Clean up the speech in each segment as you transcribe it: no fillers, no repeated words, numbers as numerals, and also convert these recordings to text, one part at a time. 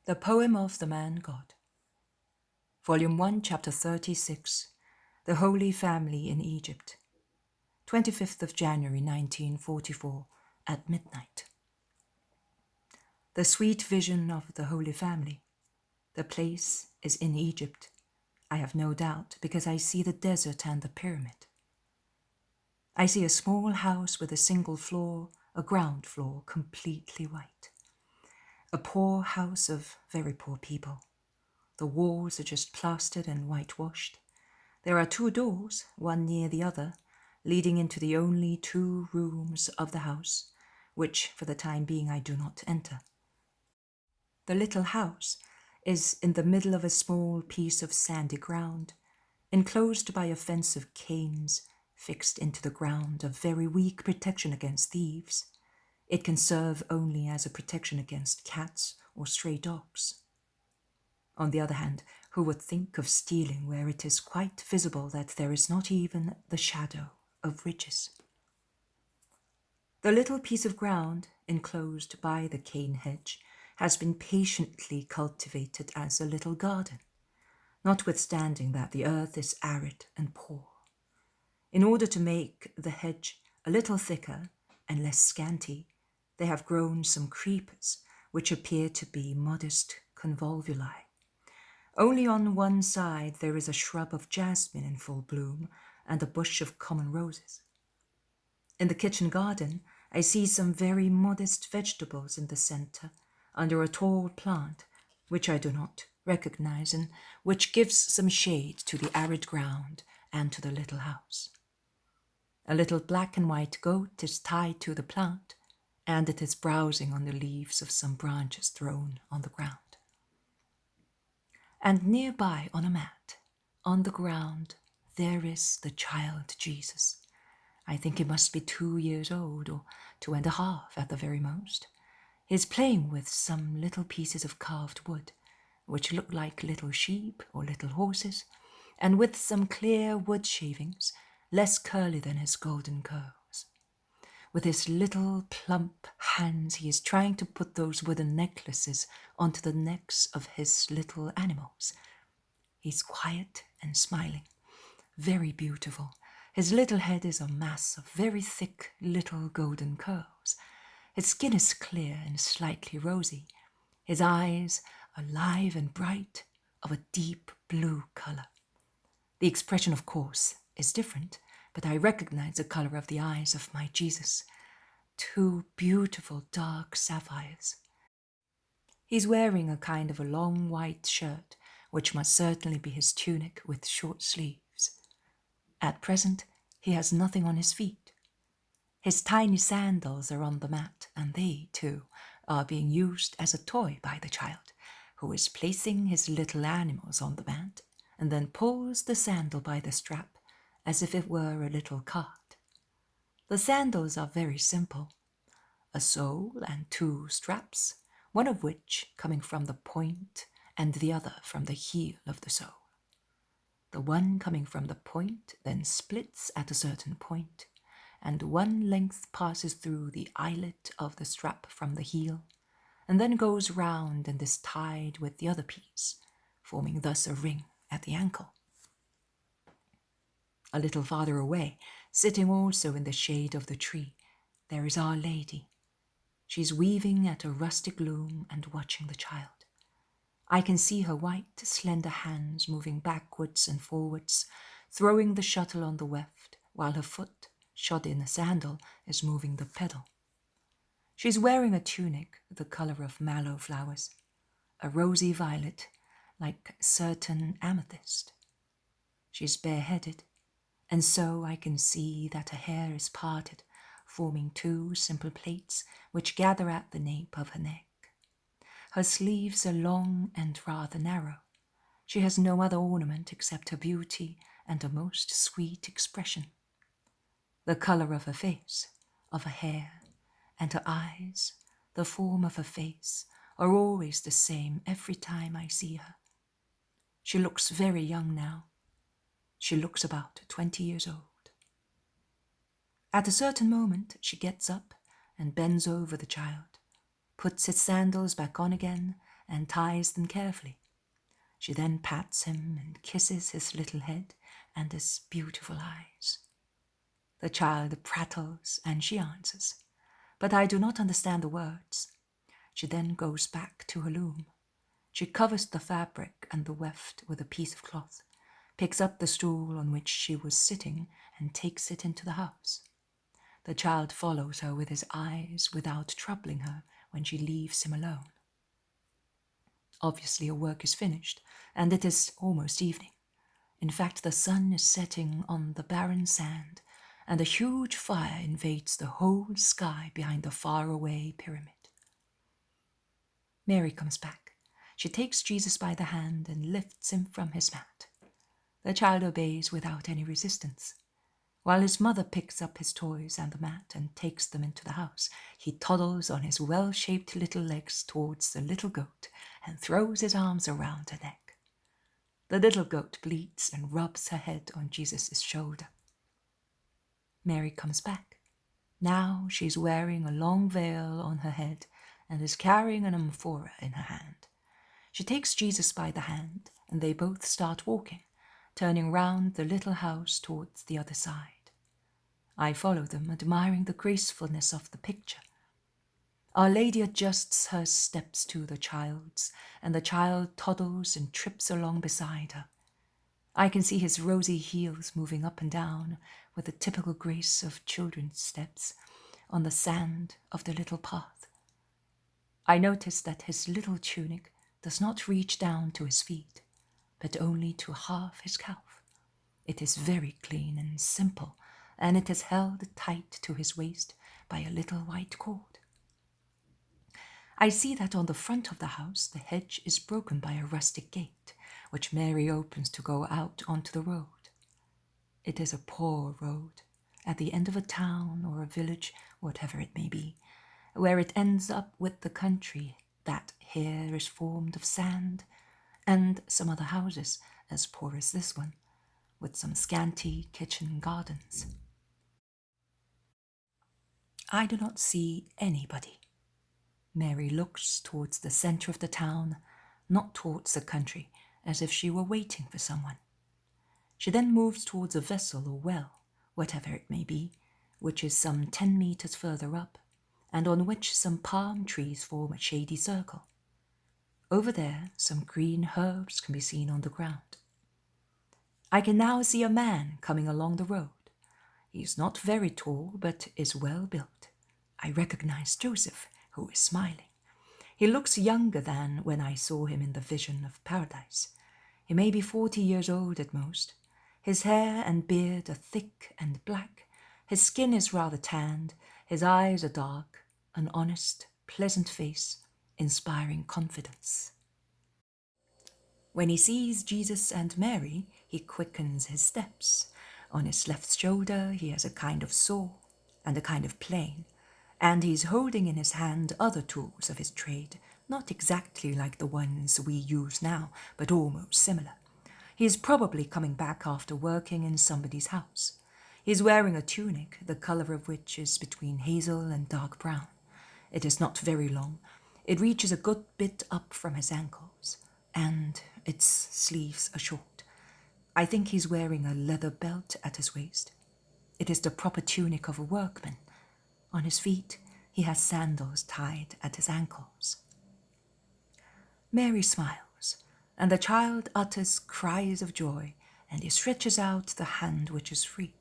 The Poem of the Man God. Volume 1, Chapter 36, The Holy Family in Egypt. 25th of January 1944, at midnight. The sweet vision of the Holy Family. The place is in Egypt, I have no doubt, because I see the desert and the pyramid. I see a small house with a single floor, a ground floor, completely white. A poor house of very poor people. The walls are just plastered and whitewashed. There are 2 doors, one near the other, leading into the only 2 rooms of the house, which for the time being I do not enter. The little house is in the middle of a small piece of sandy ground, enclosed by a fence of canes fixed into the ground, of very weak protection against thieves. It can serve only as a protection against cats or stray dogs. On the other hand, who would think of stealing where it is quite visible that there is not even the shadow of ridges? The little piece of ground enclosed by the cane hedge has been patiently cultivated as a little garden, notwithstanding that the earth is arid and poor. In order to make the hedge a little thicker and less scanty, they have grown some creepers, which appear to be modest convolvuli. Only on one side there is a shrub of jasmine in full bloom and a bush of common roses. In the kitchen garden, I see some very modest vegetables in the center, under a tall plant, which I do not recognize, and which gives some shade to the arid ground and to the little house. A little black and white goat is tied to the plant, and it is browsing on the leaves of some branches thrown on the ground. And nearby on a mat, on the ground, there is the child Jesus. I think he must be 2 years old, or 2.5 at the very most. He is playing with some little pieces of carved wood, which look like little sheep or little horses, and with some clear wood shavings, less curly than his golden curls. With his little plump hands, he is trying to put those wooden necklaces onto the necks of his little animals. He's quiet and smiling, very beautiful. His little head is a mass of very thick little golden curls. His skin is clear and slightly rosy. His eyes alive and bright, of a deep blue color. The expression, of course, is different, but I recognize the color of the eyes of my Jesus. 2 beautiful dark sapphires. He's wearing a kind of a long white shirt, which must certainly be his tunic with short sleeves. At present, he has nothing on his feet. His tiny sandals are on the mat, and they, too, are being used as a toy by the child, who is placing his little animals on the mat and then pulls the sandal by the strap as if it were a little cart. The sandals are very simple, a sole and 2 straps, one of which coming from the point and the other from the heel of the sole. The one coming from the point then splits at a certain point, and one length passes through the eyelet of the strap from the heel, and then goes round and is tied with the other piece, forming thus a ring at the ankle. A little farther away, sitting also in the shade of the tree, there is Our Lady. She's weaving at a rustic loom and watching the child. I can see her white, slender hands moving backwards and forwards, throwing the shuttle on the weft, while her foot, shod in a sandal, is moving the pedal. She's wearing a tunic the color of mallow flowers, a rosy violet, like certain amethyst. She's bareheaded, and so I can see that her hair is parted, forming 2 simple plaits which gather at the nape of her neck. Her sleeves are long and rather narrow. She has no other ornament except her beauty and a most sweet expression. The color of her face, of her hair, and her eyes, the form of her face, are always the same every time I see her. She looks very young now. She looks about 20 years old. At a certain moment, she gets up and bends over the child, puts his sandals back on again, and ties them carefully. She then pats him and kisses his little head and his beautiful eyes. The child prattles and she answers, but I do not understand the words. She then goes back to her loom. She covers the fabric and the weft with a piece of cloth, picks up the stool on which she was sitting and takes it into the house. The child follows her with his eyes without troubling her when she leaves him alone. Obviously her work is finished, and it is almost evening. In fact, the sun is setting on the barren sand, and a huge fire invades the whole sky behind the faraway pyramid. Mary comes back. She takes Jesus by the hand and lifts him from his mat. The child obeys without any resistance. While his mother picks up his toys and the mat and takes them into the house, he toddles on his well-shaped little legs towards the little goat and throws his arms around her neck. The little goat bleats and rubs her head on Jesus' shoulder. Mary comes back. Now she's wearing a long veil on her head and is carrying an amphora in her hand. She takes Jesus by the hand and they both start walking, turning round the little house towards the other side. I follow them, admiring the gracefulness of the picture. Our Lady adjusts her steps to the child's, and the child toddles and trips along beside her. I can see his rosy heels moving up and down with the typical grace of children's steps on the sand of the little path. I notice that his little tunic does not reach down to his feet, but only to half his calf. It is very clean and simple, and it is held tight to his waist by a little white cord. I see that on the front of the house the hedge is broken by a rustic gate, which Mary opens to go out onto the road. It is a poor road, at the end of a town or a village, whatever it may be, where it ends up with the country that here is formed of sand, and some other houses as poor as this one, with some scanty kitchen gardens. I do not see anybody. Mary looks towards the centre of the town, not towards the country, as if she were waiting for someone. She then moves towards a vessel or well, whatever it may be, which is some 10 meters further up, and on which some palm trees form a shady circle. Over there, some green herbs can be seen on the ground. I can now see a man coming along the road. He is not very tall, but is well built. I recognize Joseph, who is smiling. He looks younger than when I saw him in the vision of paradise. He may be 40 years old at most. His hair and beard are thick and black. His skin is rather tanned. His eyes are dark. An honest, pleasant face, inspiring confidence. When he sees Jesus and Mary, he quickens his steps. On his left shoulder he has a kind of saw and a kind of plane, and he is holding in his hand other tools of his trade, not exactly like the ones we use now, but almost similar. He is probably coming back after working in somebody's house. He is wearing a tunic, the colour of which is between hazel and dark brown. It is not very long. It reaches a good bit up from his ankles, and its sleeves are short. I think he's wearing a leather belt at his waist. It is the proper tunic of a workman. On his feet, he has sandals tied at his ankles. Mary smiles, and the child utters cries of joy, and he stretches out the hand which is free.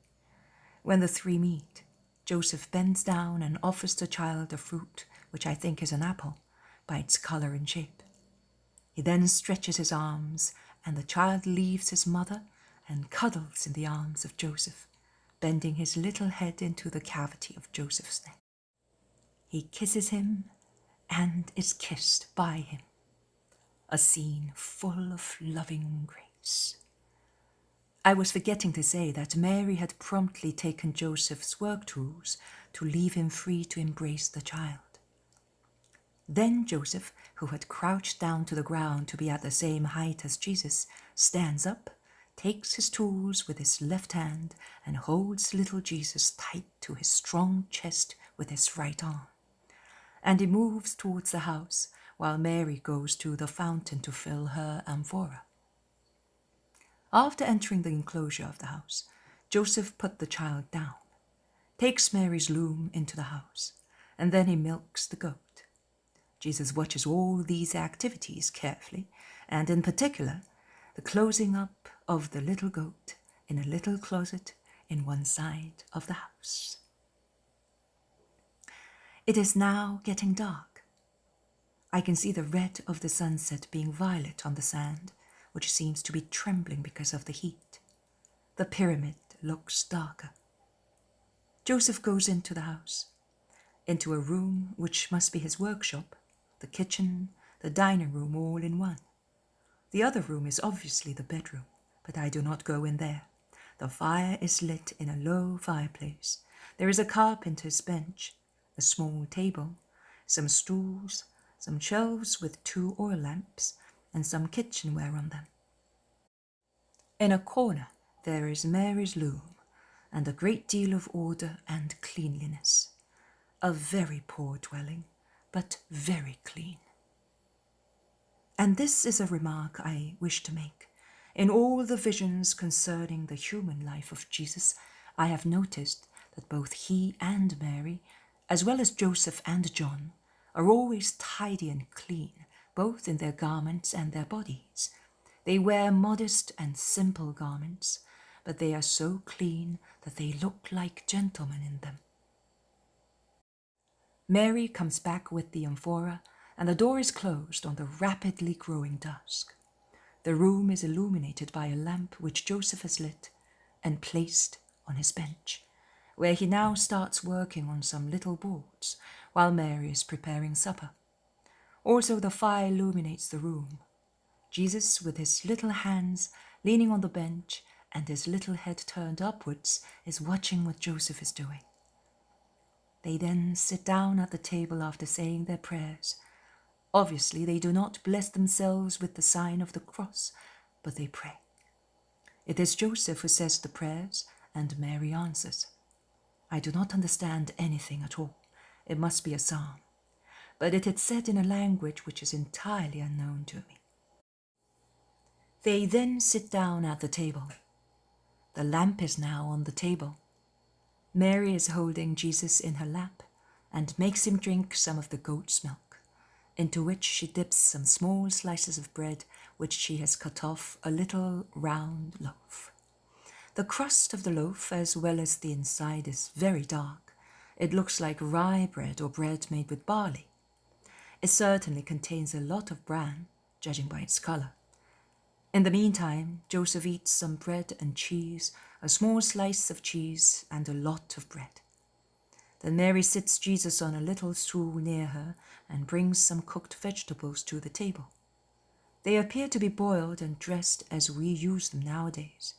When the three meet, Joseph bends down and offers the child a fruit, which I think is an apple, by its colour and shape. He then stretches his arms, and the child leaves his mother and cuddles in the arms of Joseph, bending his little head into the cavity of Joseph's neck. He kisses him and is kissed by him. A scene full of loving grace. I was forgetting to say that Mary had promptly taken Joseph's work tools to leave him free to embrace the child. Then Joseph, who had crouched down to the ground to be at the same height as Jesus, stands up, takes his tools with his left hand, and holds little Jesus tight to his strong chest with his right arm. And he moves towards the house, while Mary goes to the fountain to fill her amphora. After entering the enclosure of the house, Joseph put the child down, takes Mary's loom into the house, and then he milks the goat. Jesus watches all these activities carefully, and in particular, the closing up of the little goat in a little closet in one side of the house. It is now getting dark. I can see the red of the sunset being violet on the sand, which seems to be trembling because of the heat. The pyramid looks darker. Joseph goes into the house, into a room which must be his workshop, the kitchen, the dining room all in one. The other room is obviously the bedroom, but I do not go in there. The fire is lit in a low fireplace. There is a carpenter's bench, a small table, some stools, some shelves with 2 oil lamps, and some kitchenware on them. In a corner there is Mary's loom, and a great deal of order and cleanliness. A very poor dwelling, but very clean. And this is a remark I wish to make. In all the visions concerning the human life of Jesus, I have noticed that both he and Mary, as well as Joseph and John, are always tidy and clean, both in their garments and their bodies. They wear modest and simple garments, but they are so clean that they look like gentlemen in them. Mary comes back with the amphora, and the door is closed on the rapidly growing dusk. The room is illuminated by a lamp which Joseph has lit and placed on his bench, where he now starts working on some little boards while Mary is preparing supper. Also the fire illuminates the room. Jesus, with his little hands leaning on the bench and his little head turned upwards, is watching what Joseph is doing. They then sit down at the table after saying their prayers. Obviously, they do not bless themselves with the sign of the cross, but they pray. It is Joseph who says the prayers, and Mary answers. I do not understand anything at all. It must be a psalm. But it is said in a language which is entirely unknown to me. They then sit down at the table. The lamp is now on the table. Mary is holding Jesus in her lap and makes him drink some of the goat's milk, into which she dips some small slices of bread which she has cut off a little round loaf. The crust of the loaf, as well as the inside, is very dark. It looks like rye bread or bread made with barley. It certainly contains a lot of bran, judging by its color. In the meantime, Joseph eats some bread and cheese, a small slice of cheese, and a lot of bread. Then Mary sits Jesus on a little stool near her and brings some cooked vegetables to the table. They appear to be boiled and dressed as we use them nowadays,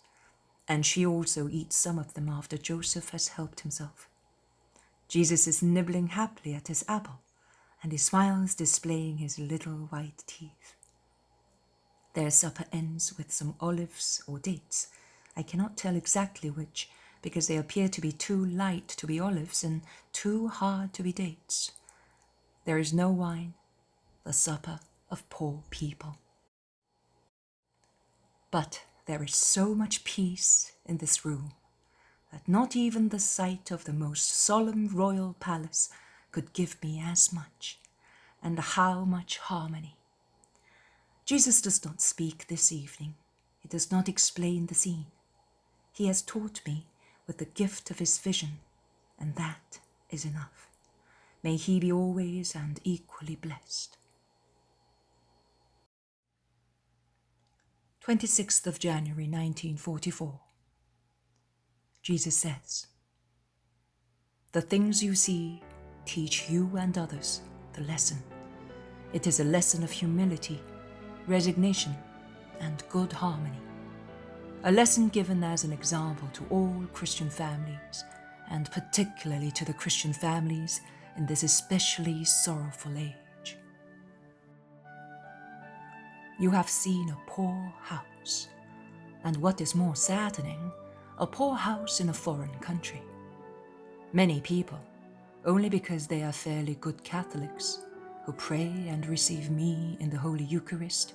and she also eats some of them after Joseph has helped himself. Jesus is nibbling happily at his apple, and he smiles, displaying his little white teeth. Their supper ends with some olives or dates. I cannot tell exactly which, because they appear to be too light to be olives and too hard to be dates. There is no wine, the supper of poor people. But there is so much peace in this room that not even the sight of the most solemn royal palace could give me as much, and how much harmony. Jesus does not speak this evening. He does not explain the scene. He has taught me with the gift of his vision, and that is enough. May he be always and equally blessed. 26th of January 1944. Jesus says, "The things you see teach you and others the lesson. It is a lesson of humility, resignation, and good harmony. A lesson given as an example to all Christian families, and particularly to the Christian families in this especially sorrowful age. You have seen a poor house, and what is more saddening, a poor house in a foreign country. Many people, only because they are fairly good Catholics, who pray and receive me in the Holy Eucharist,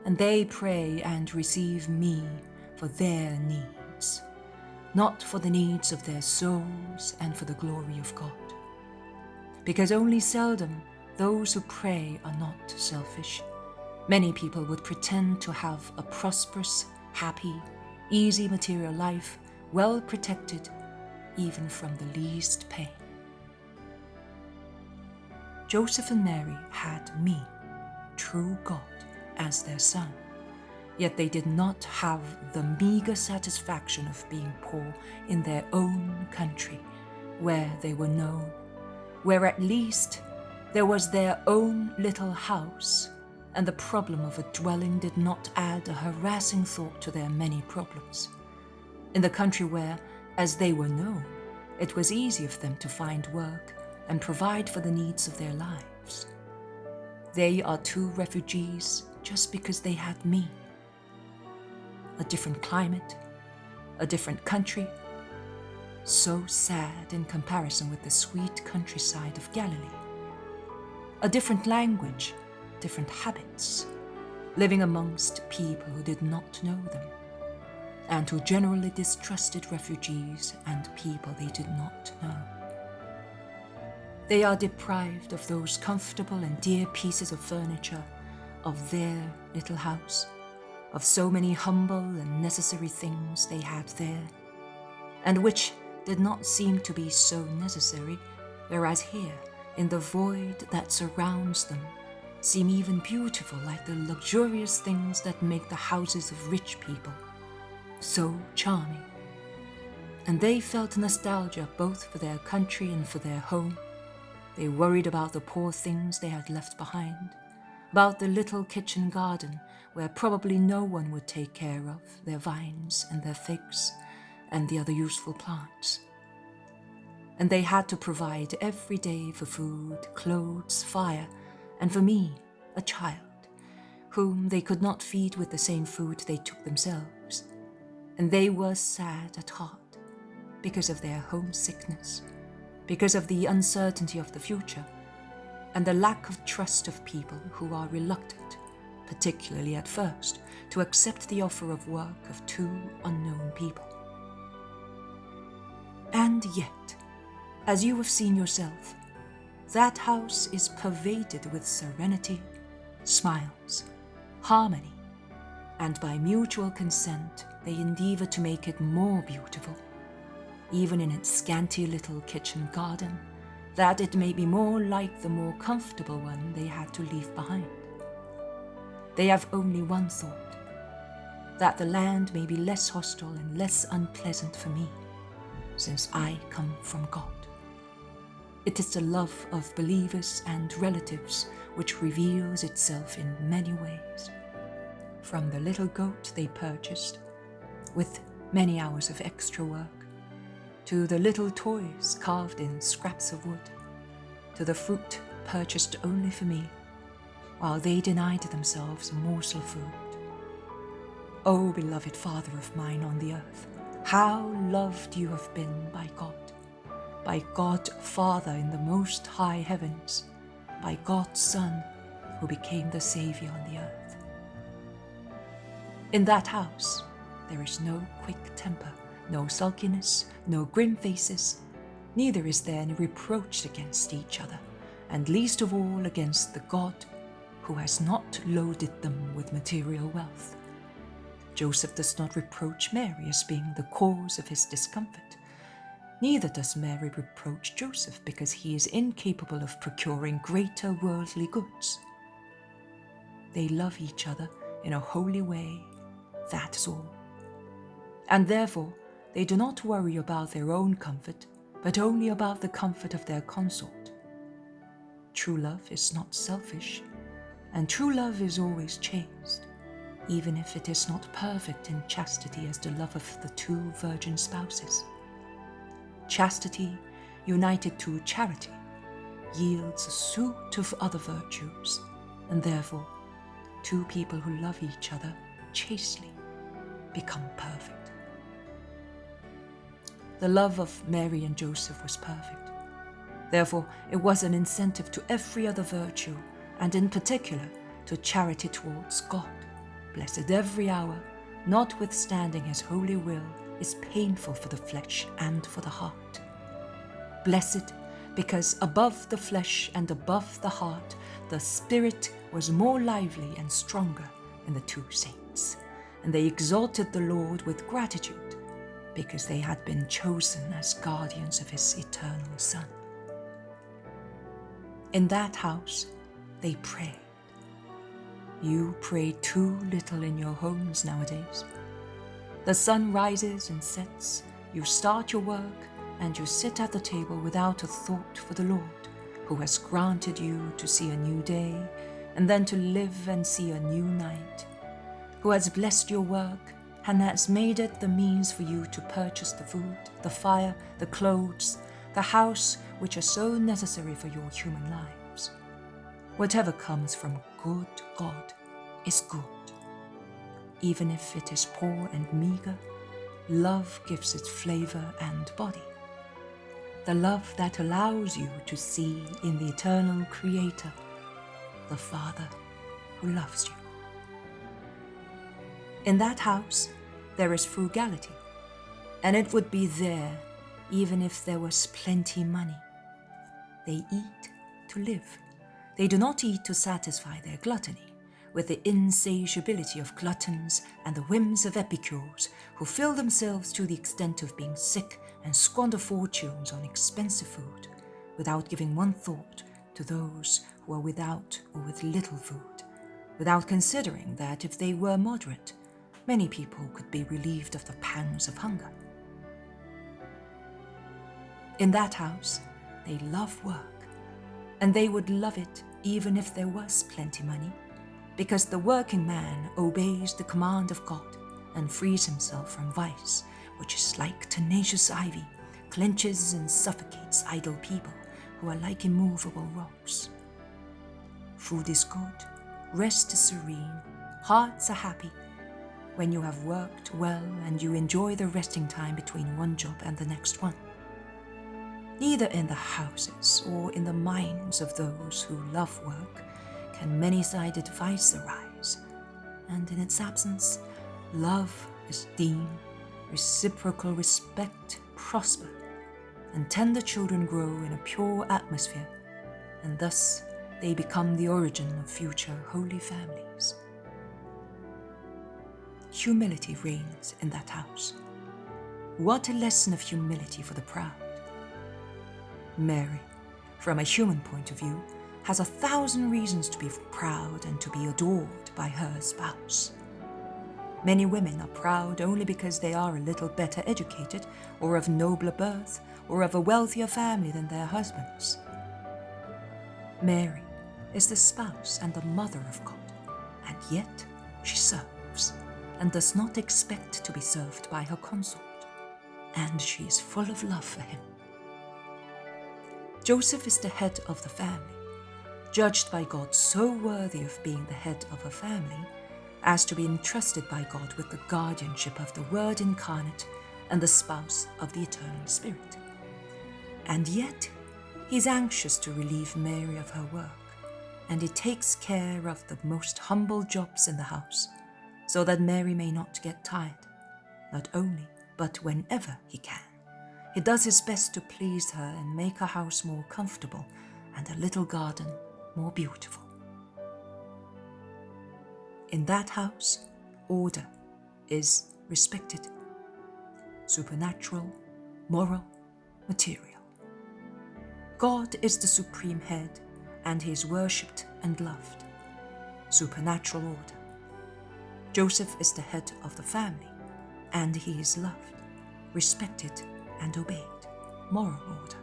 and they pray and receive me for their needs, not for the needs of their souls and for the glory of God. Because only seldom those who pray are not selfish. Many people would pretend to have a prosperous, happy, easy material life, well protected, even from the least pain. Joseph and Mary had me, true God, as their son, yet they did not have the meager satisfaction of being poor in their own country, where they were known, where at least there was their own little house, and the problem of a dwelling did not add a harassing thought to their many problems. In the country where, as they were known, it was easy of them to find work and provide for the needs of their lives. They are two refugees just because they had me. A different climate, a different country, so sad in comparison with the sweet countryside of Galilee. A different language, different habits, living amongst people who did not know them, and who generally distrusted refugees and people they did not know. They are deprived of those comfortable and dear pieces of furniture, of their little house, of so many humble and necessary things they had there, and which did not seem to be so necessary, whereas here, in the void that surrounds them, seem even beautiful like the luxurious things that make the houses of rich people so charming. And they felt nostalgia both for their country and for their home. They worried about the poor things they had left behind, about the little kitchen garden where probably no one would take care of their vines and their figs and the other useful plants. And they had to provide every day for food, clothes, fire, and for me, a child, whom they could not feed with the same food they took themselves. And they were sad at heart because of their homesickness, because of the uncertainty of the future, and the lack of trust of people who are reluctant, particularly at first, to accept the offer of work of two unknown people. And yet, as you have seen yourself, that house is pervaded with serenity, smiles, harmony, and by mutual consent they endeavor to make it more beautiful, even in its scanty little kitchen garden, that it may be more like the more comfortable one they had to leave behind. They have only one thought, that the land may be less hostile and less unpleasant for me, since I come from God. It is the love of believers and relatives which reveals itself in many ways. From the little goat they purchased, with many hours of extra work, to the little toys carved in scraps of wood, to the fruit purchased only for me, while they denied themselves a morsel of food. O beloved Father of mine on the earth, how loved you have been by God Father in the most high heavens, by God's Son, who became the Saviour on the earth. In that house, there is no quick temper, no sulkiness, no grim faces, neither is there any reproach against each other, and least of all against the God who has not loaded them with material wealth. Joseph does not reproach Mary as being the cause of his discomfort. Neither does Mary reproach Joseph because he is incapable of procuring greater worldly goods. They love each other in a holy way, that is all. And therefore, they do not worry about their own comfort, but only about the comfort of their consort. True love is not selfish, and true love is always chaste, even if it is not perfect in chastity as the love of the two virgin spouses. Chastity, united to charity, yields a suit of other virtues, and therefore, two people who love each other chastely become perfect. The love of Mary and Joseph was perfect. Therefore, it was an incentive to every other virtue, and in particular to charity towards God. Blessed every hour, notwithstanding his holy will, is painful for the flesh and for the heart. Blessed, because above the flesh and above the heart, the spirit was more lively and stronger in the two saints, and they exalted the Lord with gratitude, because they had been chosen as guardians of his eternal Son. In that house, they prayed. You pray too little in your homes nowadays. The sun rises and sets, you start your work, and you sit at the table without a thought for the Lord, who has granted you to see a new day, and then to live and see a new night, who has blessed your work, and has made it the means for you to purchase the food, the fire, the clothes, the house, which are so necessary for your human lives. Whatever comes from good God is good. Even if it is poor and meager, love gives it flavor and body. The love that allows you to see in the eternal Creator, the Father who loves you. In that house, there is frugality, and it would be there even if there was plenty money. They eat to live. They do not eat to satisfy their gluttony, with the insatiability of gluttons and the whims of epicures who fill themselves to the extent of being sick and squander fortunes on expensive food, without giving one thought to those who are without or with little food, without considering that if they were moderate, many people could be relieved of the pangs of hunger. In that house, they love work, and they would love it even if there was plenty money, because the working man obeys the command of God and frees himself from vice, which is like tenacious ivy, clenches and suffocates idle people who are like immovable rocks. Food is good, rest is serene, hearts are happy, when you have worked well and you enjoy the resting time between one job and the next one. Neither in the houses or in the minds of those who love work can many-sided vice arise, and in its absence, love, esteem, reciprocal respect prosper, and tender children grow in a pure atmosphere, and thus they become the origin of future holy families. Humility reigns in that house. What a lesson of humility for the proud. Mary, from a human point of view, has 1,000 reasons to be proud and to be adored by her spouse. Many women are proud only because they are a little better educated, or of nobler birth, or of a wealthier family than their husbands. Mary is the spouse and the mother of God, and yet she serves, and does not expect to be served by her consort, and she is full of love for him. Joseph is the head of the family, judged by God so worthy of being the head of a family as to be entrusted by God with the guardianship of the Word incarnate and the spouse of the eternal Spirit. And yet, he's anxious to relieve Mary of her work, and he takes care of the most humble jobs in the house, so that Mary may not get tired, not only, but whenever he can. He does his best to please her and make her house more comfortable and her little garden more beautiful. In that house, order is respected. Supernatural, moral, material. God is the supreme head, and he is worshipped and loved. Supernatural order. Joseph is the head of the family, and he is loved, respected, and obeyed. Moral order.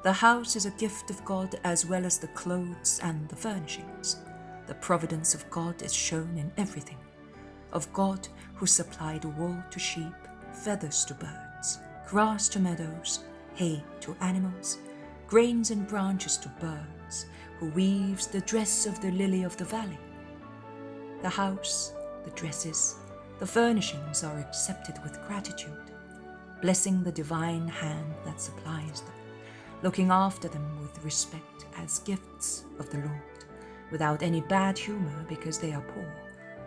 The house is a gift of God as well as the clothes and the furnishings. The providence of God is shown in everything. Of God who supplied wool to sheep, feathers to birds, grass to meadows, hay to animals, grains and branches to birds, who weaves the dress of the lily of the valley. The house, the dresses, the furnishings are accepted with gratitude, blessing the divine hand that supplies them, looking after them with respect as gifts of the Lord, without any bad humor because they are poor,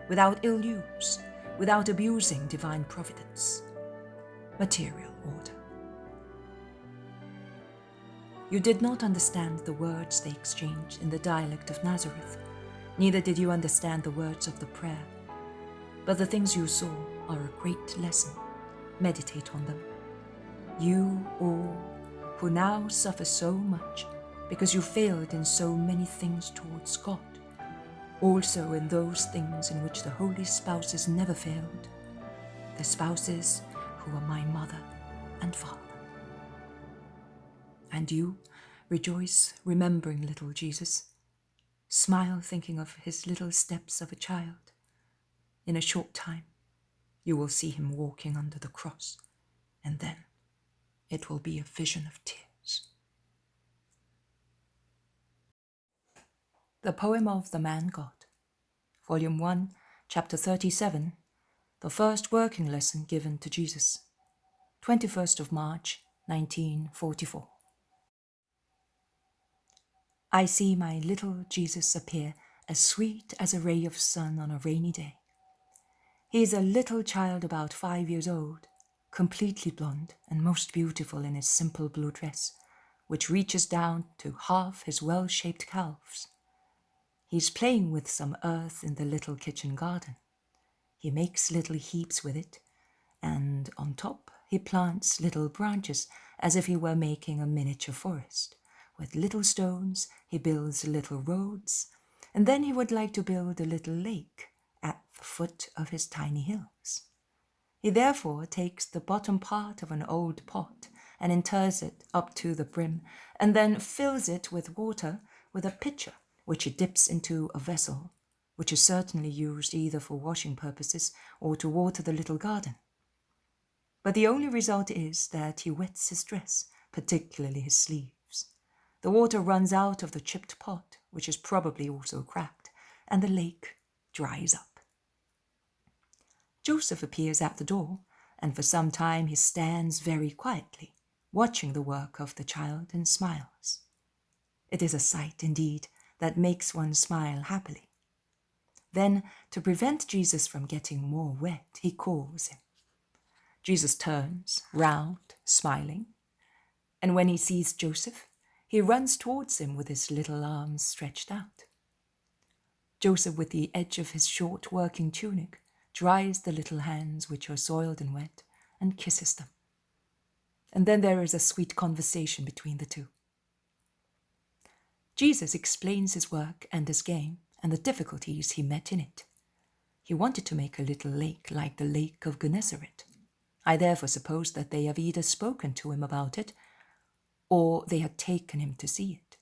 without ill use, without abusing divine providence. Material order. You did not understand the words they exchanged in the dialect of Nazareth, neither did you understand the words of the prayer. But the things you saw are a great lesson. Meditate on them. You all who now suffer so much because you failed in so many things towards God, also in those things in which the holy spouses never failed, the spouses who are my mother and father. And you rejoice remembering little Jesus. Smile thinking of his little steps of a child. In a short time, you will see him walking under the cross, and then it will be a vision of tears. The Poem of the Man God, Volume 1, Chapter 37, the first working lesson given to Jesus, 21st of March, 1944. I see my little Jesus appear as sweet as a ray of sun on a rainy day. He is a little child about 5 years old, completely blonde and most beautiful in his simple blue dress, which reaches down to half his well-shaped calves. He is playing with some earth in the little kitchen garden. He makes little heaps with it, and on top he plants little branches as if he were making a miniature forest. With little stones he builds little roads, and then he would like to build a little lake at the foot of his tiny hills. He therefore takes the bottom part of an old pot and inters it up to the brim, and then fills it with water with a pitcher, which he dips into a vessel, which is certainly used either for washing purposes or to water the little garden. But the only result is that he wets his dress, particularly his sleeves. The water runs out of the chipped pot, which is probably also cracked, and the lake dries up. Joseph appears at the door, and for some time he stands very quietly, watching the work of the child and smiles. It is a sight, indeed, that makes one smile happily. Then, to prevent Jesus from getting more wet, he calls him. Jesus turns round, smiling, and when he sees Joseph, he runs towards him with his little arms stretched out. Joseph, with the edge of his short working tunic, dries the little hands which are soiled and wet, and kisses them. And then there is a sweet conversation between the two. Jesus explains his work and his game and the difficulties he met in it. He wanted to make a little lake like the lake of Gennesaret. I therefore suppose that they have either spoken to him about it, or they had taken him to see it.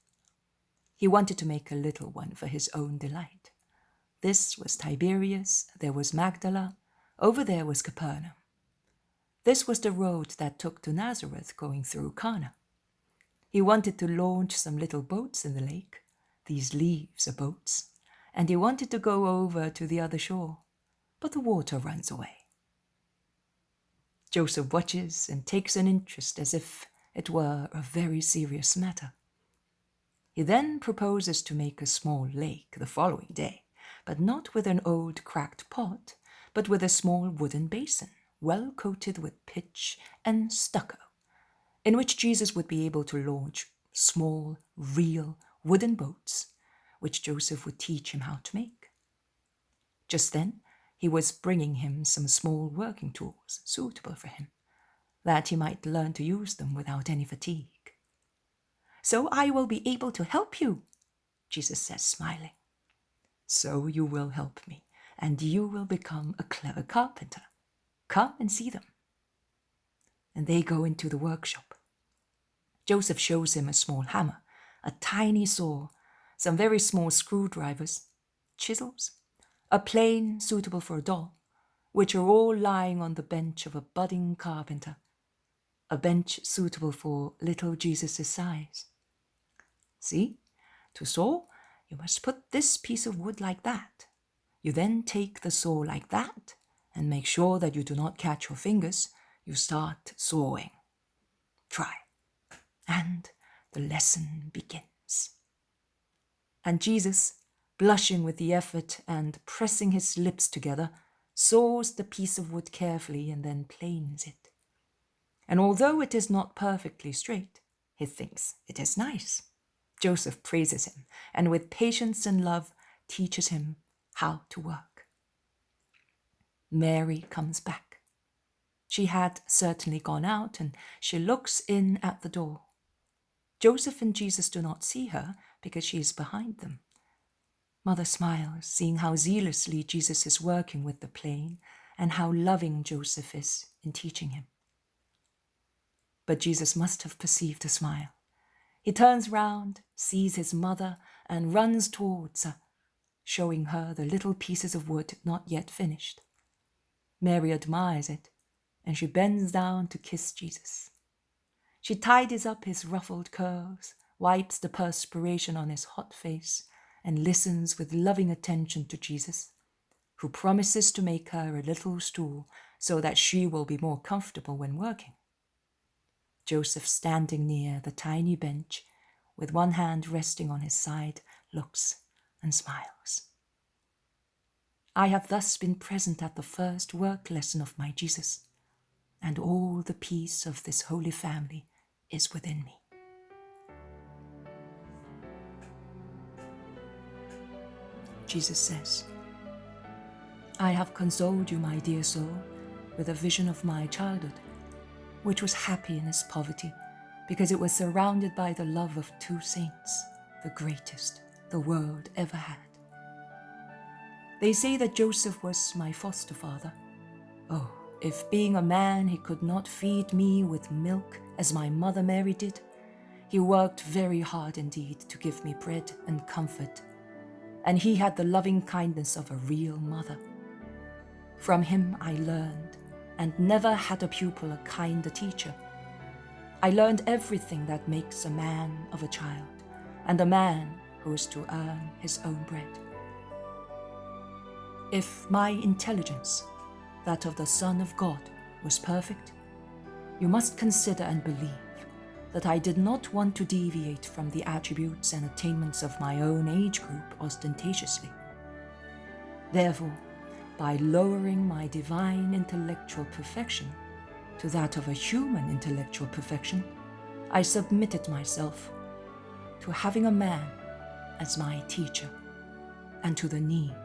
He wanted to make a little one for his own delight. This was Tiberias, there was Magdala, over there was Capernaum. This was the road that took to Nazareth going through Cana. He wanted to launch some little boats in the lake. These leaves are boats. And he wanted to go over to the other shore, but the water runs away. Joseph watches and takes an interest as if it were a very serious matter. He then proposes to make a small lake the following day, but not with an old cracked pot, but with a small wooden basin, well coated with pitch and stucco, in which Jesus would be able to launch small, real wooden boats, which Joseph would teach him how to make. Just then, he was bringing him some small working tools suitable for him, that he might learn to use them without any fatigue. "So I will be able to help you," Jesus says, smiling. "So you will help me, and you will become a clever carpenter. Come and see them." And they go into the workshop. Joseph shows him a small hammer, a tiny saw, some very small screwdrivers, chisels, a plane suitable for a doll, which are all lying on the bench of a budding carpenter, a bench suitable for little Jesus' size. "See, to saw, you must put this piece of wood like that. You then take the saw like that, and make sure that you do not catch your fingers. You start sawing. Try." And the lesson begins. And Jesus, blushing with the effort and pressing his lips together, saws the piece of wood carefully and then planes it. And although it is not perfectly straight, he thinks it is nice. Joseph praises him and with patience and love teaches him how to work. Mary comes back. She had certainly gone out and she looks in at the door. Joseph and Jesus do not see her because she is behind them. Mother smiles, seeing how zealously Jesus is working with the plane and how loving Joseph is in teaching him. But Jesus must have perceived a smile. He turns round, sees his mother, and runs towards her, showing her the little pieces of wood not yet finished. Mary admires it, and she bends down to kiss Jesus. She tidies up his ruffled curls, wipes the perspiration on his hot face, and listens with loving attention to Jesus, who promises to make her a little stool so that she will be more comfortable when working. Joseph, standing near the tiny bench, with one hand resting on his side, looks and smiles. I have thus been present at the first work lesson of my Jesus, and all the peace of this holy family is within me. Jesus says, I have consoled you, my dear soul, with a vision of my childhood, which was happy in its poverty, because it was surrounded by the love of two saints, the greatest the world ever had. They say that Joseph was my foster father. Oh, if being a man he could not feed me with milk as my mother Mary did, he worked very hard indeed to give me bread and comfort, and he had the loving kindness of a real mother. From him I learned, and never had a pupil a kinder teacher. I learned everything that makes a man of a child, and a man who is to earn his own bread. If my intelligence, that of the Son of God, was perfect, you must consider and believe that I did not want to deviate from the attributes and attainments of my own age group ostentatiously. Therefore, by lowering my divine intellectual perfection to that of a human intellectual perfection, I submitted myself to having a man as my teacher and to the need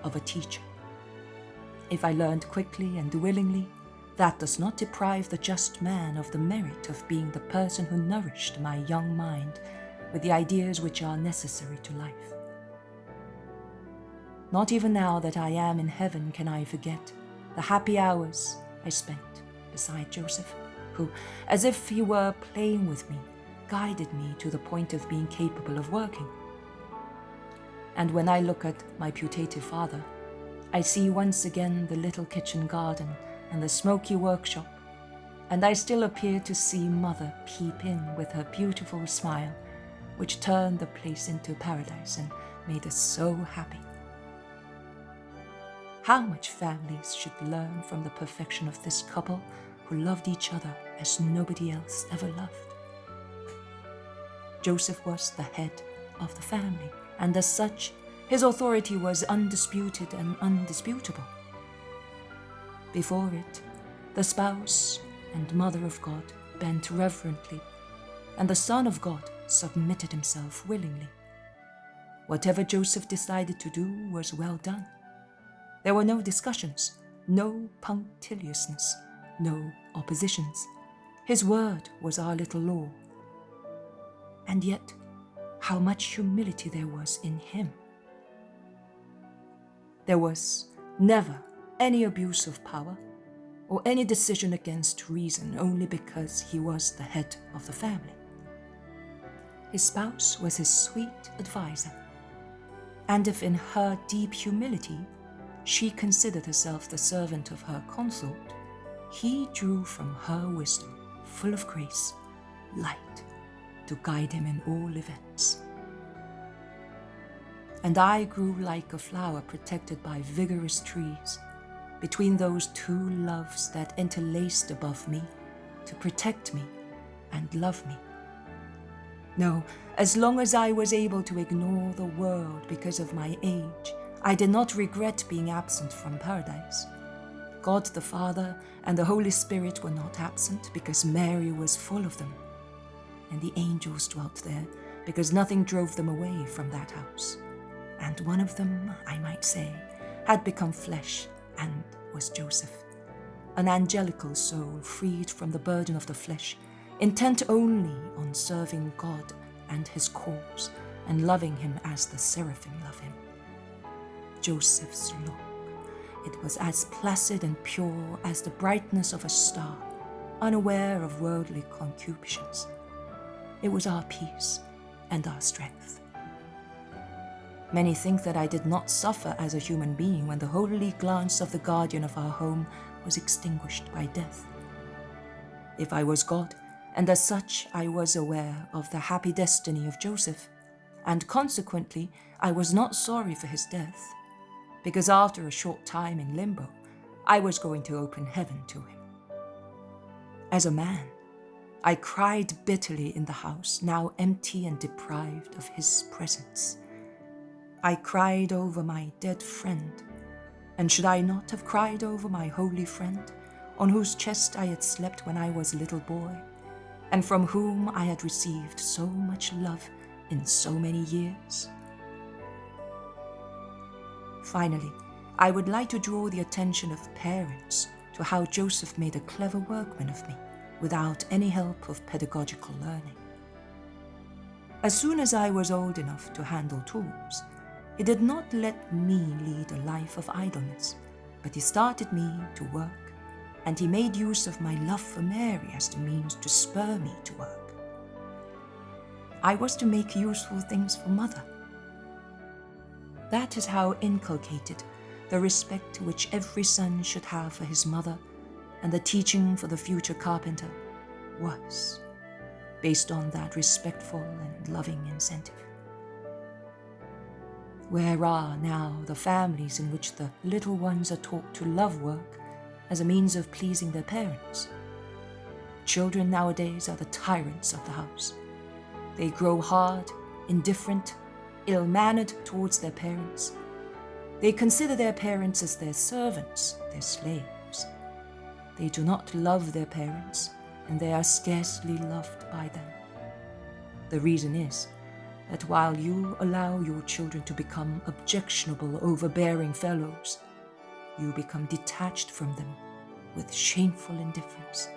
of a teacher. If I learned quickly and willingly, that does not deprive the just man of the merit of being the person who nourished my young mind with the ideas which are necessary to life. Not even now that I am in heaven can I forget the happy hours I spent beside Joseph, who, as if he were playing with me, guided me to the point of being capable of working. And when I look at my putative father, I see once again the little kitchen garden and the smoky workshop, and I still appear to see Mother peep in with her beautiful smile, which turned the place into paradise and made us so happy. How much families should learn from the perfection of this couple who loved each other as nobody else ever loved. Joseph was the head of the family, and as such, his authority was undisputed and undisputable. Before it, the spouse and mother of God bent reverently, and the Son of God submitted himself willingly. Whatever Joseph decided to do was well done. There were no discussions, no punctiliousness, no oppositions. His word was our little law. And yet, how much humility there was in him. There was never any abuse of power or any decision against reason only because he was the head of the family. His spouse was his sweet advisor, and if in her deep humility she considered herself the servant of her consort, he drew from her wisdom, full of grace, light, to guide him in all events. And I grew like a flower protected by vigorous trees, between those two loves that interlaced above me to protect me and love me. No, as long as I was able to ignore the world because of my age, I did not regret being absent from paradise. God the Father and the Holy Spirit were not absent because Mary was full of them, and the angels dwelt there because nothing drove them away from that house. And one of them, I might say, had become flesh and was Joseph, an angelical soul freed from the burden of the flesh, intent only on serving God and his cause and loving him as the seraphim love him. Joseph's look, it was as placid and pure as the brightness of a star, unaware of worldly concupiscence. It was our peace and our strength. Many think that I did not suffer as a human being when the holy glance of the guardian of our home was extinguished by death. If I was God, and as such I was aware of the happy destiny of Joseph, and consequently I was not sorry for his death, because after a short time in limbo, I was going to open heaven to him. As a man, I cried bitterly in the house, now empty and deprived of his presence. I cried over my dead friend, and should I not have cried over my holy friend, on whose chest I had slept when I was a little boy, and from whom I had received so much love in so many years? Finally, I would like to draw the attention of parents to how Joseph made a clever workman of me without any help of pedagogical learning. As soon as I was old enough to handle tools, he did not let me lead a life of idleness, but he started me to work, and he made use of my love for Mary as the means to spur me to work. I was to make useful things for Mother. That is how inculcated the respect which every son should have for his mother and the teaching for the future carpenter was, based on that respectful and loving incentive. Where are now the families in which the little ones are taught to love work as a means of pleasing their parents? Children nowadays are the tyrants of the house. They grow hard, indifferent, ill-mannered towards their parents. They consider their parents as their servants, their slaves. They do not love their parents, and they are scarcely loved by them. The reason is that while you allow your children to become objectionable, overbearing fellows, you become detached from them with shameful indifference.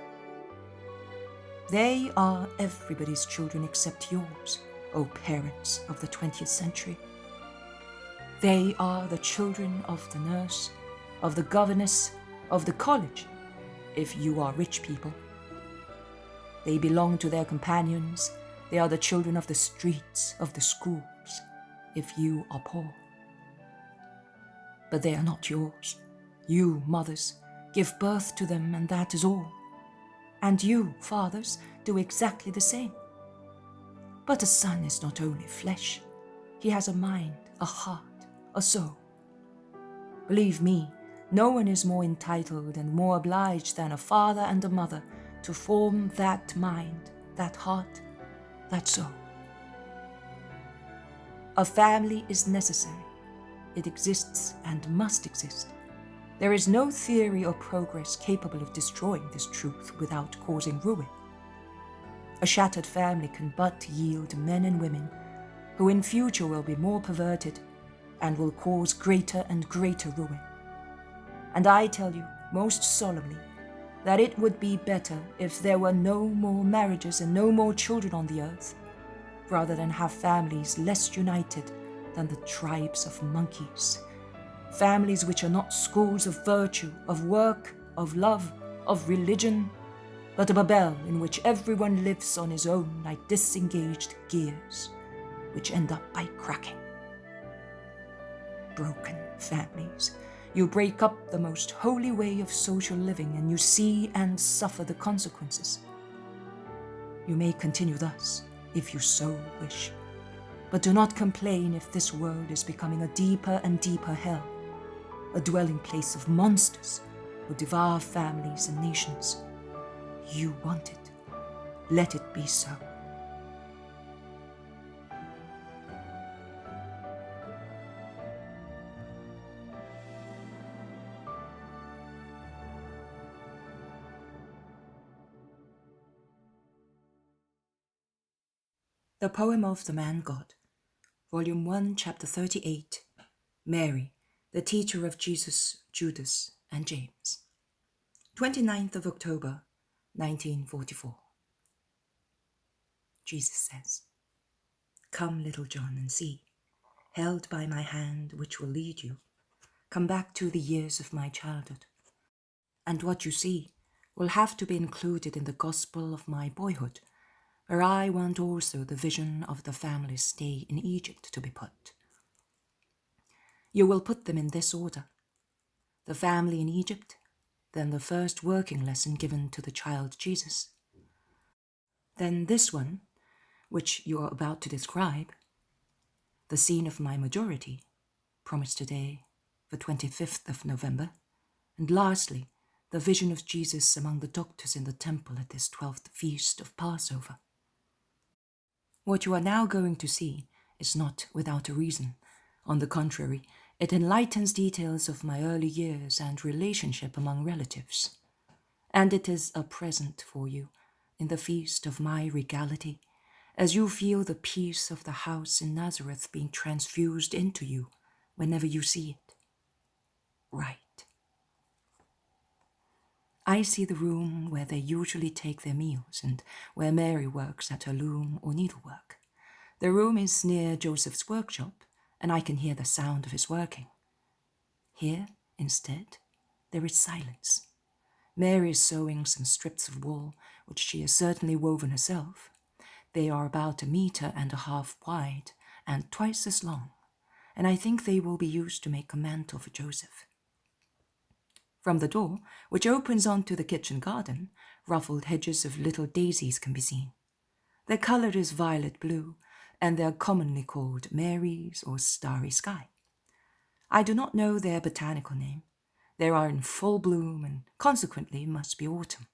They are everybody's children except yours, O parents of the 20th century. They are the children of the nurse, of the governess, of the college, if you are rich people. They belong to their companions. They are the children of the streets, of the schools, if you are poor. But they are not yours. You, mothers, give birth to them, and that is all. And you, fathers, do exactly the same. But a son is not only flesh. He has a mind, a heart, a soul. Believe me, no one is more entitled and more obliged than a father and a mother to form that mind, that heart, that soul. A family is necessary. It exists and must exist. There is no theory or progress capable of destroying this truth without causing ruin. A shattered family can but yield men and women who in future will be more perverted and will cause greater and greater ruin. And I tell you most solemnly that it would be better if there were no more marriages and no more children on the earth, rather than have families less united than the tribes of monkeys, families which are not schools of virtue, of work, of love, of religion, but a Babel in which everyone lives on his own like disengaged gears, which end up by cracking. Broken families. You break up the most holy way of social living, and you see and suffer the consequences. You may continue thus, if you so wish, but do not complain if this world is becoming a deeper and deeper hell, a dwelling place of monsters who devour families and nations. You want it. Let it be so. The Poem of the Man God, Volume 1, Chapter 38, Mary, the teacher of Jesus, Judas, and James. 29th of October, 1944. Jesus says, "Come, little John, and see, held by my hand which will lead you. Come back to the years of my childhood. And what you see will have to be included in the gospel of my boyhood, where I want also the vision of the family's stay in Egypt to be put. You will put them in this order: the family in Egypt, then the first working lesson given to the child Jesus, then this one, which you are about to describe, the scene of my majority, promised today, the 25th of November, and lastly, the vision of Jesus among the doctors in the temple at this 12th feast of Passover. What you are now going to see is not without a reason. On the contrary, it enlightens details of my early years and relationship among relatives. And it is a present for you in the feast of my regality, as you feel the peace of the house in Nazareth being transfused into you whenever you see it. Right. I see the room where they usually take their meals and where Mary works at her loom or needlework. The room is near Joseph's workshop, and I can hear the sound of his working. Here, instead, there is silence. Mary is sewing some strips of wool, which she has certainly woven herself. They are about 1.5 meters wide and twice as long, and I think they will be used to make a mantle for Joseph. From the door, which opens onto the kitchen garden, ruffled hedges of little daisies can be seen. Their color is violet blue, and they are commonly called Mary's or Starry Sky. I do not know their botanical name. They are in full bloom and consequently must be autumn.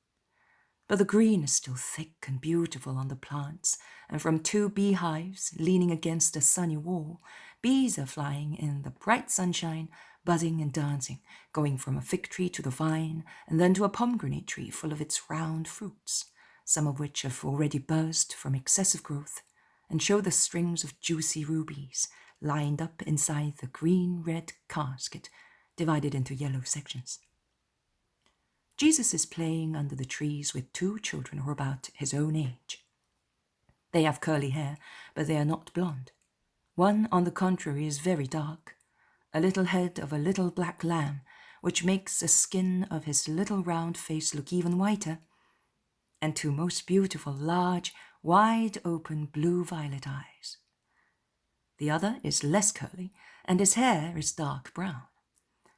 But the green is still thick and beautiful on the plants, and from 2 beehives leaning against a sunny wall, bees are flying in the bright sunshine, buzzing and dancing, going from a fig tree to the vine, and then to a pomegranate tree full of its round fruits, some of which have already burst from excessive growth, and show the strings of juicy rubies lined up inside the green-red casket, divided into yellow sections. Jesus is playing under the trees with 2 children who are about his own age. They have curly hair, but they are not blonde. One, on the contrary, is very dark, a little head of a little black lamb, which makes the skin of his little round face look even whiter, and 2 most beautiful, large, wide-open blue-violet eyes. The other is less curly, and his hair is dark brown.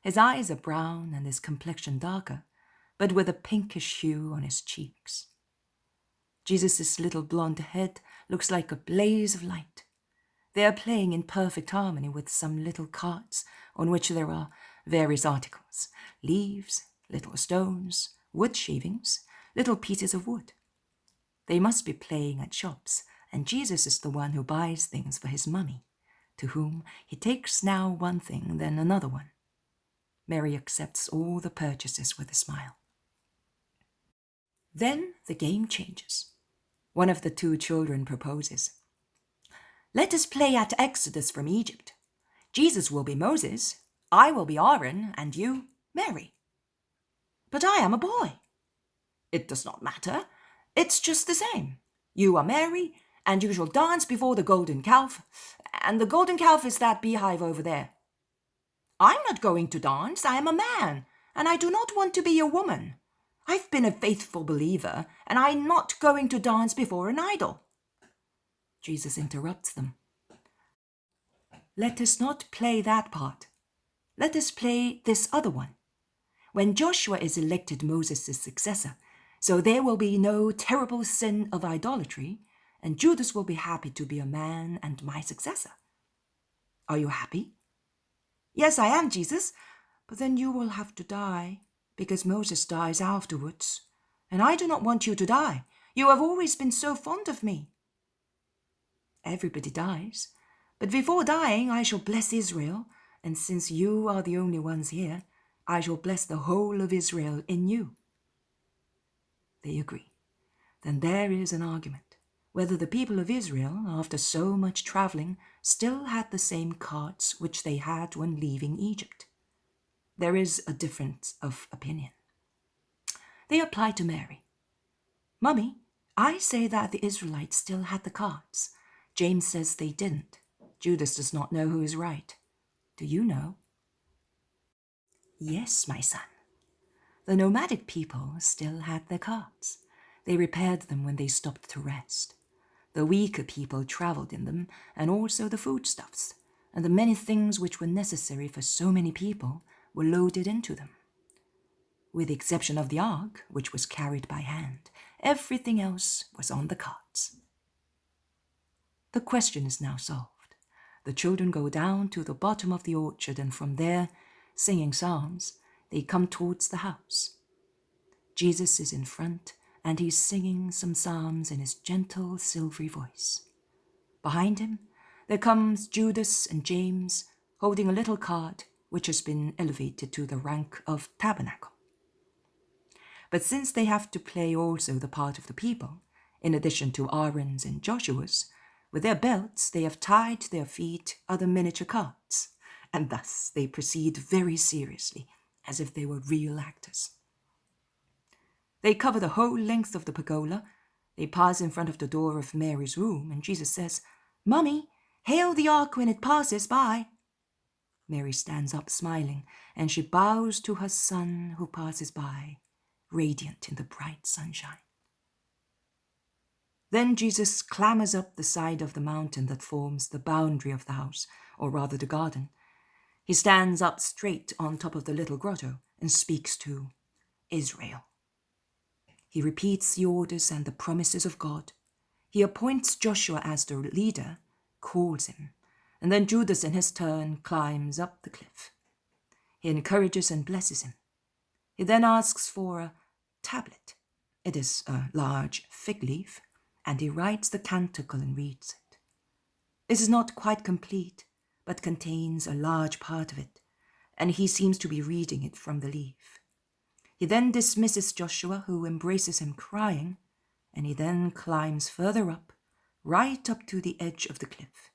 His eyes are brown and his complexion darker, but with a pinkish hue on his cheeks. Jesus' little blonde head looks like a blaze of light. They are playing in perfect harmony with some little carts on which there are various articles: leaves, little stones, wood shavings, little pieces of wood. They must be playing at shops, and Jesus is the one who buys things for his mummy, to whom he takes now one thing, then another one. Mary accepts all the purchases with a smile. Then the game changes. One of the 2 children proposes. "Let us play at Exodus from Egypt. Jesus will be Moses, I will be Aaron, and you, Mary." "But I am a boy." "It does not matter. It's just the same. You are Mary, and you shall dance before the golden calf, and the golden calf is that beehive over there." "I'm not going to dance. I am a man, and I do not want to be a woman. I've been a faithful believer, and I'm not going to dance before an idol." Jesus interrupts them. "Let us not play that part. Let us play this other one. When Joshua is elected Moses' successor, so there will be no terrible sin of idolatry, and Judas will be happy to be a man and my successor. Are you happy?" "Yes, I am, Jesus, but then you will have to die, because Moses dies afterwards, and I do not want you to die. You have always been so fond of me." "Everybody dies, but before dying I shall bless Israel, and since you are the only ones here, I shall bless the whole of Israel in you." They agree. Then there is an argument. whether the people of Israel, after so much traveling, still had the same carts which they had when leaving Egypt. There is a difference of opinion. They applied to Mary. "Mummy, I say that the Israelites still had the carts. James says they didn't. Judas does not know who is right. Do you know?" "Yes, my son. The nomadic people still had their carts. They repaired them when they stopped to rest. The weaker people traveled in them, and also the foodstuffs, and the many things which were necessary for so many people were loaded into them. With the exception of the ark, which was carried by hand, everything else was on the carts." The question is now solved. The children go down to the bottom of the orchard, and from there, singing psalms, they come towards the house. Jesus is in front, and he's singing some psalms in his gentle, silvery voice. Behind him, there comes Judas and James, holding a little cart which has been elevated to the rank of tabernacle. But since they have to play also the part of the people, in addition to Aaron's and Joshua's, with their belts they have tied to their feet other miniature carts, and thus they proceed very seriously, as if they were real actors. They cover the whole length of the pergola. They pass in front of the door of Mary's room, and Jesus says, "Mummy, hail the ark when it passes by." Mary stands up smiling, and she bows to her son who passes by, radiant in the bright sunshine. Then Jesus clambers up the side of the mountain that forms the boundary of the house, or rather the garden. He stands up straight on top of the little grotto and speaks to Israel. He repeats the orders and the promises of God. He appoints Joshua as the leader, calls him, and then Judas in his turn climbs up the cliff. He encourages and blesses him. He then asks for a tablet. It is a large fig leaf, and he writes the canticle and reads it. This is not quite complete, but contains a large part of it, and he seems to be reading it from the leaf. He then dismisses Joshua, who embraces him crying, and he then climbs further up, right up to the edge of the cliff,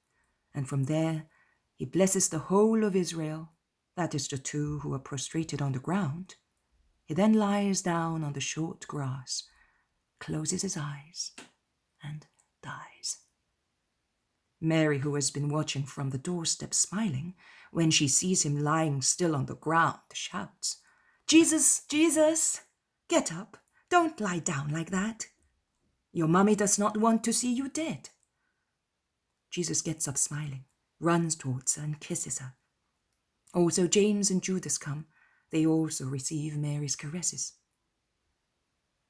and from there he blesses the whole of Israel, that is the two who are prostrated on the ground. He then lies down on the short grass, closes his eyes, and dies. Mary, who has been watching from the doorstep smiling, when she sees him lying still on the ground, shouts, "Jesus, Jesus, get up, don't lie down like that. Your mummy does not want to see you dead." Jesus gets up smiling, runs towards her and kisses her. Also James and Judas come. They also receive Mary's caresses.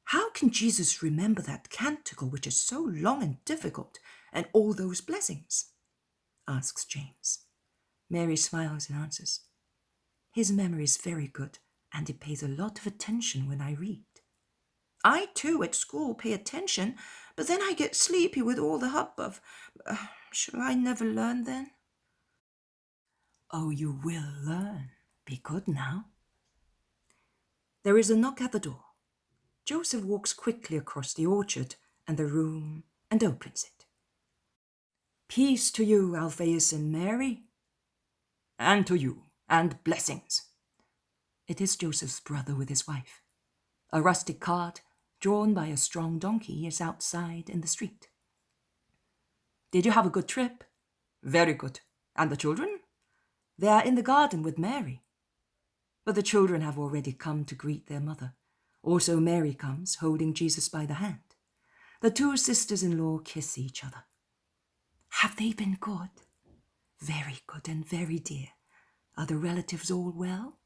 "How can Jesus remember that canticle which is so long and difficult, and all those blessings?" asks James. Mary smiles and answers, "His memory is very good, and he pays a lot of attention when I read. I too at school pay attention, but then I get sleepy with all the hubbub. Shall I never learn then?" "Oh, you will learn. Be good now." There is a knock at the door. Joseph walks quickly across the orchard and the room and opens it. "Peace to you, Alphaeus and Mary." "And to you, and blessings." It is Joseph's brother with his wife. A rustic cart, drawn by a strong donkey, is outside in the street. "Did you have a good trip?" "Very good. And the children?" "They are in the garden with Mary." But the children have already come to greet their mother. Also Mary comes, holding Jesus by the hand. The two sisters-in-law kiss each other. "Have they been good?" "Very good and very dear. Are the relatives all well?"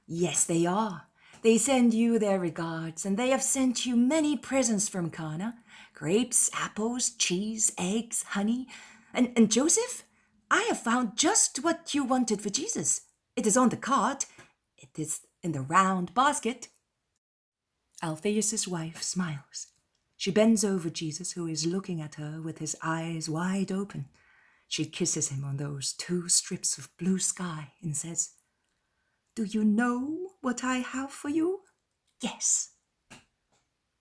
"Yes, they are. They send you their regards, and they have sent you many presents from Cana. Grapes, apples, cheese, eggs, honey. And Joseph, I have found just what you wanted for Jesus. It is on the cart. It is in the round basket." Alphaeus' wife smiles. She bends over Jesus, who is looking at her with his eyes wide open. She kisses him on those 2 strips of blue sky and says, "Do you know what I have for you?" "Yes."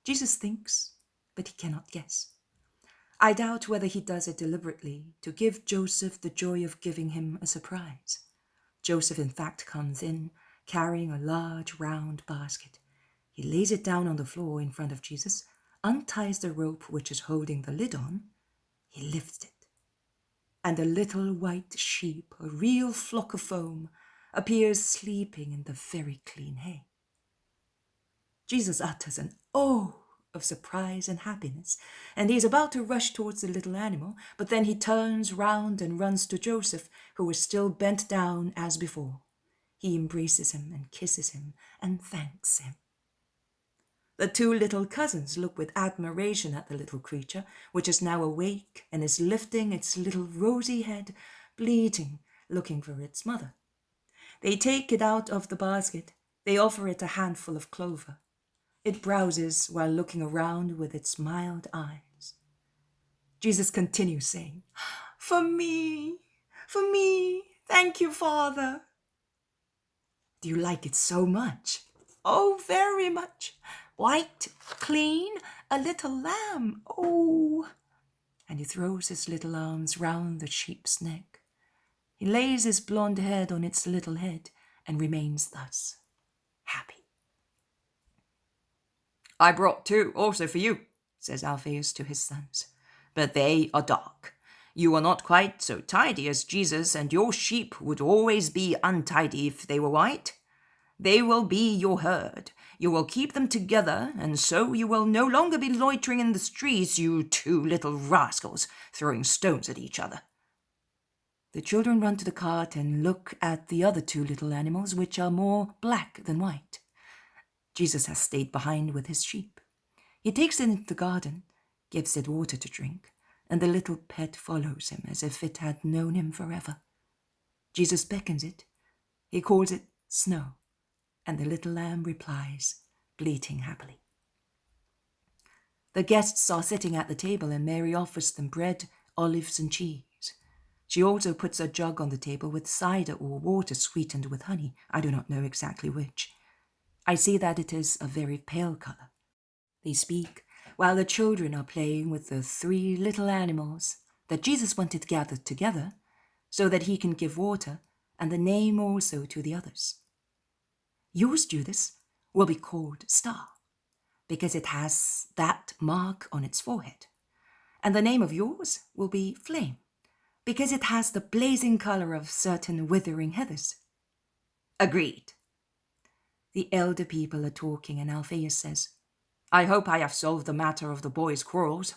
Jesus thinks, but he cannot guess. I doubt whether he does it deliberately to give Joseph the joy of giving him a surprise. Joseph, in fact, comes in carrying a large round basket. He lays it down on the floor in front of Jesus, unties the rope which is holding the lid on. He lifts it, and a little white sheep, a real flock of foam, appears sleeping in the very clean hay. Jesus utters an "oh" of surprise and happiness, and he is about to rush towards the little animal, but then he turns round and runs to Joseph, who is still bent down as before. He embraces him and kisses him and thanks him. The two little cousins look with admiration at the little creature, which is now awake and is lifting its little rosy head, bleating, looking for its mother. They take it out of the basket. They offer it a handful of clover. It browses while looking around with its mild eyes. Jesus continues saying, for me, thank you, Father." "Do you like it so much?" "Oh, very much. White, clean, a little lamb. Oh." And he throws his little arms round the sheep's neck. He lays his blonde head on its little head and remains thus, happy. "I brought two also for you," says Alphaeus to his sons, "but they are dark. You are not quite so tidy as Jesus, and your sheep would always be untidy if they were white. They will be your herd. You will keep them together, and so you will no longer be loitering in the streets, you two little rascals, throwing stones at each other." The children run to the cart and look at the other two little animals, which are more black than white. Jesus has stayed behind with his sheep. He takes it into the garden, gives it water to drink, and the little pet follows him as if it had known him forever. Jesus beckons it. He calls it Snow, and the little lamb replies, bleating happily. The guests are sitting at the table, and Mary offers them bread, olives, and cheese. She also puts a jug on the table with cider or water sweetened with honey. I do not know exactly which. I see that it is a very pale color. They speak while the children are playing with the three little animals that Jesus wanted gathered together so that he can give water and the name also to the others. Yours, Judas, will be called Star, because it has that mark on its forehead. And the name of yours will be Flame, because it has the blazing color of certain withering heathers. Agreed. The elder people are talking, and Alphaeus says, "I hope I have solved the matter of the boys' quarrels.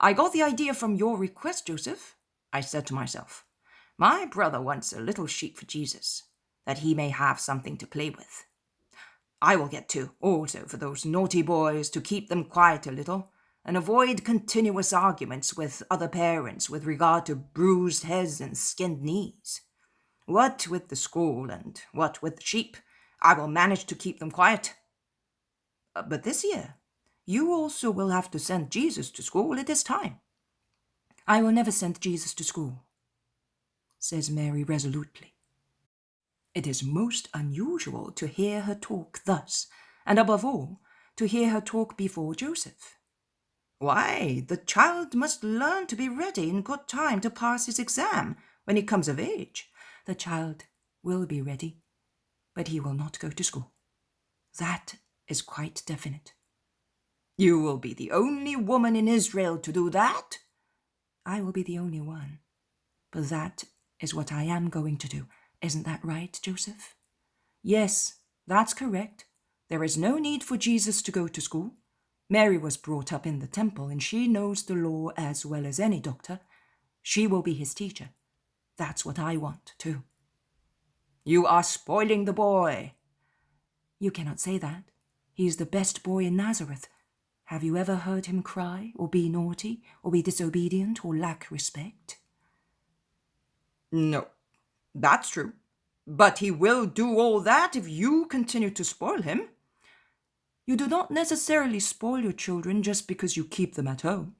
I got the idea from your request, Joseph. I said to myself, my brother wants a little sheep for Jesus, that he may have something to play with. I will get two also for those naughty boys to keep them quiet a little and avoid continuous arguments with other parents with regard to bruised heads and skinned knees. What with the school and what with the sheep, I will manage to keep them quiet. But this year, you also will have to send Jesus to school. It is time." "I will never send Jesus to school," says Mary resolutely. It is most unusual to hear her talk thus, and above all, to hear her talk before Joseph. Why, the child must learn to be ready in good time to pass his exam when he comes of age. The child will be ready, but he will not go to school. That is quite definite. "You will be the only woman in Israel to do that?" "I will be the only one. But that is what I am going to do. Isn't that right, Joseph?" "Yes, that's correct. There is no need for Jesus to go to school. Mary was brought up in the temple, and she knows the law as well as any doctor. She will be his teacher. That's what I want, too." "You are spoiling the boy." "You cannot say that. He is the best boy in Nazareth. Have you ever heard him cry, or be naughty, or be disobedient, or lack respect?" "No, that's true. But he will do all that if you continue to spoil him." "You do not necessarily spoil your children just because you keep them at home.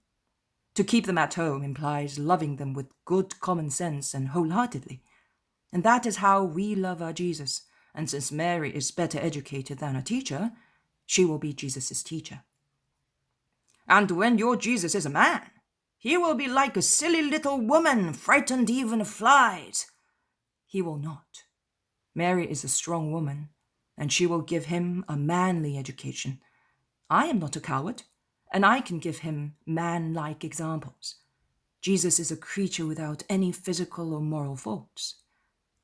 To keep them at home implies loving them with good common sense and wholeheartedly. And that is how we love our Jesus. And since Mary is better educated than a teacher, she will be Jesus' teacher." "And when your Jesus is a man, He will be like a silly little woman, frightened even of flies. He will not. Mary is a strong woman, and she will give him a manly education. I am not a coward, and I can give him man-like examples. Jesus is a creature without any physical or moral faults.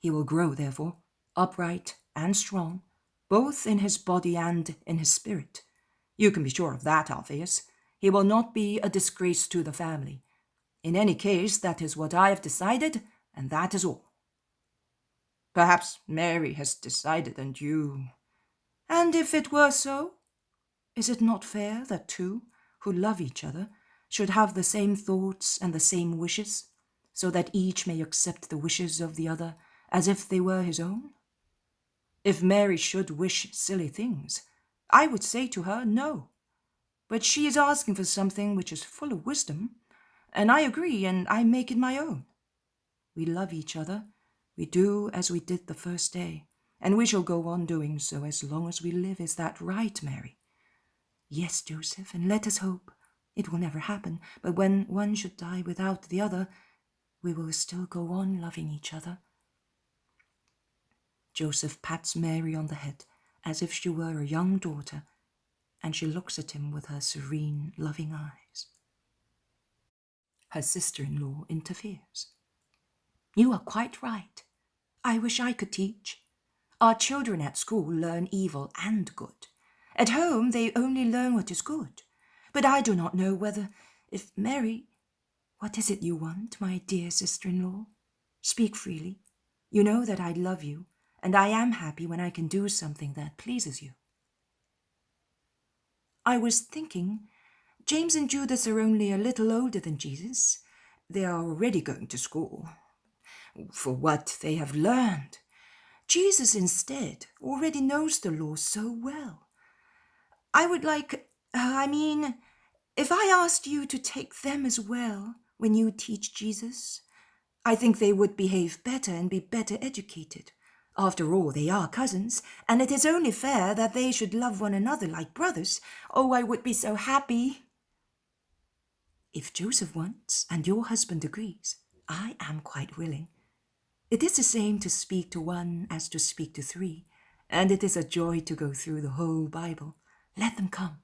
He will grow, therefore, upright and strong, both in his body and in his spirit. You can be sure of that, Alphaeus. He will not be a disgrace to the family. In any case, that is what I have decided, and that is all. Perhaps Mary has decided, and you... And if it were so, is it not fair that two who love each other should have the same thoughts and the same wishes, so that each may accept the wishes of the other as if they were his own? If Mary should wish silly things, I would say to her, no. But she is asking for something which is full of wisdom, and I agree, and I make it my own. We love each other. We do as we did the first day, and we shall go on doing so as long as we live. Is that right, Mary? Yes, Joseph, and let us hope. It will never happen, but when one should die without the other, we will still go on loving each other. Joseph pats Mary on the head as if she were a young daughter, and she looks at him with her serene, loving eyes. Her sister-in-law interferes. You are quite right. I wish I could teach. Our children at school learn evil and good. At home they only learn what is good. But I do not know if Mary... What is it you want, my dear sister-in-law? Speak freely. You know that I love you, and I am happy when I can do something that pleases you. I was thinking, James and Judas are only a little older than Jesus. They are already going to school. For what they have learned. Jesus, instead, already knows the law so well. I would like, if I asked you to take them as well when you teach Jesus, I think they would behave better and be better educated. After all, they are cousins, and it is only fair that they should love one another like brothers. Oh, I would be so happy. If Joseph wants, and your husband agrees, I am quite willing. It is the same to speak to one as to speak to three, and it is a joy to go through the whole Bible. Let them come.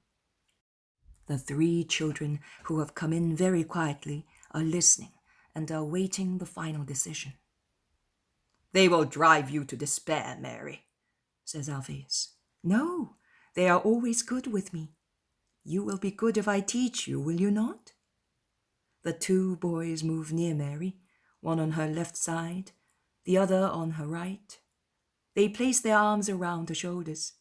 The three children who have come in very quietly are listening and are waiting the final decision. They will drive you to despair, Mary, says Alphaeus. No, they are always good with me. You will be good if I teach you, will you not? The two boys move near Mary, one on her left side, the other on her right. They place their arms around her shoulders.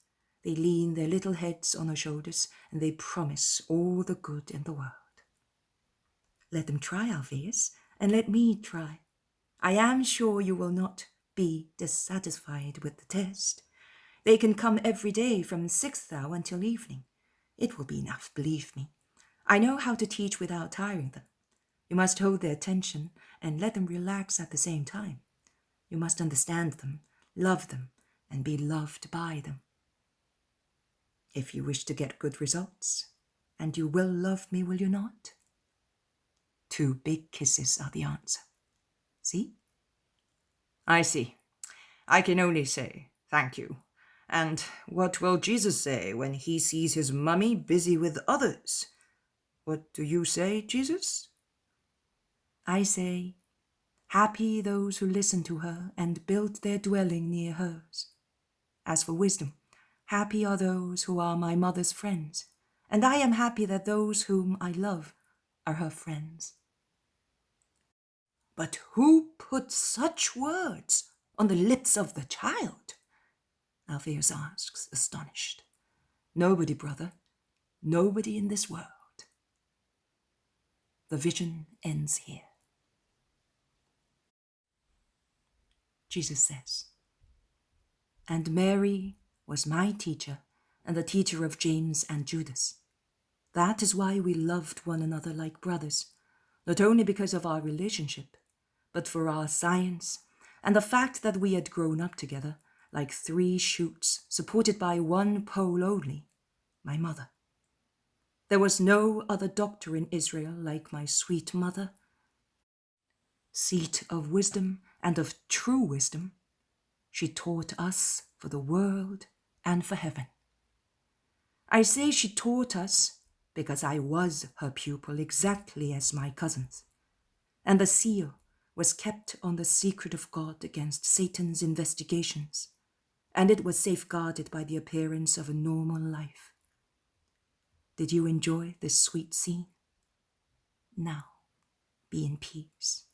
They lean their little heads on her shoulders, and they promise all the good in the world. Let them try, Alphaeus, and let me try. I am sure you will not be dissatisfied with the test. They can come every day from 6th hour until evening. It will be enough, believe me. I know how to teach without tiring them. You must hold their attention and let them relax at the same time. You must understand them, love them, and be loved by them. If you wish to get good results, and you will love me, will you not? 2 big kisses are the answer. See? I see. I can only say thank you. And what will Jesus say when he sees his mummy busy with others? What do you say, Jesus? I say, happy those who listen to her and build their dwelling near hers. As for wisdom, happy are those who are my mother's friends, and I am happy that those whom I love are her friends. But who put such words on the lips of the child? Alphaeus asks, astonished. Nobody, brother, nobody in this world. The vision ends here. Jesus says, and Mary was my teacher and the teacher of James and Judas. That is why we loved one another like brothers, not only because of our relationship, but for our science and the fact that we had grown up together like 3 shoots supported by 1 pole only, my mother. There was no other doctor in Israel like my sweet mother, seat of wisdom and of true wisdom. She taught us for the world and for heaven. I say she taught us because I was her pupil exactly as my cousins, and the seal was kept on the secret of God against Satan's investigations, and it was safeguarded by the appearance of a normal life. Did you enjoy this sweet scene? Now, be in peace.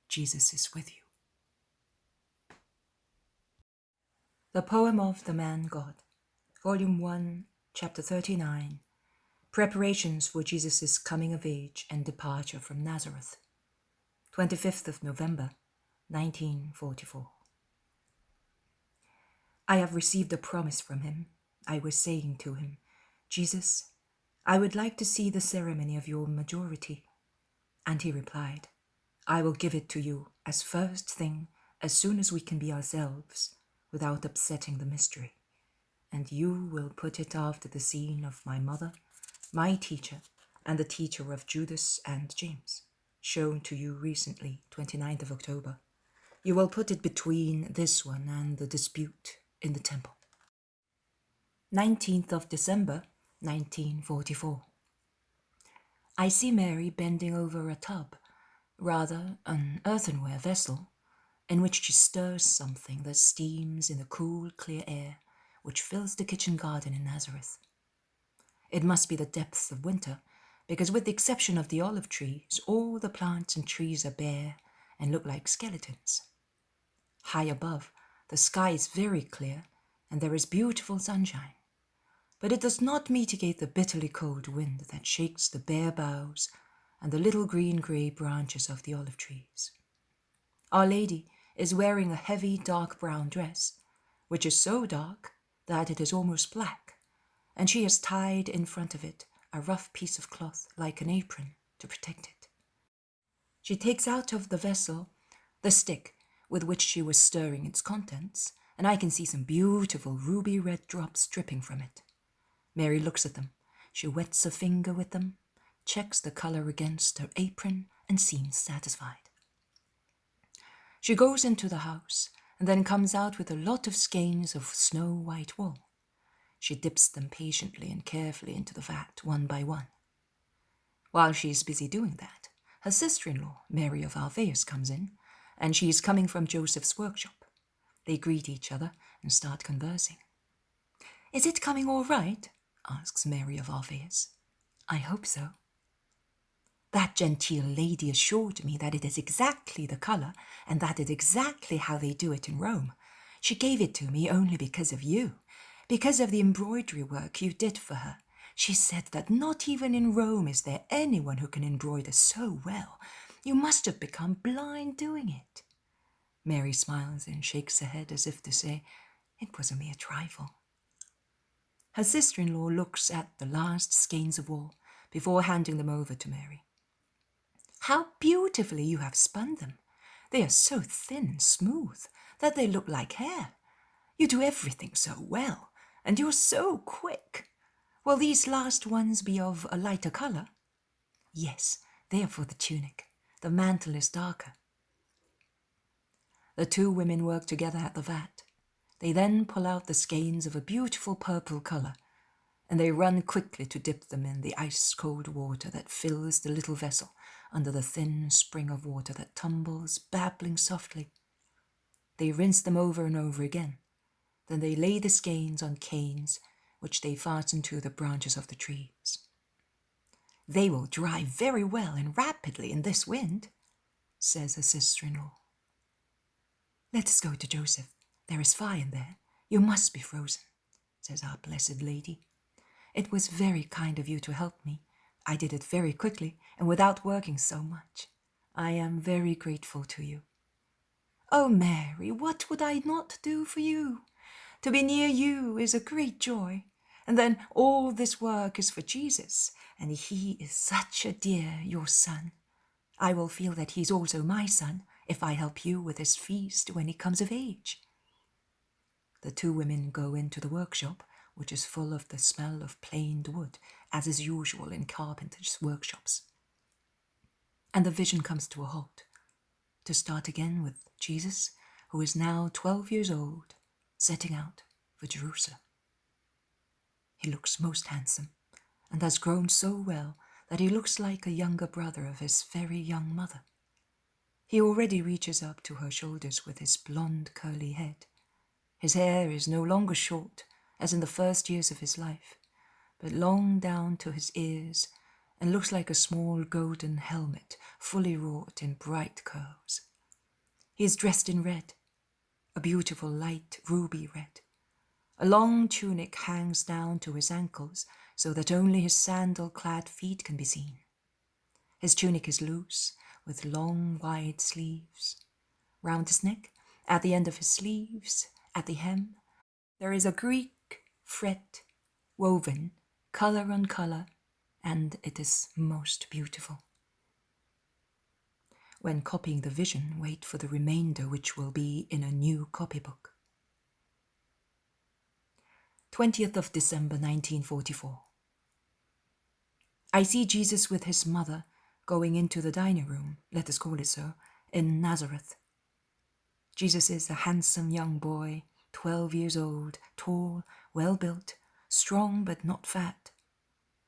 Jesus is with you. The Poem of the Man God, Volume 1, Chapter 39, Preparations for Jesus' Coming of Age and Departure from Nazareth, 25th of November, 1944. I have received a promise from him. I was saying to him, Jesus, I would like to see the ceremony of your majority. And he replied, I will give it to you as first thing as soon as we can be ourselves without upsetting the mystery. And you will put it after the scene of my mother, my teacher, and the teacher of Judas and James, shown to you recently, 29th of October. You will put it between this one and the dispute in the temple. 19th of December, 1944. I see Mary bending over a tub, rather an earthenware vessel, in which she stirs something that steams in the cool, clear air which fills the kitchen garden in Nazareth. It must be the depths of winter, because with the exception of the olive trees, all the plants and trees are bare and look like skeletons. High above, the sky is very clear and there is beautiful sunshine, but it does not mitigate the bitterly cold wind that shakes the bare boughs and the little green-grey branches of the olive trees. Our Lady is wearing a heavy dark brown dress, which is so dark that it is almost black, and she has tied in front of it a rough piece of cloth like an apron to protect it. She takes out of the vessel the stick with which she was stirring its contents, and I can see some beautiful ruby red drops dripping from it. Mary looks at them. She wets a finger with them, checks the color against her apron, and seems satisfied. She goes into the house and then comes out with a lot of skeins of snow-white wool. She dips them patiently and carefully into the vat, one by one. While she is busy doing that, her sister-in-law, Maria Valtorta, comes in, and she is coming from Joseph's workshop. They greet each other and start conversing. "Is it coming all right?" asks Maria Valtorta. "I hope so." "That genteel lady assured me that it is exactly the colour and that is exactly how they do it in Rome. She gave it to me only because of you, because of the embroidery work you did for her. She said that not even in Rome is there anyone who can embroider so well. You must have become blind doing it." Mary smiles and shakes her head as if to say, it was a mere trifle. Her sister-in-law looks at the last skeins of wool before handing them over to Mary. "How beautifully you have spun them. They are so thin and smooth that they look like hair. You do everything so well, and you're so quick. Will these last ones be of a lighter colour?" "Yes, they are for the tunic. The mantle is darker." The two women work together at the vat. They then pull out the skeins of a beautiful purple colour, and they run quickly to dip them in the ice-cold water that fills the little vessel under the thin spring of water that tumbles, babbling softly. They rinse them over and over again. Then they lay the skeins on canes, which they fasten to the branches of the trees. "They will dry very well and rapidly in this wind," says her sister-in-law. "Let us go to Joseph. There is fire in there. You must be frozen," says our blessed Lady. "It was very kind of you to help me. I did it very quickly and without working so much. I am very grateful to you." "Oh, Mary, what would I not do for you? To be near you is a great joy. And then all this work is for Jesus, and he is such a dear, your son. I will feel that he's also my son if I help you with his feast when he comes of age." The two women go into the workshop, which is full of the smell of planed wood, as is usual in carpenters' workshops. And the vision comes to a halt, to start again with Jesus, who is now 12 years old, setting out for Jerusalem. He looks most handsome, and has grown so well that he looks like a younger brother of his very young mother. He already reaches up to her shoulders with his blonde curly head. His hair is no longer short, as in the first years of his life, but long down to his ears, and looks like a small golden helmet fully wrought in bright curls. He is dressed in red, a beautiful light ruby red. A long tunic hangs down to his ankles so that only his sandal-clad feet can be seen. His tunic is loose, with long, wide sleeves. Round his neck, at the end of his sleeves, at the hem, there is a Greek fret woven, color on color, and it is most beautiful. When copying the vision, wait for the remainder, which will be in a new copybook. 20th of December 1944. I see Jesus with his mother going into the dining room, let us call it so, in Nazareth. Jesus is a handsome young boy, 12 years old, tall, well-built, strong but not fat.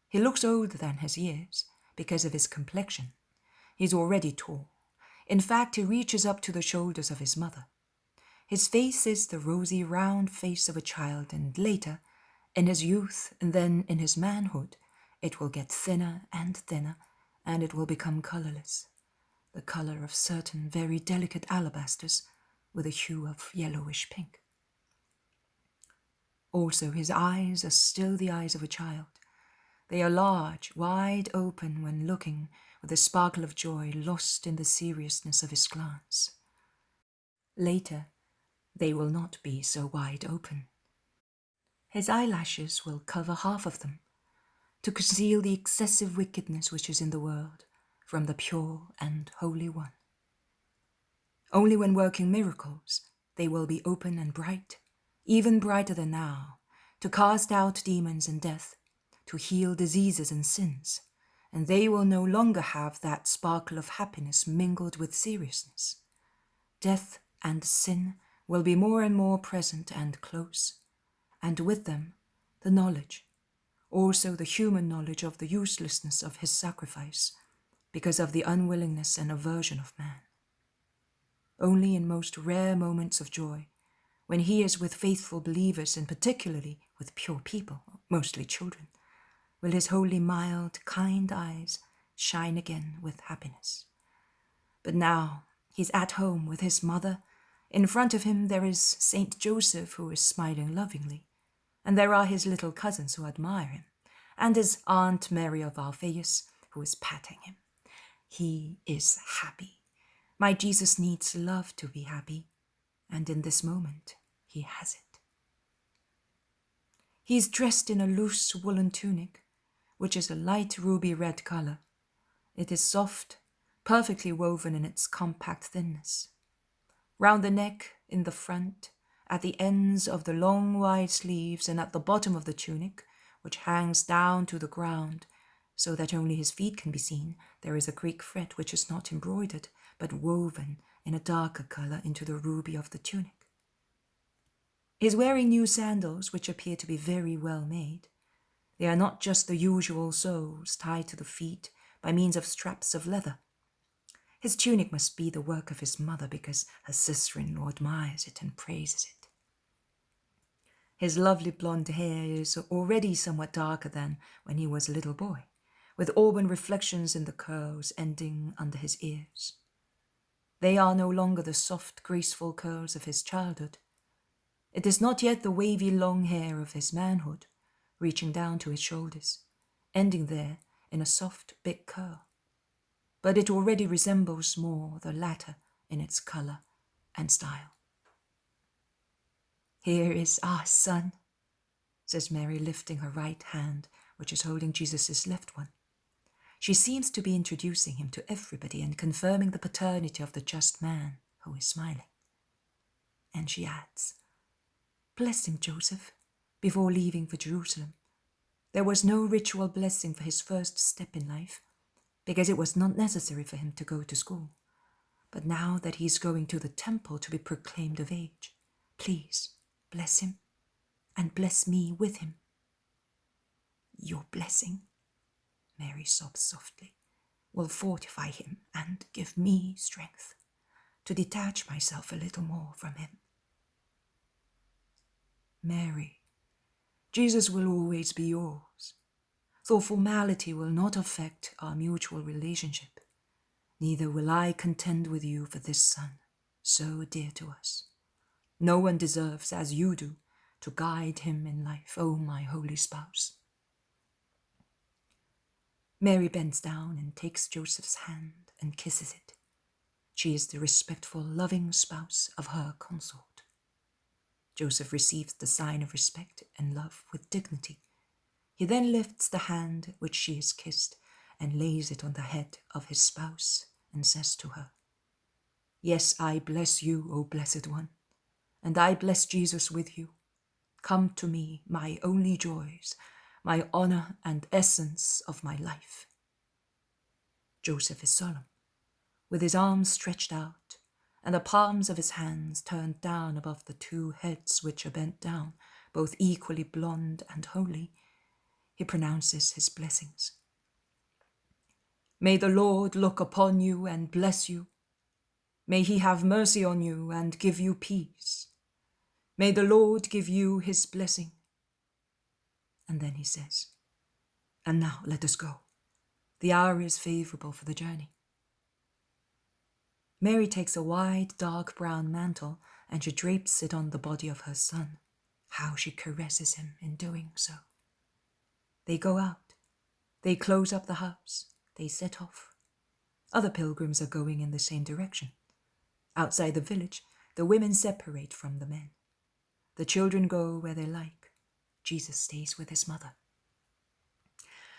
He looks older than his years because of his complexion. He's already tall. In fact, he reaches up to the shoulders of his mother. His face is the rosy, round face of a child, and later, in his youth and then in his manhood, it will get thinner, and it will become colorless, the color of certain very delicate alabasters with a hue of yellowish pink. Also, his eyes are still the eyes of a child. They are large, wide open when looking, with a sparkle of joy lost in the seriousness of his glance. Later, they will not be so wide open. His eyelashes will cover half of them, to conceal the excessive wickedness which is in the world from the pure and holy one. Only when working miracles, they will be open and bright, even brighter than now, to cast out demons and death, to heal diseases and sins, and they will no longer have that sparkle of happiness mingled with seriousness. Death and sin will be more and more present and close, and with them the knowledge, also the human knowledge of the uselessness of his sacrifice, because of the unwillingness and aversion of man. Only in most rare moments of joy, when he is with faithful believers and particularly with pure people, mostly children, will his holy, mild, kind eyes shine again with happiness. But now he's at home with his mother. In front of him there is Saint Joseph, who is smiling lovingly, and there are his little cousins who admire him, and his Aunt Maria Valtorta, who is patting him. He is happy. My Jesus needs love to be happy, and in this moment he has it. He is dressed in a loose woolen tunic, which is a light ruby red color. It is soft, perfectly woven in its compact thinness. Round the neck, in the front, at the ends of the long wide sleeves, and at the bottom of the tunic, which hangs down to the ground, so that only his feet can be seen, there is a Greek fret which is not embroidered, but woven in a darker color into the ruby of the tunic. He is wearing new sandals, which appear to be very well made. They are not just the usual soles tied to the feet by means of straps of leather. His tunic must be the work of his mother, because her sister-in-law admires it and praises it. His lovely blonde hair is already somewhat darker than when he was a little boy, with auburn reflections in the curls ending under his ears. They are no longer the soft, graceful curls of his childhood. It is not yet the wavy long hair of his manhood, reaching down to his shoulders, ending there in a soft, big curl. But it already resembles more the latter in its color and style. "Here is our son," says Mary, lifting her right hand, which is holding Jesus' left one. She seems to be introducing him to everybody and confirming the paternity of the just man who is smiling. And she adds, "Bless him, Joseph, before leaving for Jerusalem. There was no ritual blessing for his first step in life, because it was not necessary for him to go to school. But now that he is going to the temple to be proclaimed of age, please bless him and bless me with him. Your blessing, Mary sobs softly, will fortify him and give me strength to detach myself a little more from him. Mary, Jesus will always be yours, though formality will not affect our mutual relationship. Neither will I contend with you for this son, so dear to us. No one deserves, as you do, to guide him in life, O my holy spouse. Mary bends down and takes Joseph's hand and kisses it. She is the respectful, loving spouse of her consort. Joseph receives the sign of respect and love with dignity. He then lifts the hand which she has kissed and lays it on the head of his spouse and says to her, "Yes, I bless you, O Blessed One, and I bless Jesus with you. Come to me, my only joys, my honor and essence of my life." Joseph is solemn, with his arms stretched out and the palms of his hands turned down above the two heads which are bent down, both equally blonde and holy. He pronounces his blessings. "May the Lord look upon you and bless you. May he have mercy on you and give you peace. May the Lord give you his blessing." And then he says, "And now let us go. The hour is favorable for the journey." Mary takes a wide, dark brown mantle and she drapes it on the body of her son. How she caresses him in doing so. They go out. They close up the house. They set off. Other pilgrims are going in the same direction. Outside the village, the women separate from the men. The children go where they like. Jesus stays with his mother.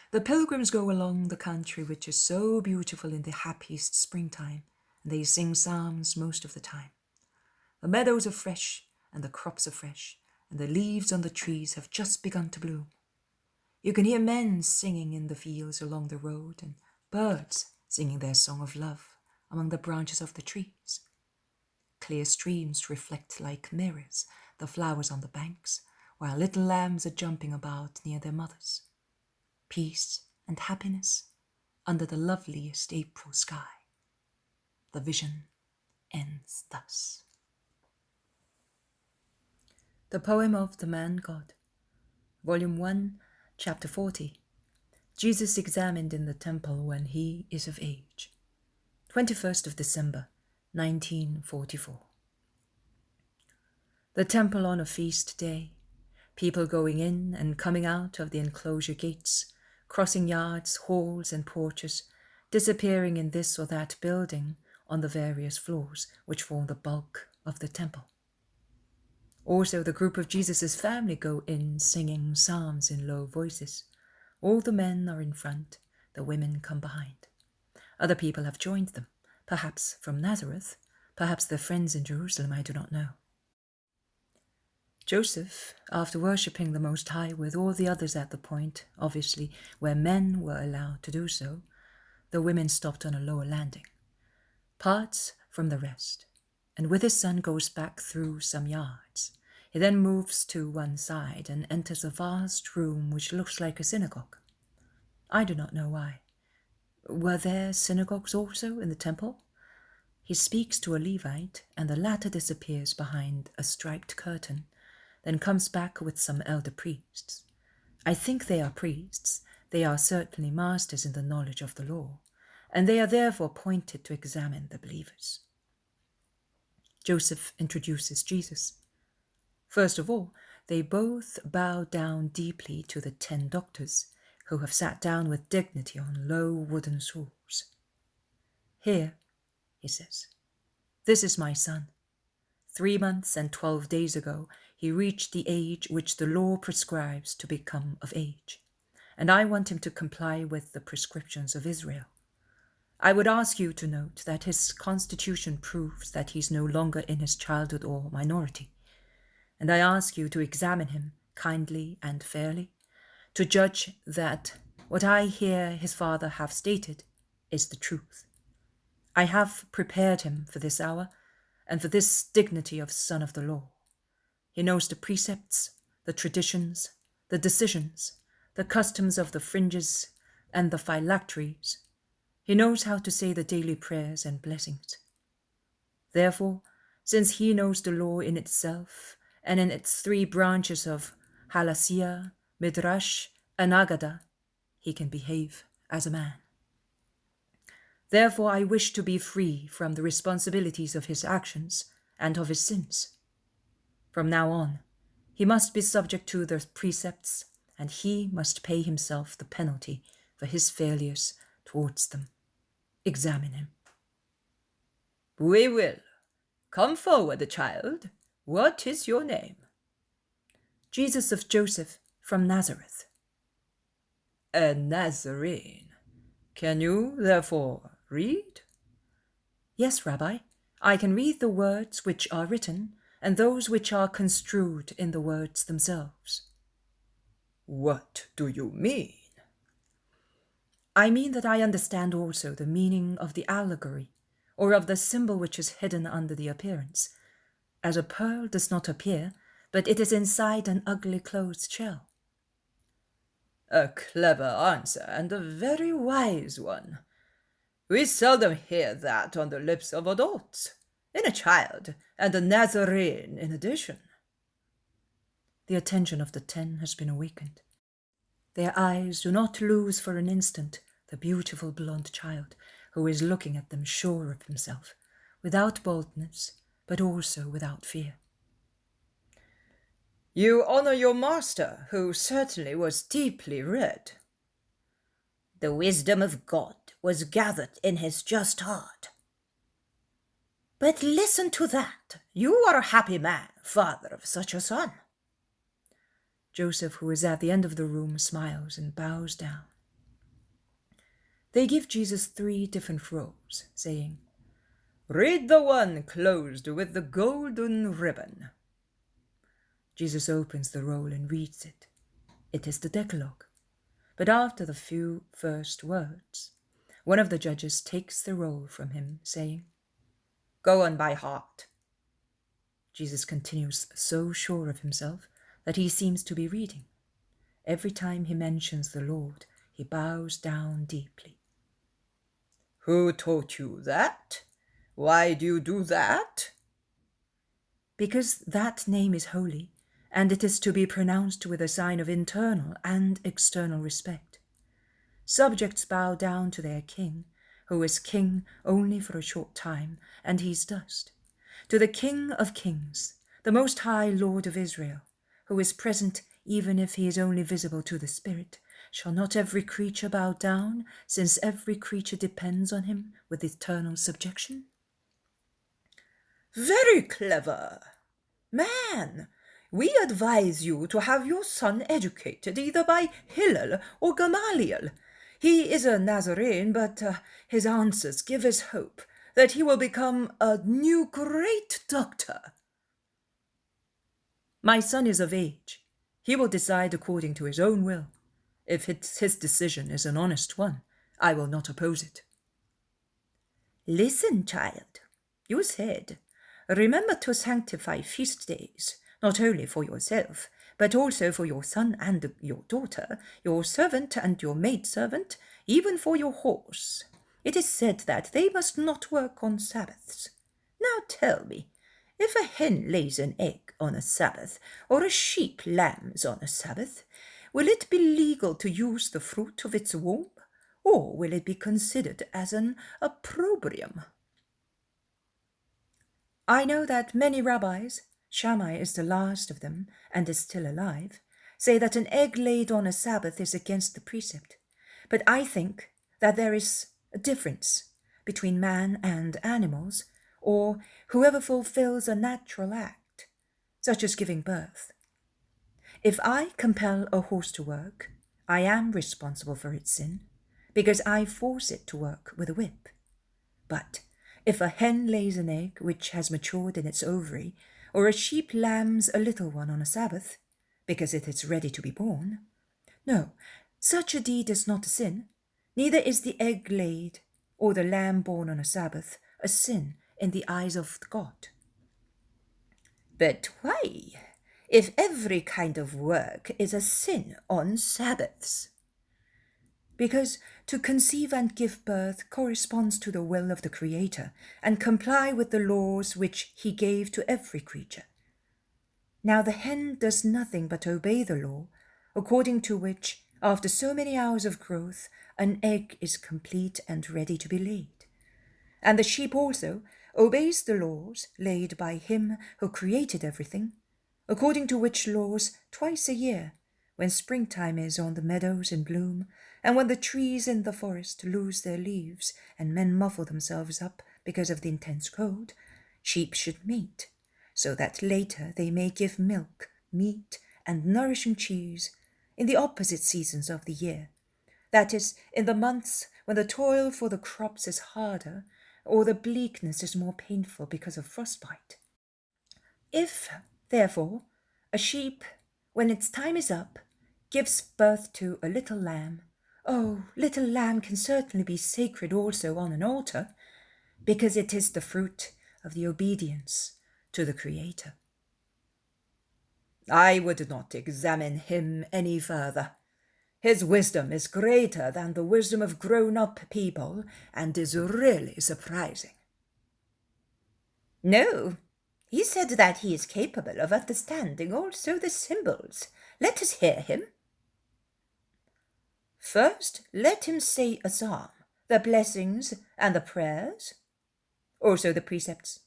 The pilgrims go along the country which is so beautiful in the happiest springtime, and they sing psalms most of the time. The meadows are fresh, and the crops are fresh, and the leaves on the trees have just begun to bloom. You can hear men singing in the fields along the road, and birds singing their song of love among the branches of the trees. Clear streams reflect like mirrors the flowers on the banks, while little lambs are jumping about near their mothers. Peace and happiness under the loveliest April sky. The vision ends thus. The Poem of the Man God, Volume 1, Chapter 40. Jesus examined in the temple when he is of age. 21st of December, 1944. The temple on a feast day, people going in and coming out of the enclosure gates, crossing yards, halls, and porches, disappearing in this or that building on the various floors which form the bulk of the temple. Also, the group of Jesus' family go in singing psalms in low voices. All the men are in front, the women come behind. Other people have joined them, perhaps from Nazareth, perhaps their friends in Jerusalem, I do not know. Joseph, after worshipping the Most High with all the others at the point, obviously, where men were allowed to do so, the women stopped on a lower landing, parts from the rest, and with his son goes back through some yards. He then moves to one side and enters a vast room which looks like a synagogue. I do not know why. Were there synagogues also in the temple? He speaks to a Levite, and the latter disappears behind a striped curtain, then comes back with some elder priests. I think they are priests. They are certainly masters in the knowledge of the law, and they are therefore appointed to examine the believers. Joseph introduces Jesus. First of all, they both bow down deeply to the 10 doctors, who have sat down with dignity on low wooden stools. "Here," he says, "this is my son. 3 months and 12 days ago, he reached the age which the law prescribes to become of age, and I want him to comply with the prescriptions of Israel. I would ask you to note that his constitution proves that he is no longer in his childhood or minority, and I ask you to examine him kindly and fairly, to judge that what I hear his father have stated is the truth. I have prepared him for this hour and for this dignity of son of the law. He knows the precepts, the traditions, the decisions, the customs of the fringes and the phylacteries. He knows how to say the daily prayers and blessings. Therefore, since he knows the law in itself and in its three branches of Halasiya, Midrash, and Agada, he can behave as a man. Therefore, I wish to be free from the responsibilities of his actions and of his sins. From now on, he must be subject to the precepts, and he must pay himself the penalty for his failures towards them. Examine him. We will. Come forward, child. What is your name? Jesus of Joseph from Nazareth. A Nazarene. Can you, therefore, read? Yes, Rabbi. I can read the words which are written and those which are construed in the words themselves. What do you mean? I mean that I understand also the meaning of the allegory, or of the symbol which is hidden under the appearance, as a pearl does not appear, but it is inside an ugly closed shell. A clever answer, and a very wise one. We seldom hear that on the lips of adults, in a child, and a Nazarene in addition. The attention of the 10 has been awakened. Their eyes do not lose for an instant the beautiful blonde child who is looking at them sure of himself, without boldness, but also without fear. You honor your master, who certainly was deeply read. The wisdom of God was gathered in his just heart. But listen to that. You are a happy man, father of such a son. Joseph, who is at the end of the room, smiles and bows down. They give Jesus 3 different rolls, saying, Read the one closed with the golden ribbon. Jesus opens the roll and reads it. It is the Decalogue. But after the few first words, one of the judges takes the roll from him, saying, Go on by heart. Jesus continues so sure of himself that he seems to be reading. Every time he mentions the Lord, he bows down deeply. Who taught you that? Why do you do that? Because that name is holy, and it is to be pronounced with a sign of internal and external respect. Subjects bow down to their king, who is king only for a short time, and he's dust. To the King of Kings, the Most High Lord of Israel, who is present even if he is only visible to the spirit, shall not every creature bow down, since every creature depends on him with eternal subjection? Very clever. Man, we advise you to have your son educated either by Hillel or Gamaliel. He is a Nazarene, but his answers give us hope that he will become a new great doctor. My son is of age. He will decide according to his own will. If his decision is an honest one, I will not oppose it. Listen, child. You said, remember to sanctify feast days, not only for yourself, but also for your son and your daughter, your servant and your maidservant, even for your horse. It is said that they must not work on Sabbaths. Now tell me, if a hen lays an egg on a Sabbath, or a sheep lambs on a Sabbath, will it be legal to use the fruit of its womb, or will it be considered as an opprobrium? I know that many rabbis, Shammai is the last of them and is still alive, say that an egg laid on a Sabbath is against the precept. But I think that there is a difference between man and animals, or whoever fulfills a natural act, such as giving birth. If I compel a horse to work, I am responsible for its sin, because I force it to work with a whip. But if a hen lays an egg which has matured in its ovary, or a sheep lambs a little one on a Sabbath, because it is ready to be born. No, such a deed is not a sin, neither is the egg laid or the lamb born on a Sabbath a sin in the eyes of God. But why, if every kind of work is a sin on Sabbaths? Because to conceive and give birth corresponds to the will of the Creator and comply with the laws which he gave to every creature. Now the hen does nothing but obey the law, according to which, after so many hours of growth, an egg is complete and ready to be laid. And the sheep also obeys the laws laid by him who created everything, according to which laws twice a year, when springtime is on the meadows in bloom, and when the trees in the forest lose their leaves and men muffle themselves up because of the intense cold, sheep should mate, so that later they may give milk, meat, and nourishing cheese in the opposite seasons of the year, that is, in the months when the toil for the crops is harder or the bleakness is more painful because of frostbite. If, therefore, a sheep, when its time is up, gives birth to a little lamb, little lamb can certainly be sacred also on an altar, because it is the fruit of the obedience to the Creator. I would not examine him any further. His wisdom is greater than the wisdom of grown-up people and is really surprising. No, he said that he is capable of understanding also the symbols. Let us hear him. First, let him say a psalm, the blessings and the prayers, also the precepts.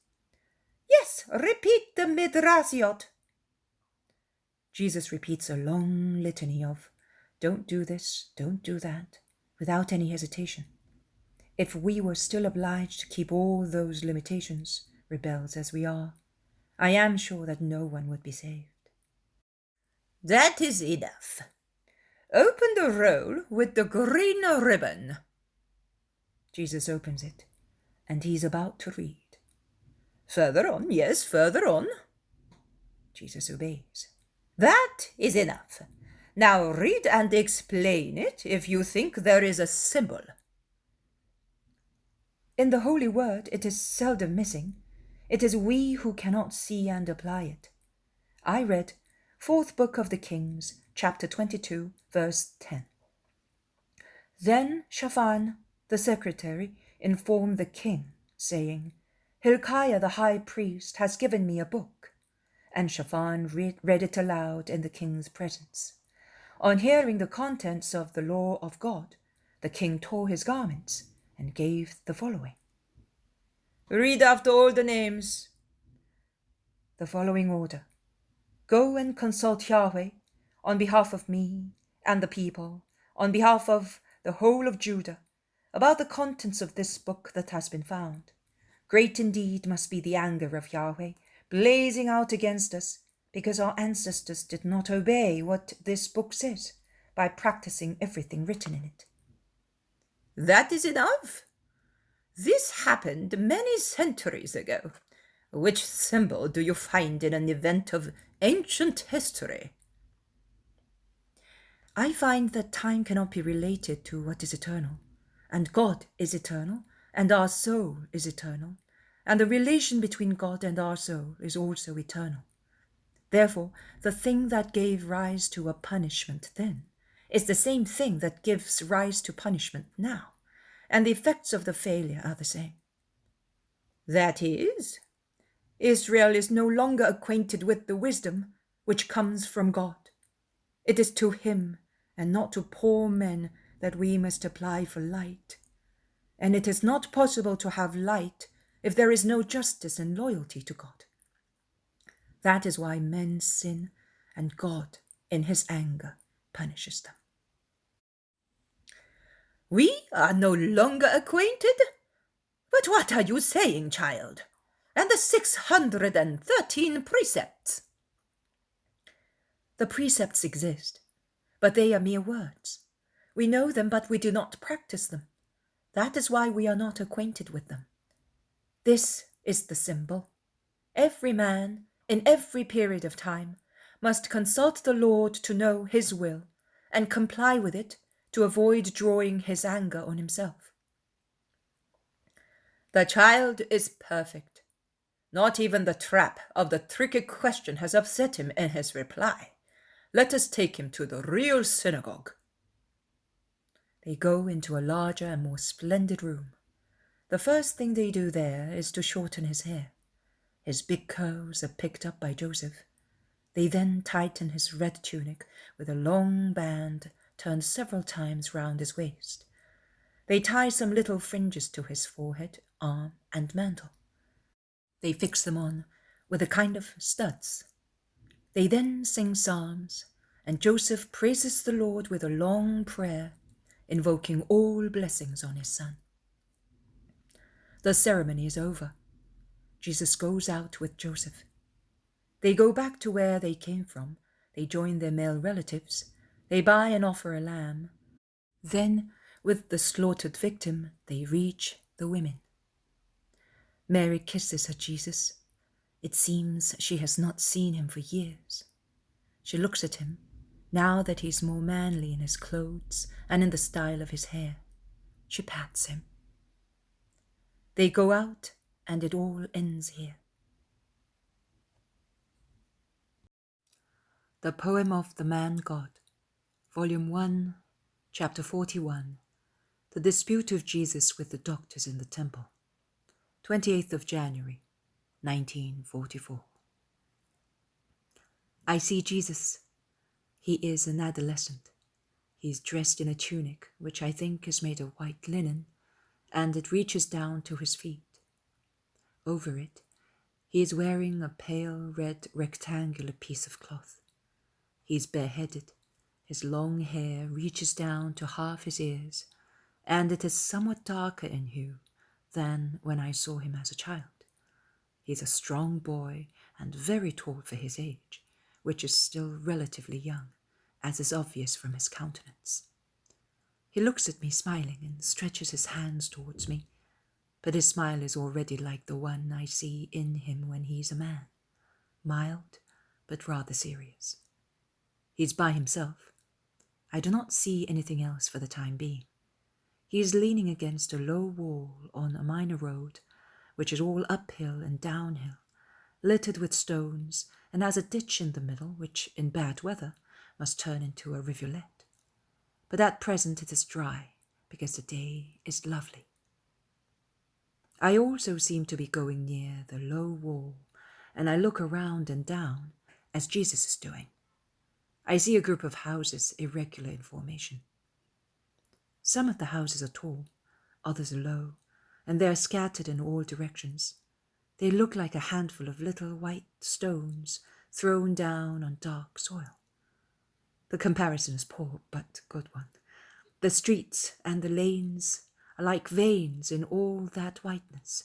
Yes, repeat the midrashiot. Jesus repeats a long litany of don't do this, don't do that, without any hesitation. If we were still obliged to keep all those limitations, rebels as we are, I am sure that no one would be saved. That is enough. Open the roll with the green ribbon. Jesus opens it, and he is about to read. Further on, yes, further on. Jesus obeys. That is enough. Now read and explain it if you think there is a symbol. In the Holy Word it is seldom missing. It is we who cannot see and apply it. I read 4th Book of the Kings, chapter 22, verse 10. Then Shaphan, the secretary, informed the king, saying, Hilkiah the high priest has given me a book. And Shaphan read it aloud in the king's presence. On hearing the contents of the law of God, the king tore his garments and gave the following. Read after all the names. The following order. Go and consult Yahweh on behalf of me and the people, on behalf of the whole of Judah, about the contents of this book that has been found. Great indeed must be the anger of Yahweh, blazing out against us, because our ancestors did not obey what this book says by practicing everything written in it. That is enough. This happened many centuries ago. Which symbol do you find in an event of ancient history? I find that time cannot be related to what is eternal, and God is eternal, and our soul is eternal, and the relation between God and our soul is also eternal. Therefore, the thing that gave rise to a punishment then is the same thing that gives rise to punishment now, and the effects of the failure are the same. That is, Israel is no longer acquainted with the wisdom which comes from God. It is to him and not to poor men that we must apply for light. And it is not possible to have light if there is no justice and loyalty to God. That is why men sin, and God, in his anger, punishes them. We are no longer acquainted? But what are you saying, child? And the 613 precepts? The precepts exist, but they are mere words. We know them, but we do not practice them. That is why we are not acquainted with them. This is the symbol. Every man, in every period of time, must consult the Lord to know his will and comply with it to avoid drawing his anger on himself. The child is perfect. Not even the trap of the tricky question has upset him in his reply. Let us take him to the real synagogue. They go into a larger and more splendid room. The first thing they do there is to shorten his hair. His big curls are picked up by Joseph. They then tighten his red tunic with a long band turned several times round his waist. They tie some little fringes to his forehead, arm, and mantle. They fix them on with a kind of studs. They then sing psalms, and Joseph praises the Lord with a long prayer, invoking all blessings on his son. The ceremony is over. Jesus goes out with Joseph. They go back to where they came from. They join their male relatives. They buy and offer a lamb. Then, with the slaughtered victim, they reach the women. Mary kisses her Jesus. It seems she has not seen him for years. She looks at him, now that he's more manly in his clothes and in the style of his hair. She pats him. They go out, and it all ends here. The Poem of the Man God, Volume 1, Chapter 41, The Dispute of Jesus with the Doctors in the Temple, 28th of January, 1944. I see Jesus. He is an adolescent. He is dressed in a tunic, which I think is made of white linen, and it reaches down to his feet. Over it, he is wearing a pale red rectangular piece of cloth. He is bareheaded. His long hair reaches down to half his ears, and it is somewhat darker in hue than when I saw him as a child. He is a strong boy and very tall for his age, which is still relatively young, as is obvious from his countenance. He looks at me smiling and stretches his hands towards me, but his smile is already like the one I see in him when he's a man, mild but rather serious. He's by himself. I do not see anything else for the time being. He is leaning against a low wall on a minor road, which is all uphill and downhill, littered with stones, and has a ditch in the middle, which, in bad weather, must turn into a rivulet. But at present it is dry, because the day is lovely. I also seem to be going near the low wall, and I look around and down, as Jesus is doing. I see a group of houses irregular in formation. Some of the houses are tall, others are low, and they are scattered in all directions. They look like a handful of little white stones thrown down on dark soil. The comparison is poor, but good one. The streets and the lanes are like veins in all that whiteness.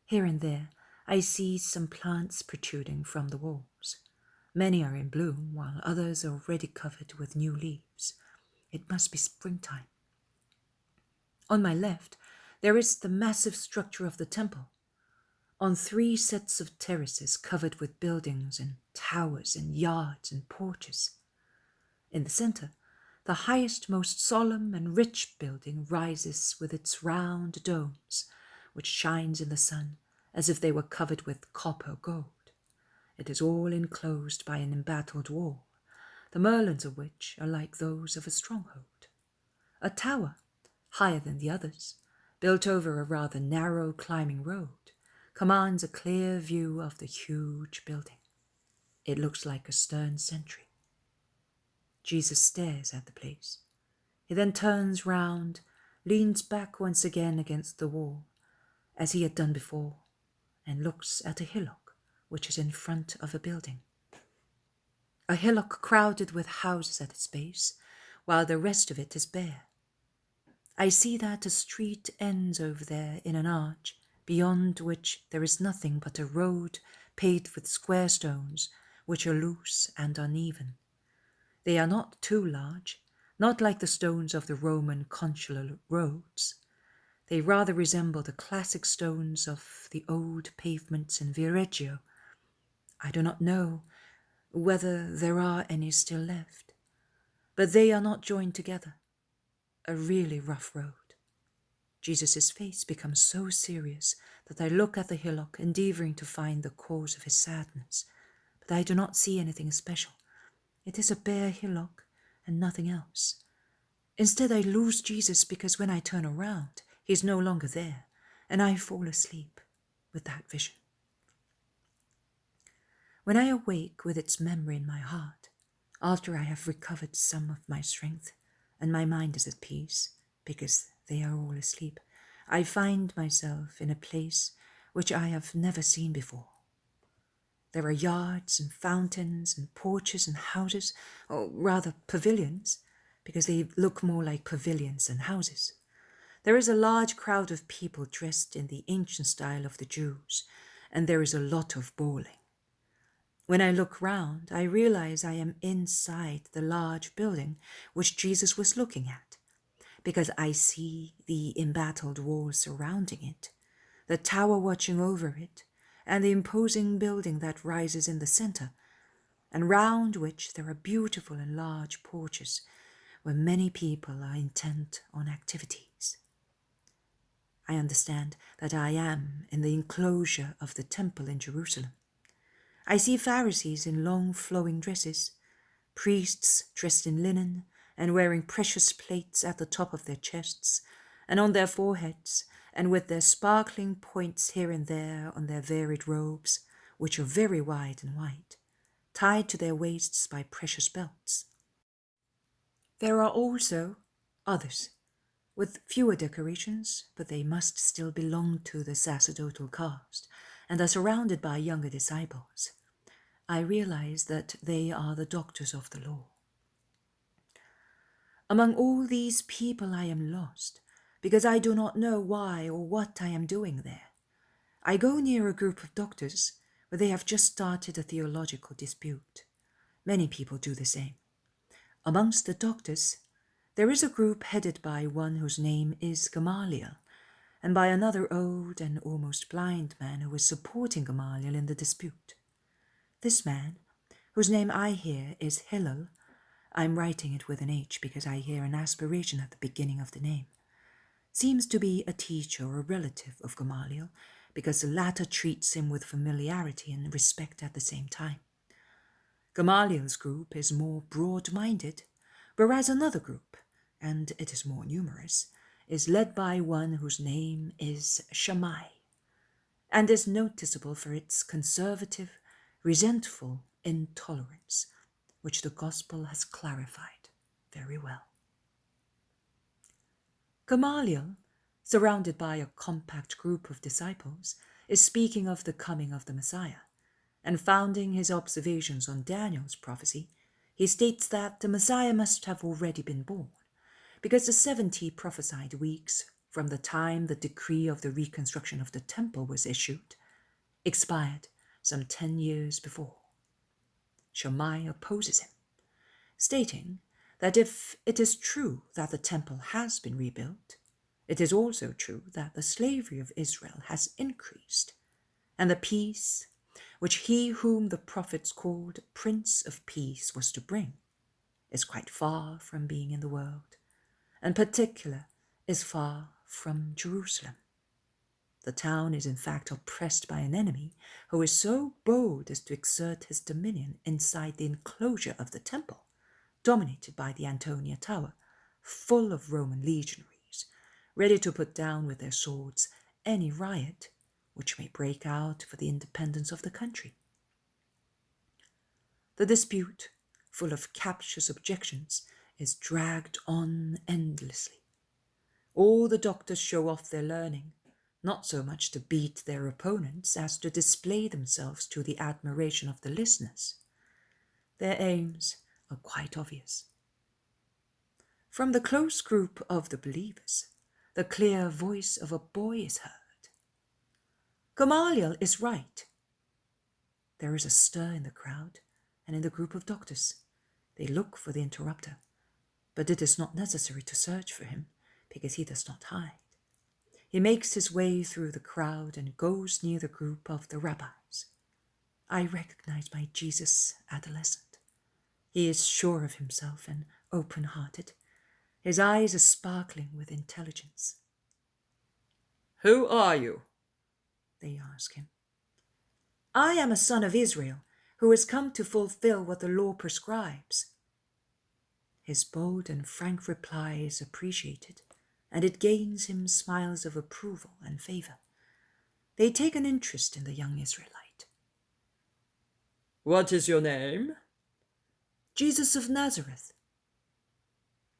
Here and there I see some plants protruding from the walls. Many are in bloom, while others are already covered with new leaves. It must be springtime. On my left, there is the massive structure of the temple, on 3 sets of terraces covered with buildings and towers and yards and porches. In the center, the highest, most solemn and rich building rises with its round domes, which shines in the sun as if they were covered with copper gold. It is all enclosed by an embattled wall, the merlons of which are like those of a stronghold. A tower, higher than the others, built over a rather narrow climbing road, commands a clear view of the huge building. It looks like a stern sentry. Jesus stares at the place. He then turns round, leans back once again against the wall, as he had done before, and looks at a hillock which is in front of a building. A hillock crowded with houses at its base, while the rest of it is bare. I see that a street ends over there in an arch, beyond which there is nothing but a road paved with square stones, which are loose and uneven. They are not too large, not like the stones of the Roman consular roads. They rather resemble the classic stones of the old pavements in Viareggio. I do not know whether there are any still left, but they are not joined together. A really rough road. Jesus' face becomes so serious that I look at the hillock, endeavoring to find the cause of his sadness, but I do not see anything special. It is a bare hillock and nothing else. Instead, I lose Jesus because when I turn around, he is no longer there, and I fall asleep with that vision. When I awake with its memory in my heart, after I have recovered some of my strength, and my mind is at peace, because they are all asleep, I find myself in a place which I have never seen before. There are yards and fountains and porches and houses, or rather pavilions, because they look more like pavilions than houses. There is a large crowd of people dressed in the ancient style of the Jews, and there is a lot of bawling. When I look round, I realize I am inside the large building which Jesus was looking at, because I see the embattled walls surrounding it, the tower watching over it, and the imposing building that rises in the center, and round which there are beautiful and large porches where many people are intent on activities. I understand that I am in the enclosure of the temple in Jerusalem. I see Pharisees in long flowing dresses, priests dressed in linen and wearing precious plates at the top of their chests and on their foreheads, and with their sparkling points here and there on their varied robes, which are very wide and white, tied to their waists by precious belts. There are also others, with fewer decorations, but they must still belong to the sacerdotal caste, and are surrounded by younger disciples. I realize that they are the doctors of the law. Among all these people I am lost, because I do not know why or what I am doing there. I go near a group of doctors where they have just started a theological dispute. Many people do the same. Amongst the doctors, there is a group headed by one whose name is Gamaliel, and by another old and almost blind man who is supporting Gamaliel in the dispute. This man, whose name I hear is Hillel, I'm writing it with an H because I hear an aspiration at the beginning of the name, seems to be a teacher or a relative of Gamaliel, because the latter treats him with familiarity and respect at the same time. Gamaliel's group is more broad-minded, whereas another group, and it is more numerous, is led by one whose name is Shammai, and is noticeable for its conservative, resentful intolerance, which the gospel has clarified very well. Gamaliel, surrounded by a compact group of disciples, is speaking of the coming of the Messiah, and founding his observations on Daniel's prophecy, he states that the Messiah must have already been born, because the 70 prophesied weeks from the time the decree of the reconstruction of the temple was issued expired some 10 years before. Shammai opposes him, stating that if it is true that the temple has been rebuilt, it is also true that the slavery of Israel has increased, and the peace which he whom the prophets called Prince of Peace was to bring is quite far from being in the world, and particular is far from Jerusalem. The town is in fact oppressed by an enemy who is so bold as to exert his dominion inside the enclosure of the temple, dominated by the Antonia Tower, full of Roman legionaries, ready to put down with their swords any riot which may break out for the independence of the country. The dispute, full of captious objections, is dragged on endlessly. All the doctors show off their learning, not so much to beat their opponents as to display themselves to the admiration of the listeners. Their aims are quite obvious. From the close group of the believers, the clear voice of a boy is heard. Gamaliel is right. There is a stir in the crowd and in the group of doctors. They look for the interrupter, but it is not necessary to search for him because he does not hide. He makes his way through the crowd and goes near the group of the rabbis. I recognize my Jesus adolescent. He is sure of himself and open-hearted. His eyes are sparkling with intelligence. Who are you? They ask him. I am a son of Israel, who has come to fulfill what the law prescribes. His bold and frank reply is appreciated, and it gains him smiles of approval and favor. They take an interest in the young Israelite. What is your name? Jesus of Nazareth.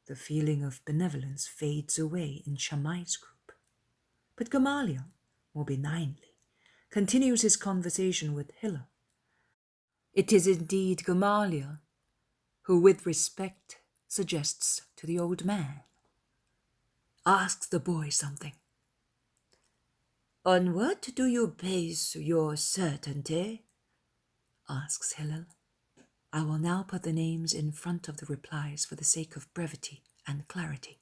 The feeling of benevolence fades away in Shammai's group. But Gamaliel, more benignly, continues his conversation with Hillel. It is indeed Gamaliel who, with respect, suggests to the old man, "Ask the boy something." "On what do you base your certainty?" asks Hillel. I will now put the names in front of the replies for the sake of brevity and clarity.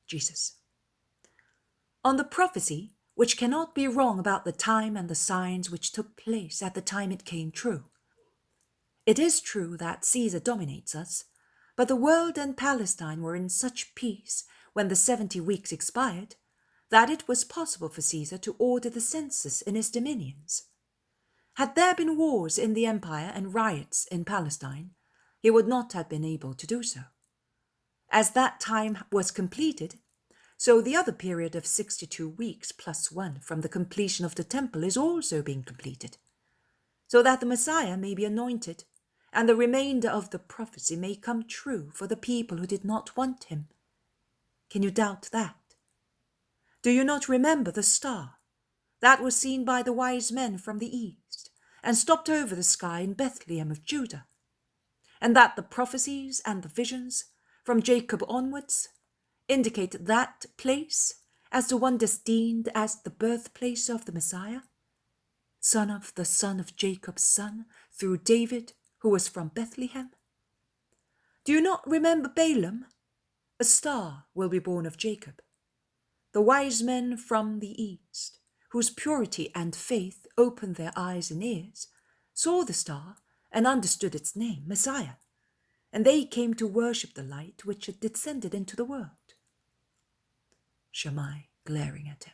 Jesus. On the prophecy, which cannot be wrong about the time and the signs which took place at the time it came true. It is true that Caesar dominates us, but the world and Palestine were in such peace when the 70 weeks expired that it was possible for Caesar to order the census in his dominions. Had there been wars in the empire and riots in Palestine, he would not have been able to do so. As that time was completed, so the other period of 62 weeks plus 1 from the completion of the temple is also being completed, so that the Messiah may be anointed, and the remainder of the prophecy may come true for the people who did not want him. Can you doubt that? Do you not remember the star that was seen by the wise men from the east and stopped over the sky in Bethlehem of Judah, and that the prophecies and the visions from Jacob onwards indicate that place as the one destined as the birthplace of the Messiah, son of Jacob's son, through David, who was from Bethlehem? Do you not remember Balaam? A star will be born of Jacob. The wise men from the east, whose purity and faith opened their eyes and ears, saw the star and understood its name, Messiah, and they came to worship the light which had descended into the world. Shammai, glaring at him.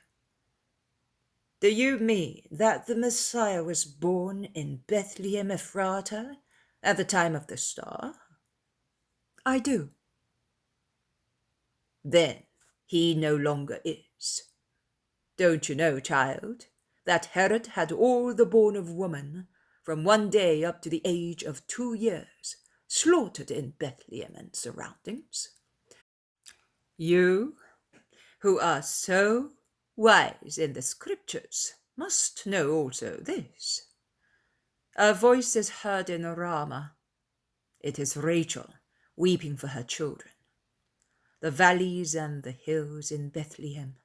Do you mean that the Messiah was born in Bethlehem Ephrata at the time of the star? I do. Then he no longer is. Don't you know, child, that Herod had all the born of woman, from 1 day up to the age of 2 years, slaughtered in Bethlehem and surroundings? You, who are so wise in the scriptures, must know also this. A voice is heard in Ramah. It is Rachel weeping for her children. The valleys and the hills in Bethlehem,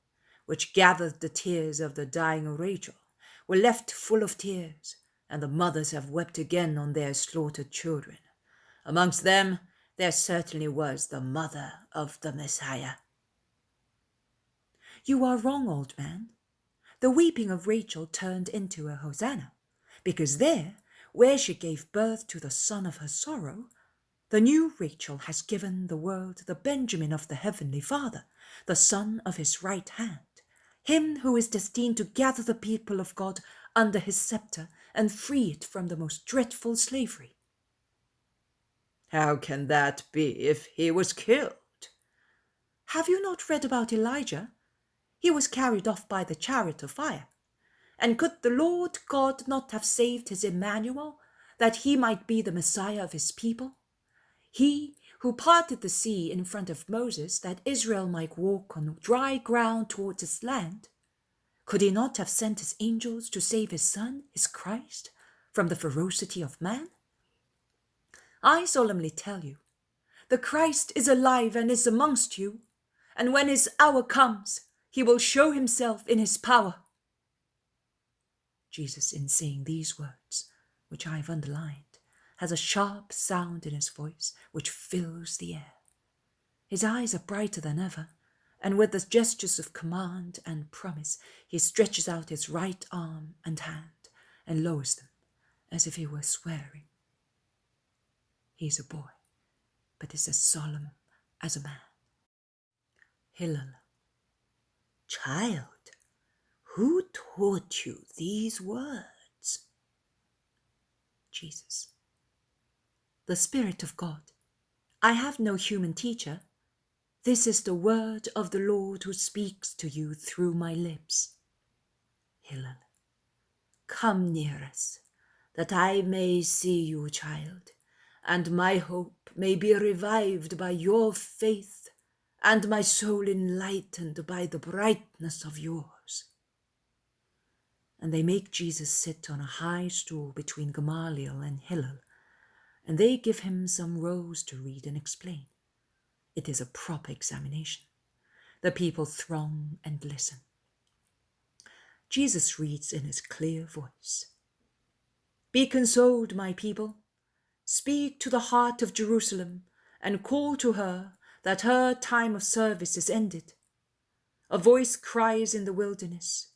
which gathered the tears of the dying Rachel, were left full of tears, and the mothers have wept again on their slaughtered children. Amongst them, there certainly was the mother of the Messiah. You are wrong, old man. The weeping of Rachel turned into a hosanna, because there, where she gave birth to the son of her sorrow, the new Rachel has given the world the Benjamin of the Heavenly Father, the son of his right hand, him who is destined to gather the people of God under his scepter and free it from the most dreadful slavery. How can that be if he was killed? Have you not read about Elijah? He was carried off by the chariot of fire. And could the Lord God not have saved his Emmanuel, that he might be the Messiah of his people? He who parted the sea in front of Moses, that Israel might walk on dry ground towards his land. Could he not have sent his angels to save his Son, his Christ, from the ferocity of man? I solemnly tell you, the Christ is alive and is amongst you, and when his hour comes, he will show himself in his power. Jesus, in saying these words, which I have underlined, has a sharp sound in his voice which fills the air. His eyes are brighter than ever, and with the gestures of command and promise, he stretches out his right arm and hand, and lowers them as if he were swearing. He is a boy, but is as solemn as a man. Hillel. Child, who taught you these words? Jesus. The Spirit of God. I have no human teacher. This is the word of the Lord who speaks to you through my lips. Hillel. Come near us, that I may see you, child, and my hope may be revived by your faith, and my soul enlightened by the brightness of yours. And they make Jesus sit on a high stool between Gamaliel and Hillel, and they give him some rows to read and explain. It is a proper examination. The people throng and listen. Jesus reads in his clear voice. Be consoled, my people. Speak to the heart of Jerusalem and call to her that her time of service is ended. A voice cries in the wilderness,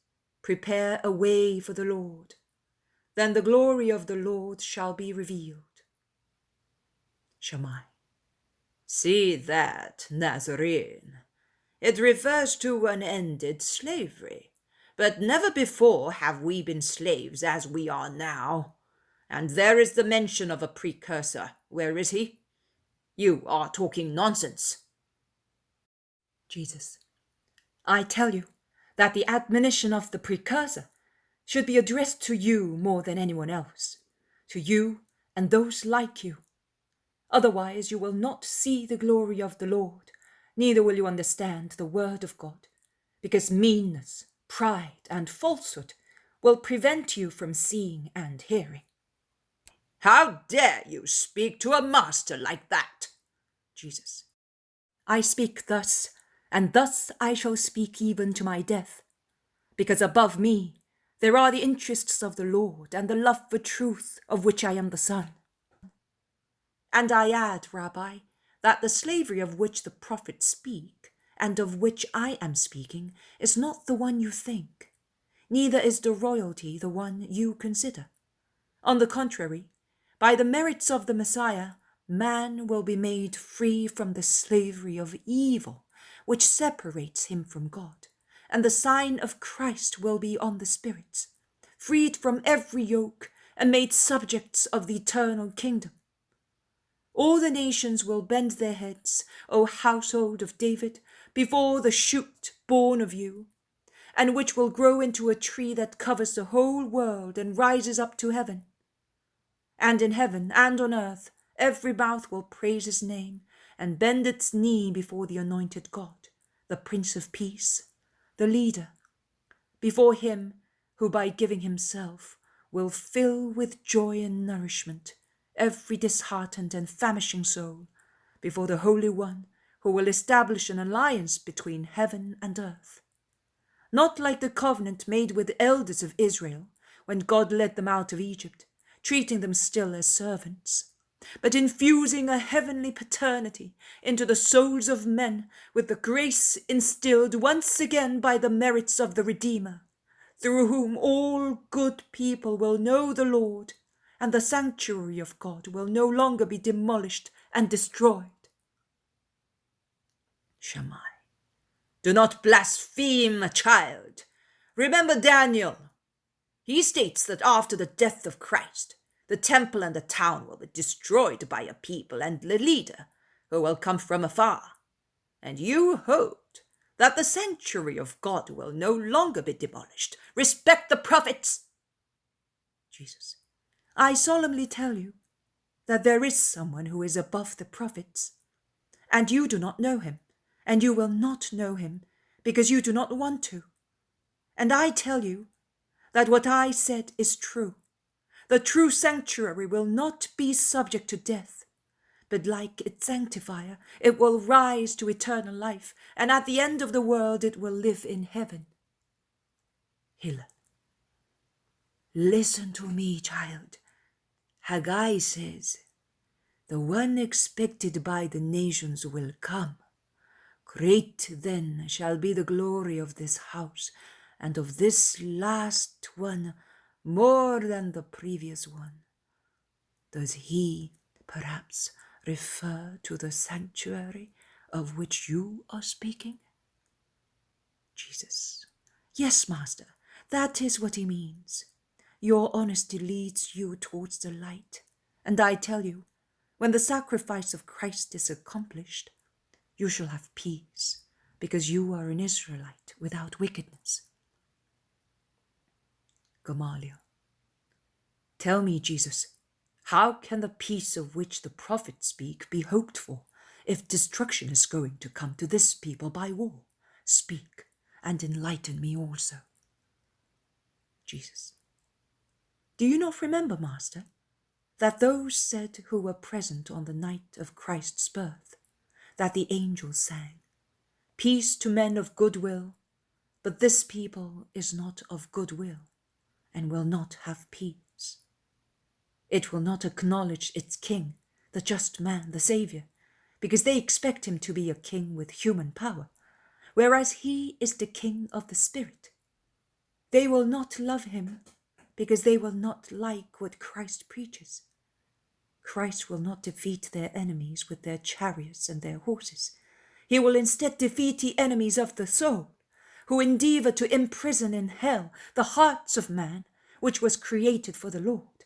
prepare a way for the Lord. Then the glory of the Lord shall be revealed. Shammai. See that, Nazarene. It refers to an ended slavery, but never before have we been slaves as we are now. And there is the mention of a precursor. Where is he? You are talking nonsense. Jesus. I tell you that the admonition of the precursor should be addressed to you more than anyone else, to you and those like you. Otherwise you will not see the glory of the Lord, neither will you understand the word of God, because meanness, pride, and falsehood will prevent you from seeing and hearing. How dare you speak to a master like that? Jesus. I speak thus, and thus I shall speak even to my death, because above me there are the interests of the Lord and the love for truth of which I am the son. And I add, Rabbi, that the slavery of which the prophets speak, and of which I am speaking, is not the one you think, neither is the royalty the one you consider. On the contrary, by the merits of the Messiah, man will be made free from the slavery of evil, which separates him from God, and the sign of Christ will be on the spirits, freed from every yoke and made subjects of the eternal kingdom. All the nations will bend their heads, O household of David, before the shoot born of you, and which will grow into a tree that covers the whole world and rises up to heaven. And in heaven and on earth every mouth will praise his name and bend its knee before the anointed God, the Prince of Peace, the leader, before him who by giving himself will fill with joy and nourishment every disheartened and famishing soul, before the Holy One who will establish an alliance between heaven and earth. Not like the covenant made with the elders of Israel when God led them out of Egypt, treating them still as servants, but infusing a heavenly paternity into the souls of men with the grace instilled once again by the merits of the Redeemer, through whom all good people will know the Lord, and the sanctuary of God will no longer be demolished and destroyed. Shammai. Do not blaspheme, child. Remember Daniel. He states that after the death of Christ, the temple and the town will be destroyed by a people and the leader who will come from afar. And you hoped that the sanctuary of God will no longer be demolished. Respect the prophets. Jesus. I solemnly tell you that there is someone who is above the prophets, and you do not know him, and you will not know him, because you do not want to. And I tell you that what I said is true. The true sanctuary will not be subject to death, but like its sanctifier, it will rise to eternal life, and at the end of the world it will live in heaven. Hillel. Listen to me, child. Haggai says, the one expected by the nations will come. Great then shall be the glory of this house, and of this last one more than the previous one. Does he perhaps refer to the sanctuary of which you are speaking? Jesus. Yes, Master, that is what he means. Your honesty leads you towards the light. And I tell you, when the sacrifice of Christ is accomplished, you shall have peace, because you are an Israelite without wickedness. Gamaliel. Tell me, Jesus, how can the peace of which the prophets speak be hoped for, if destruction is going to come to this people by war? Speak, and enlighten me also. Jesus. Do you not remember, Master, that those said who were present on the night of Christ's birth, that the angels sang, "Peace to men of good will, but this people is not of good will, and will not have peace. It will not acknowledge its king, the just man, the Saviour, because they expect him to be a king with human power, whereas he is the king of the Spirit. They will not love him, because they will not like what Christ preaches. Christ will not defeat their enemies with their chariots and their horses. He will instead defeat the enemies of the soul, who endeavour to imprison in hell the hearts of man, which was created for the Lord.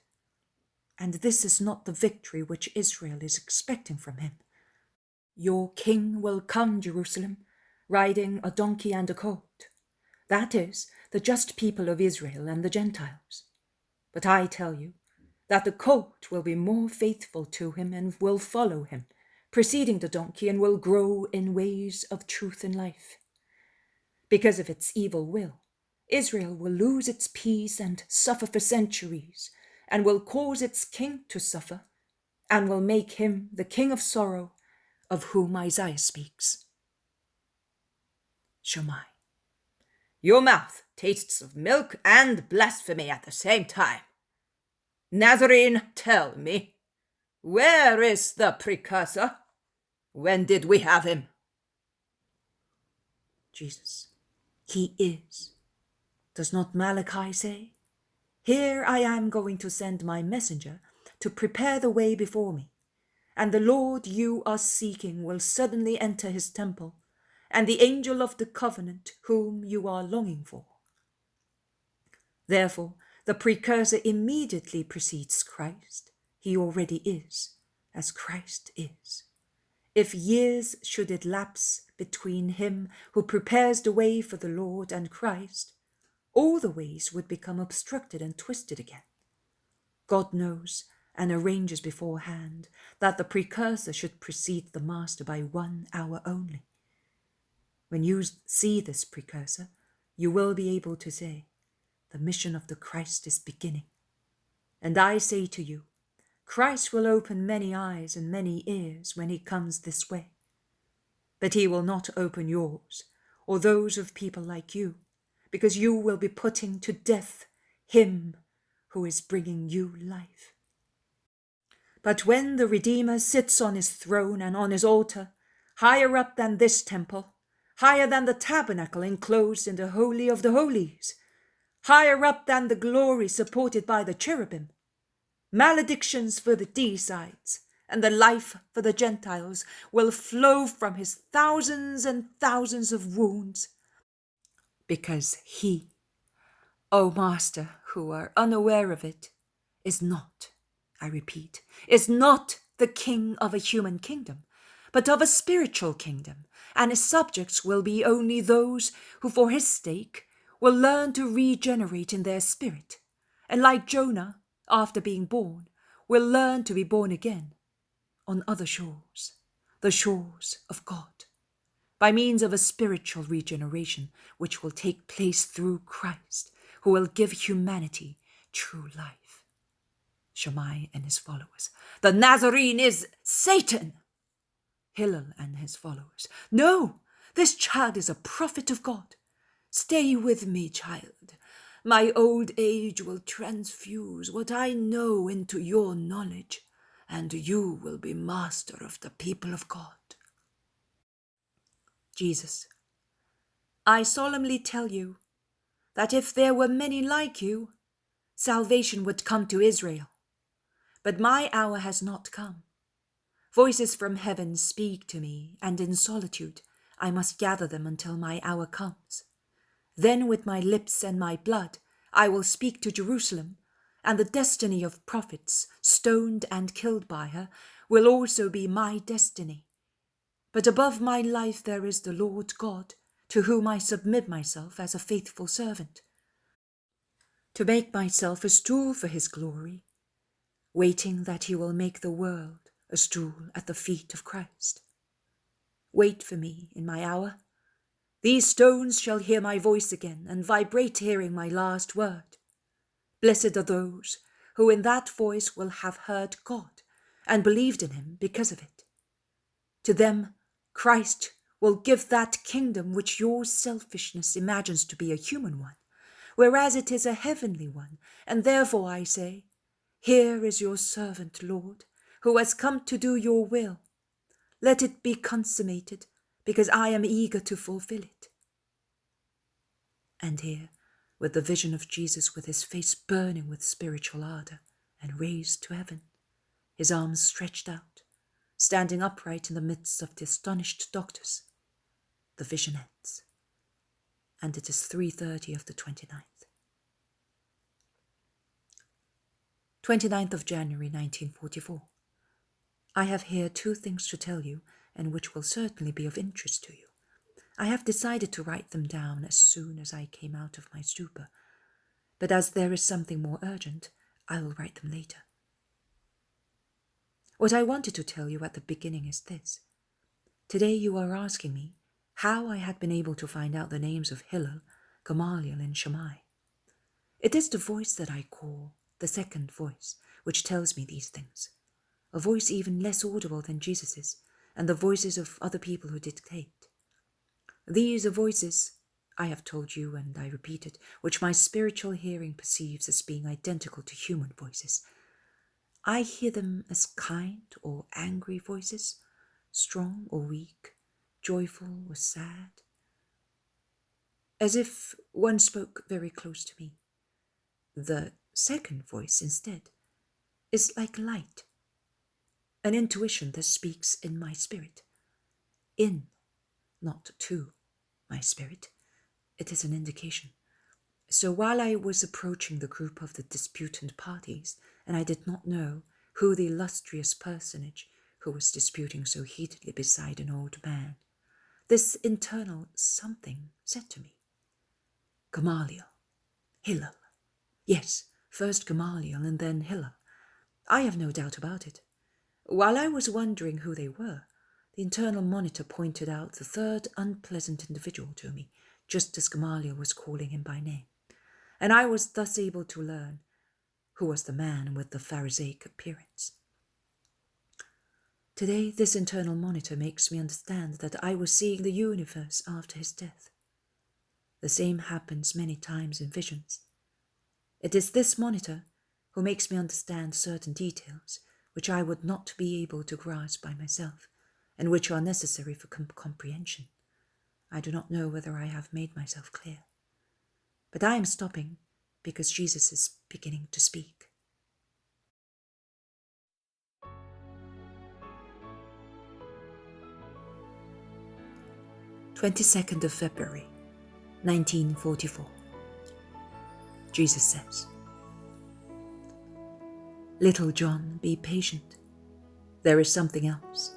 And this is not the victory which Israel is expecting from him. Your king will come, Jerusalem, riding a donkey and a colt. That is, the just people of Israel and the Gentiles. But I tell you that the colt will be more faithful to him and will follow him, preceding the donkey, and will grow in ways of truth and life. Because of its evil will, Israel will lose its peace and suffer for centuries, and will cause its king to suffer, and will make him the king of sorrow, of whom Isaiah speaks. Shammai. Your mouth tastes of milk and blasphemy at the same time. Nazarene, tell me, where is the precursor? When did we have him? Jesus. He is. Does not Malachi say, "Here I am going to send my messenger to prepare the way before me, and the Lord you are seeking will suddenly enter his temple, and the angel of the covenant whom you are longing for"? Therefore, the precursor immediately precedes Christ. He already is, as Christ is. If years should elapse between him who prepares the way for the Lord and Christ, all the ways would become obstructed and twisted again. God knows and arranges beforehand that the precursor should precede the Master by 1 hour only. When you see this precursor, you will be able to say, "The mission of the Christ is beginning." And I say to you, Christ will open many eyes and many ears when he comes this way. But he will not open yours or those of people like you, because you will be putting to death him who is bringing you life. But when the Redeemer sits on his throne and on his altar, higher up than this temple, higher than the tabernacle enclosed in the Holy of the Holies, higher up than the glory supported by the cherubim, maledictions for the deicides and the life for the Gentiles will flow from his thousands and thousands of wounds, because he, O Master, who are unaware of it, is not, I repeat, is not the king of a human kingdom, but of a spiritual kingdom, and his subjects will be only those who for his sake will learn to regenerate in their spirit, and like Jonah, after being born, will learn to be born again on other shores, the shores of God, by means of a spiritual regeneration which will take place through Christ, who will give humanity true life. Shammai and his followers. The Nazarene is Satan. Hillel and his followers. No, this child is a prophet of God. Stay with me, child. My old age will transfuse what I know into your knowledge, and you will be master of the people of God. Jesus. I solemnly tell you that if there were many like you, salvation would come to Israel. But my hour has not come. Voices from heaven speak to me, and in solitude I must gather them until my hour comes. Then with my lips and my blood I will speak to Jerusalem, and the destiny of prophets stoned and killed by her will also be my destiny. But above my life there is the Lord God, to whom I submit myself as a faithful servant, to make myself a stool for his glory, waiting that he will make the world a stool at the feet of Christ. Wait for me in my hour. These stones shall hear my voice again and vibrate hearing my last word. Blessed are those who in that voice will have heard God and believed in him because of it. To them, Christ will give that kingdom which your selfishness imagines to be a human one, whereas it is a heavenly one, and therefore I say, here is your servant, Lord, who has come to do your will. Let it be consummated, because I am eager to fulfill it. And here, with the vision of Jesus with his face burning with spiritual ardor and raised to heaven, his arms stretched out, standing upright in the midst of the astonished doctors, the vision ends. And it is 3:30 of the 29th. 29th of January 1944. I have here two things to tell you, and which will certainly be of interest to you. I have decided to write them down as soon as I came out of my stupor, but as there is something more urgent, I will write them later. What I wanted to tell you at the beginning is this. Today you are asking me how I had been able to find out the names of Hillel, Gamaliel, and Shammai. It is the voice that I call the second voice, which tells me these things, a voice even less audible than Jesus's, and the voices of other people who dictate. These are voices, I have told you and I repeat it, which my spiritual hearing perceives as being identical to human voices. I hear them as kind or angry voices, strong or weak, joyful or sad, as if one spoke very close to me. The second voice, instead, is like light, an intuition that speaks in my spirit, in, not to, my spirit. It is an indication. So while I was approaching the group of the disputant parties, and I did not know who the illustrious personage who was disputing so heatedly beside an old man, this internal something said to me, Gamaliel, Hillel. Yes, first Gamaliel and then Hillel. I have no doubt about it. While I was wondering who they were, the internal monitor pointed out the third unpleasant individual to me, just as Gamaliel was calling him by name, and I was thus able to learn who was the man with the Pharisaic appearance. Today, this internal monitor makes me understand that I was seeing the universe after his death. The same happens many times in visions. It is this monitor who makes me understand certain details which I would not be able to grasp by myself, and which are necessary for comprehension. I do not know whether I have made myself clear. But I am stopping because Jesus is beginning to speak. "22nd of February, 1944. Jesus says, Little John, be patient. There is something else,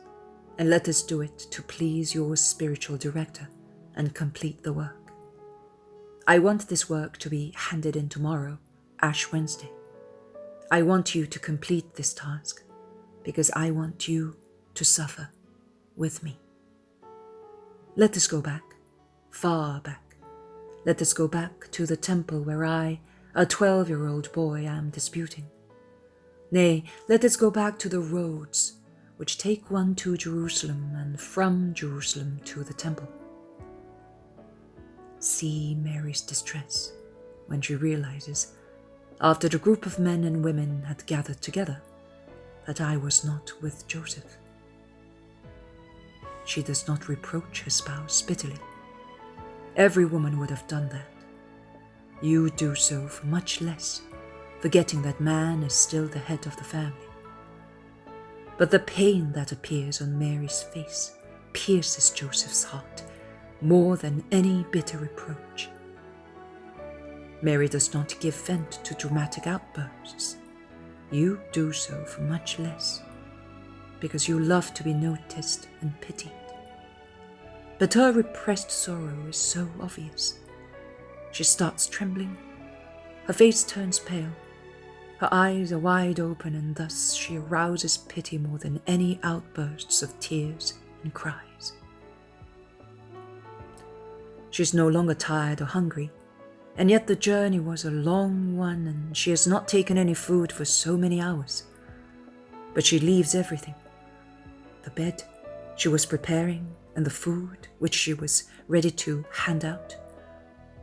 and let us do it to please your spiritual director and complete the work. I want this work to be handed in tomorrow, Ash Wednesday. I want you to complete this task because I want you to suffer with me. Let us go back, far back. Let us go back to the temple where I, a 12-year-old boy, am disputing. Nay, let us go back to the roads which take one to Jerusalem and from Jerusalem to the temple. See Mary's distress when she realizes, after the group of men and women had gathered together, that I was not with Joseph. She does not reproach her spouse bitterly. Every woman would have done that. You do so for much less, forgetting that man is still the head of the family. But the pain that appears on Mary's face pierces Joseph's heart more than any bitter reproach. Mary does not give vent to dramatic outbursts. You do so for much less, because you love to be noticed and pitied. But her repressed sorrow is so obvious. She starts trembling. Her face turns pale. Her eyes are wide open, and thus she arouses pity more than any outbursts of tears and cries. She is no longer tired or hungry, and yet the journey was a long one, and she has not taken any food for so many hours. But she leaves everything. The bed she was preparing and the food which she was ready to hand out.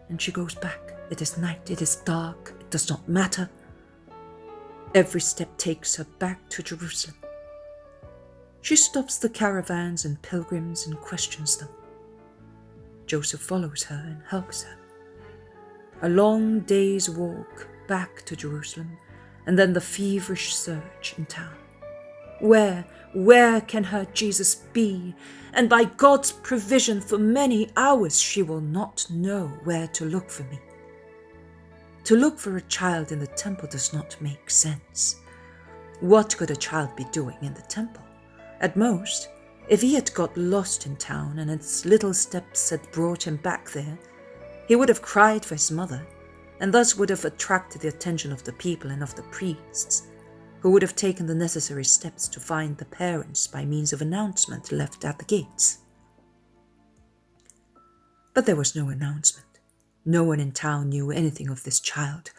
And she goes back. It is night, it is dark, it does not matter. Every step takes her back to Jerusalem. She stops the caravans and pilgrims and questions them. Joseph follows her and helps her. A long day's walk back to Jerusalem, and then the feverish search in town. Where can her Jesus be? And by God's provision for many hours she will not know where to look for me. To look for a child in the temple does not make sense. What could a child be doing in the temple? At most, if he had got lost in town and its little steps had brought him back there, he would have cried for his mother, and thus would have attracted the attention of the people and of the priests, who would have taken the necessary steps to find the parents by means of announcement left at the gates. But there was no announcement. No one in town knew anything of this child.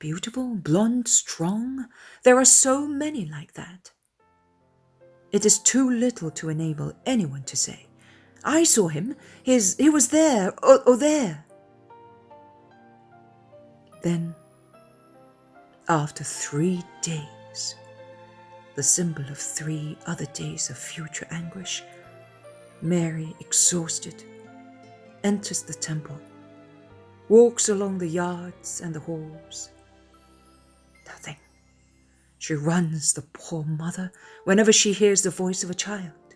Beautiful, blonde, strong. There are so many like that. It is too little to enable anyone to say, "I saw him. He was there, or there." Then, after 3 days, the symbol of 3 other days of future anguish, Mary, exhausted, enters the temple, walks along the yards and the halls. Nothing. She runs, the poor mother, whenever she hears the voice of a child.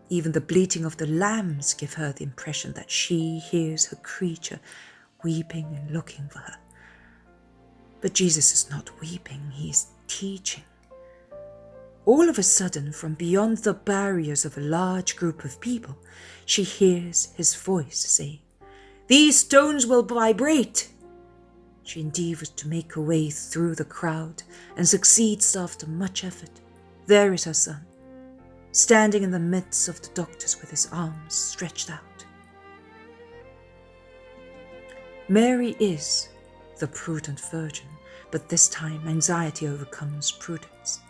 Even the bleating of the lambs give her the impression that she hears her creature weeping and looking for her. But Jesus is not weeping, he is teaching. All of a sudden, from beyond the barriers of a large group of people, she hears his voice say, "These stones will vibrate." She endeavors to make her way through the crowd and succeeds after much effort. There is her son, standing in the midst of the doctors with his arms stretched out. Mary is the prudent virgin, but this time anxiety overcomes prudence.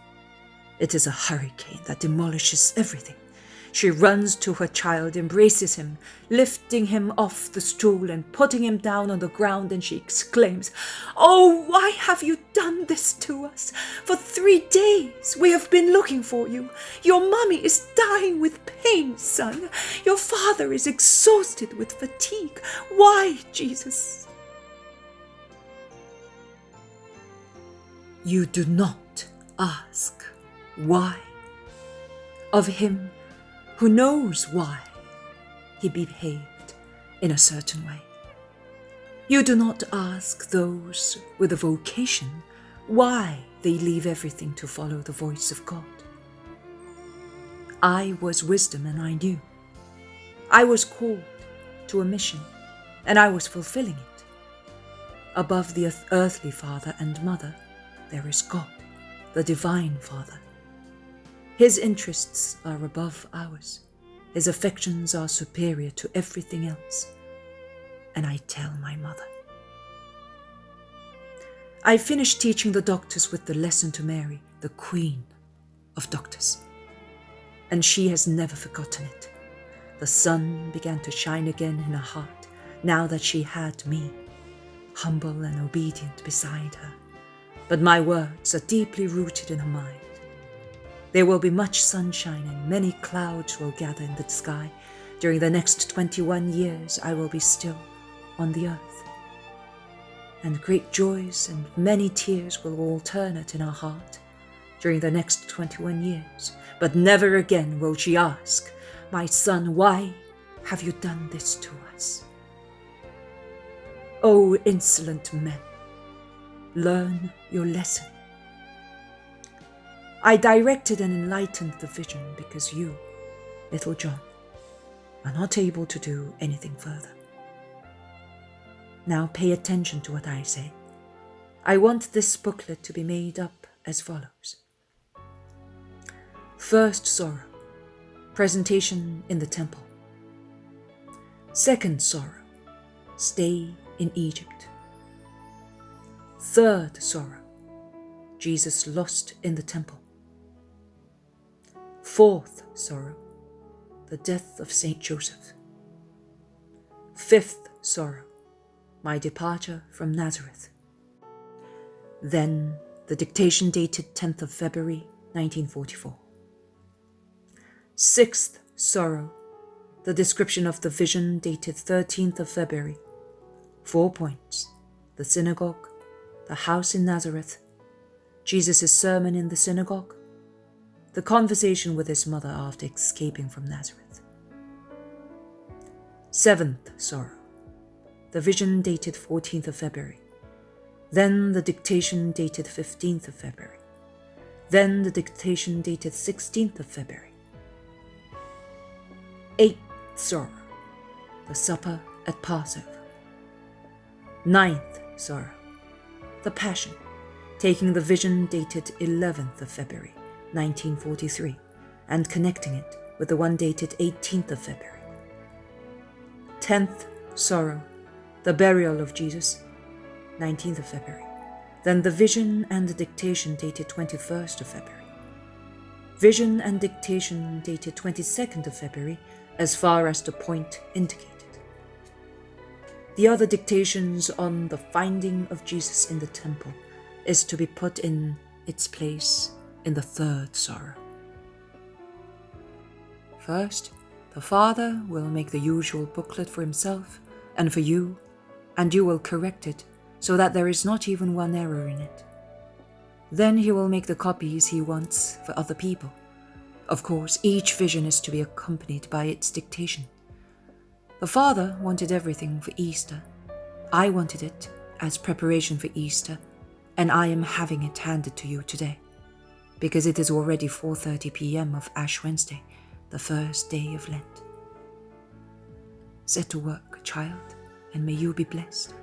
It is a hurricane that demolishes everything. She runs to her child, embraces him, lifting him off the stool and putting him down on the ground, and she exclaims, "Oh, why have you done this to us? For 3 days we have been looking for you. Your mummy is dying with pain, son. Your father is exhausted with fatigue. Why, Jesus?" You do not ask why of him who knows why he behaved in a certain way. You do not ask those with a vocation why they leave everything to follow the voice of God. I was wisdom and I knew. I was called to a mission and I was fulfilling it. Above the earthly father and mother, there is God, the divine Father. His interests are above ours. His affections are superior to everything else. And I tell my mother. I finished teaching the doctors with the lesson to Mary, the Queen of Doctors. And she has never forgotten it. The sun began to shine again in her heart, now that she had me, humble and obedient beside her. But my words are deeply rooted in her mind. There will be much sunshine and many clouds will gather in the sky. During the next 21 years, I will be still on the earth. and great joys and many tears will alternate in her heart during the next 21 years. But never again will she ask, "My son, why have you done this to us?" O insolent men, learn your lesson. I directed and enlightened the vision because you, little John, are not able to do anything further. Now pay attention to what I say. I want this booklet to be made up as follows. First sorrow, presentation in the temple. Second sorrow, stay in Egypt. Third sorrow, Jesus lost in the temple. Fourth sorrow, the death of Saint Joseph. Fifth sorrow, my departure from Nazareth. Then the dictation dated 10th of February 1944. Sixth sorrow, the description of the vision dated 13th of February. 4 points: the synagogue, the house in Nazareth, Jesus' sermon in the synagogue, the conversation with his mother after escaping from Nazareth. Seventh sorrow, the vision dated 14th of February. Then the dictation dated 15th of February. Then the dictation dated 16th of February. Eighth sorrow, the supper at Passover. Ninth sorrow, the Passion, taking the vision dated 11th of February, 1943, and connecting it with the one dated 18th of February. 10th sorrow, the burial of Jesus, 19th of February. Then the vision and the dictation dated 21st of February. Vision and dictation dated 22nd of February, as far as the point indicated. The other dictations on the finding of Jesus in the temple is to be put in its place in the third sorrow. First, the father will make the usual booklet for himself and for you, and you will correct it so that there is not even one error in it. Then he will make the copies he wants for other people. Of course, each vision is to be accompanied by its dictation. The father wanted everything for Easter. I wanted it as preparation for Easter, and I am having it handed to you today, because it is already 4:30 p.m. of Ash Wednesday, the first day of Lent. Set to work, child, and may you be blessed.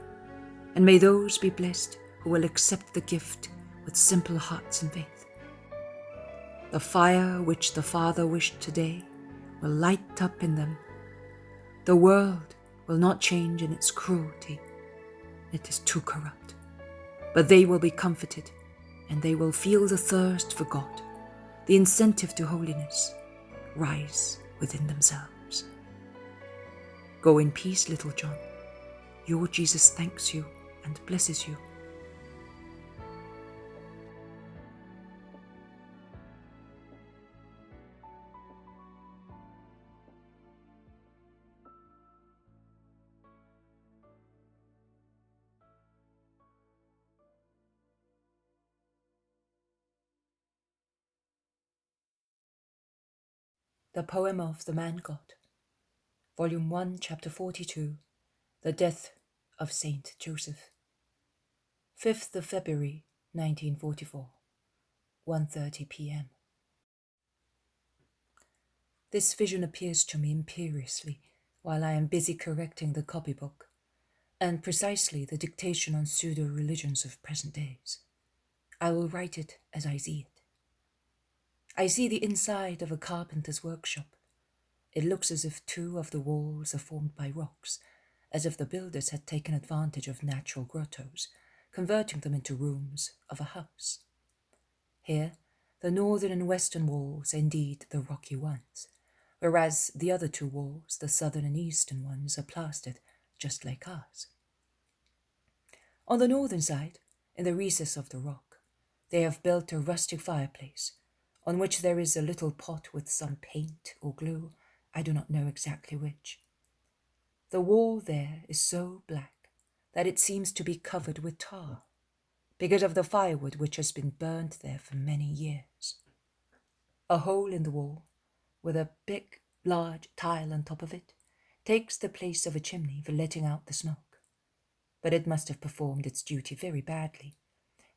And may those be blessed who will accept the gift with simple hearts and faith. The fire which the Father wished today will light up in them. The world will not change in its cruelty. It is too corrupt. But they will be comforted, and they will feel the thirst for God, the incentive to holiness, rise within themselves. Go in peace, little John. Your Jesus thanks you and blesses you. The Poem of the Man God, Volume 1, Chapter 42, The Death of Saint Joseph. 5th of February, 1944, 1:30 p.m. This vision appears to me imperiously while I am busy correcting the copybook, and precisely the dictation on pseudo-religions of present days. I will write it as I see it. I see the inside of a carpenter's workshop. It looks as if two of the walls are formed by rocks, as if the builders had taken advantage of natural grottos, converting them into rooms of a house. Here, the northern and western walls are indeed the rocky ones, whereas the other two walls, the southern and eastern ones, are plastered, just like ours. On the northern side, in the recess of the rock, they have built a rustic fireplace, on which there is a little pot with some paint or glue, I do not know exactly which. The wall there is so black that it seems to be covered with tar, because of the firewood which has been burnt there for many years. A hole in the wall, with a big, large tile on top of it, takes the place of a chimney for letting out the smoke. But it must have performed its duty very badly,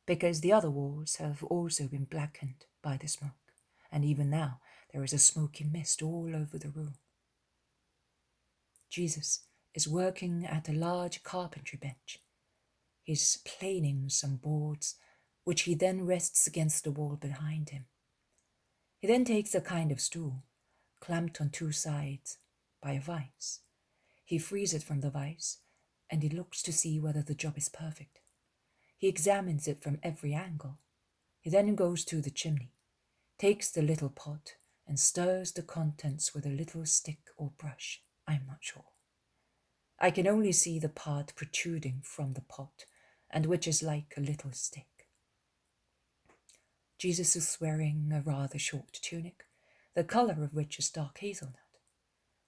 because the other walls have also been blackened by the smoke, and even now there is a smoky mist all over the room. Jesus is working at a large carpentry bench. He's planing some boards, which he then rests against the wall behind him. He then takes a kind of stool, clamped on two sides by a vise. He frees it from the vise, and he looks to see whether the job is perfect. He examines it from every angle. He then goes to the chimney, takes the little pot, and stirs the contents with a little stick or brush. I'm not sure. I can only see the part protruding from the pot, and which is like a little stick. Jesus is wearing a rather short tunic, the colour of which is dark hazelnut.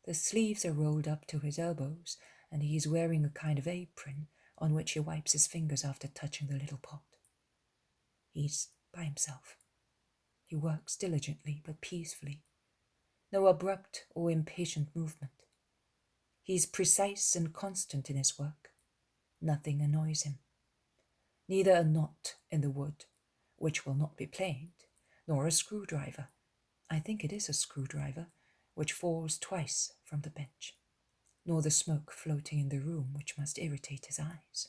The sleeves are rolled up to his elbows, and he is wearing a kind of apron on which he wipes his fingers after touching the little pot. He's by himself. He works diligently but peacefully. No abrupt or impatient movement. He is precise and constant in his work. Nothing annoys him. Neither a knot in the wood, which will not be planed, nor a screwdriver, I think it is a screwdriver, which falls twice from the bench, nor the smoke floating in the room, which must irritate his eyes.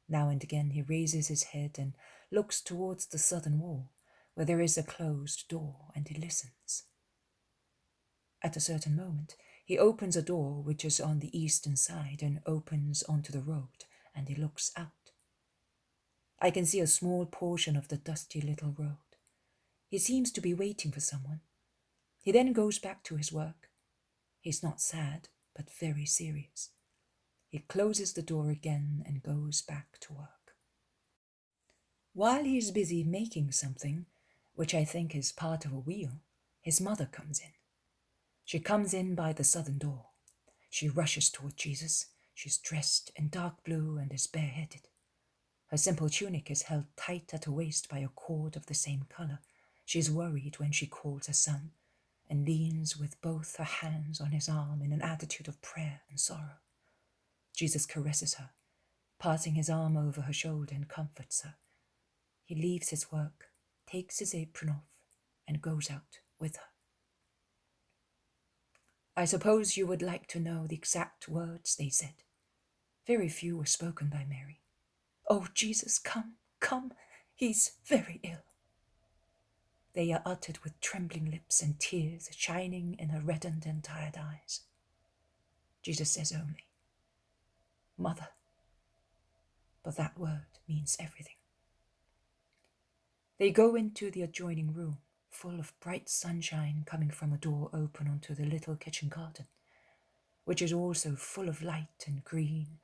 Now and again he raises his head and looks towards the southern wall, where there is a closed door, and he listens. At a certain moment, he opens a door which is on the eastern side and opens onto the road, and he looks out. I can see a small portion of the dusty little road. He seems to be waiting for someone. He then goes back to his work. He's not sad, but very serious. He closes the door again and goes back to work. While he is busy making something, which I think is part of a wheel, his mother comes in. She comes in by the southern door. She rushes toward Jesus. She's dressed in dark blue and is bareheaded. Her simple tunic is held tight at her waist by a cord of the same color. She is worried when she calls her son, and leans with both her hands on his arm in an attitude of prayer and sorrow. Jesus caresses her, passing his arm over her shoulder, and comforts her. He leaves his work, takes his apron off, and goes out with her. I suppose you would like to know the exact words they said. Very few were spoken by Mary. "Oh, Jesus, come, come, he's very ill." They are uttered with trembling lips and tears shining in her reddened and tired eyes. Jesus says only, "Mother," but that word means everything. They go into the adjoining room, full of bright sunshine coming from a door open onto the little kitchen garden, which is also full of light and green,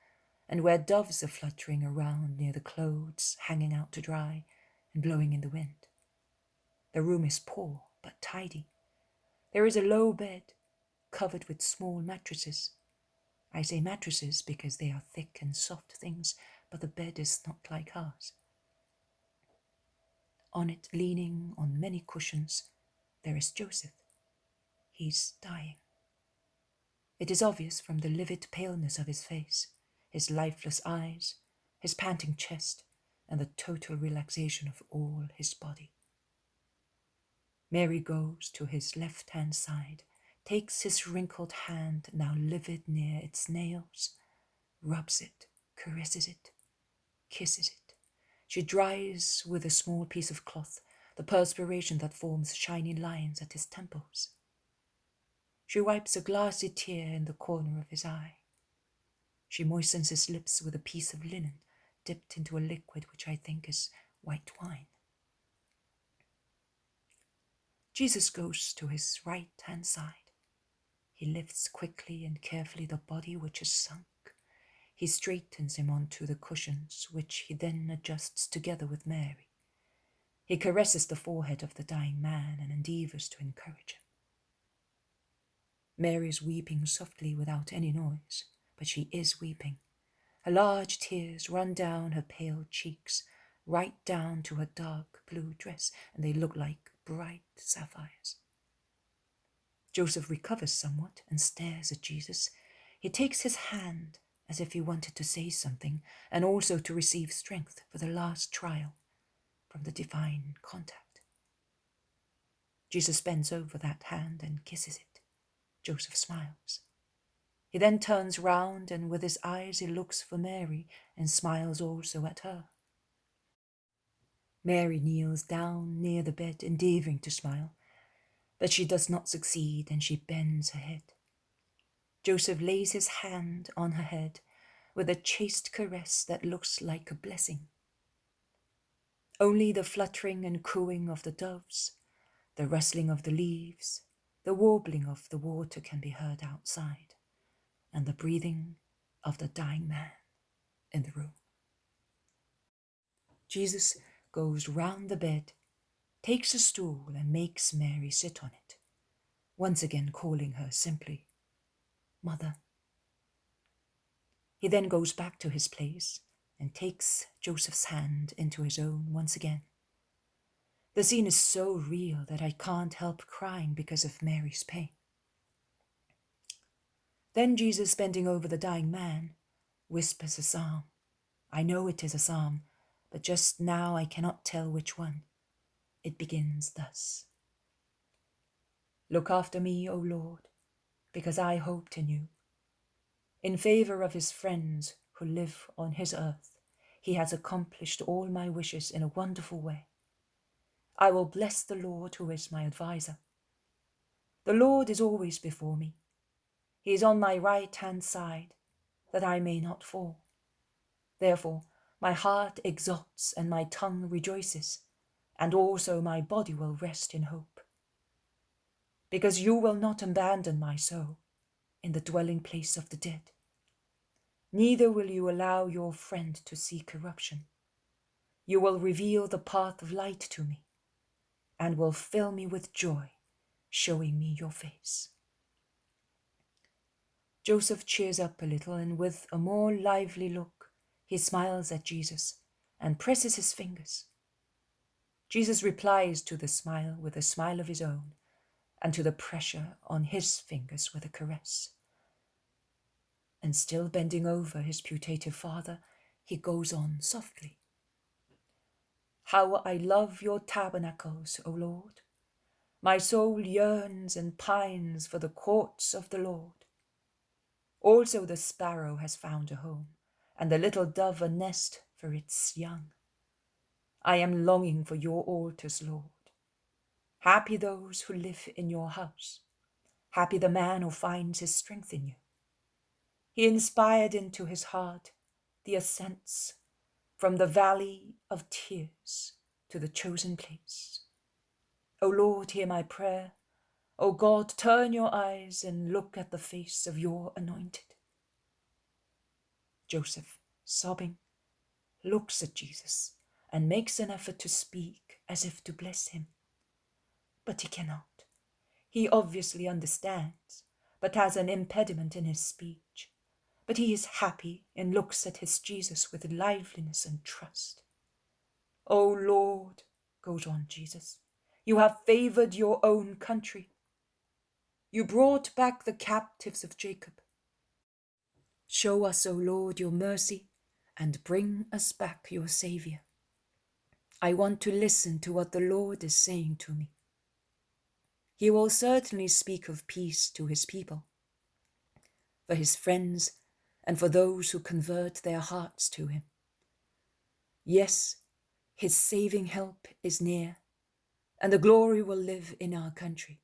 and where doves are fluttering around near the clothes hanging out to dry and blowing in the wind. The room is poor but tidy. There is a low bed covered with small mattresses. I say mattresses because they are thick and soft things, but the bed is not like ours. On it, leaning on many cushions, there is Joseph. He's dying. It is obvious from the livid paleness of his face, his lifeless eyes, his panting chest, and the total relaxation of all his body. Mary goes to his left-hand side, takes his wrinkled hand, now livid near its nails, rubs it, caresses it, kisses it. She dries with a small piece of cloth the perspiration that forms shiny lines at his temples. She wipes a glassy tear in the corner of his eye. She moistens his lips with a piece of linen dipped into a liquid which I think is white wine. Jesus goes to his right-hand side. He lifts quickly and carefully the body which is sunk. He straightens him onto the cushions, which he then adjusts together with Mary. He caresses the forehead of the dying man and endeavors to encourage him. Mary is weeping softly without any noise, but she is weeping. Her large tears run down her pale cheeks, right down to her dark blue dress, and they look like bright sapphires. Joseph recovers somewhat and stares at Jesus. He takes his hand as if he wanted to say something and also to receive strength for the last trial from the divine contact. Jesus bends over that hand and kisses it. Joseph smiles. He then turns round and with his eyes he looks for Mary and smiles also at her. Mary kneels down near the bed, endeavouring to smile, but she does not succeed and she bends her head. Joseph lays his hand on her head with a chaste caress that looks like a blessing. Only the fluttering and cooing of the doves, the rustling of the leaves, the warbling of the water can be heard outside, and the breathing of the dying man in the room. Jesus goes round the bed, takes a stool and makes Mary sit on it, once again calling her simply, Mother. He then goes back to his place and takes Joseph's hand into his own once again. The scene is so real that I can't help crying because of Mary's pain. Then Jesus, bending over the dying man, whispers a psalm. I know it is a psalm, but just now I cannot tell which one. It begins thus. Look after me, O Lord, because I hoped in you. In favor of his friends who live on his earth, he has accomplished all my wishes in a wonderful way. I will bless the Lord who is my adviser. The Lord is always before me. He is on my right-hand side, that I may not fall. Therefore, my heart exults and my tongue rejoices, and also my body will rest in hope. Because you will not abandon my soul in the dwelling place of the dead. Neither will you allow your friend to see corruption. You will reveal the path of light to me, and will fill me with joy, showing me your face. Joseph cheers up a little, and with a more lively look, he smiles at Jesus and presses his fingers. Jesus replies to the smile with a smile of his own, and to the pressure on his fingers with a caress. And still bending over his putative father, he goes on softly. How I love your tabernacles, O Lord. My soul yearns and pines for the courts of the Lord. Also the sparrow has found a home, and the little dove a nest for its young. I am longing for your altars, Lord. Happy those who live in your house. Happy the man who finds his strength in you. He inspired into his heart the ascents from the valley of tears to the chosen place. O Lord, hear my prayer. O God, turn your eyes and look at the face of your anointed. Joseph, sobbing, looks at Jesus and makes an effort to speak as if to bless him. But he cannot. He obviously understands, but has an impediment in his speech. But he is happy and looks at his Jesus with liveliness and trust. O Lord, goes on Jesus, you have favored your own country. You brought back the captives of Jacob. Show us, O Lord, your mercy, and bring us back your Savior. I want to listen to what the Lord is saying to me. He will certainly speak of peace to his people, for his friends, and for those who convert their hearts to him. Yes, his saving help is near, and the glory will live in our country.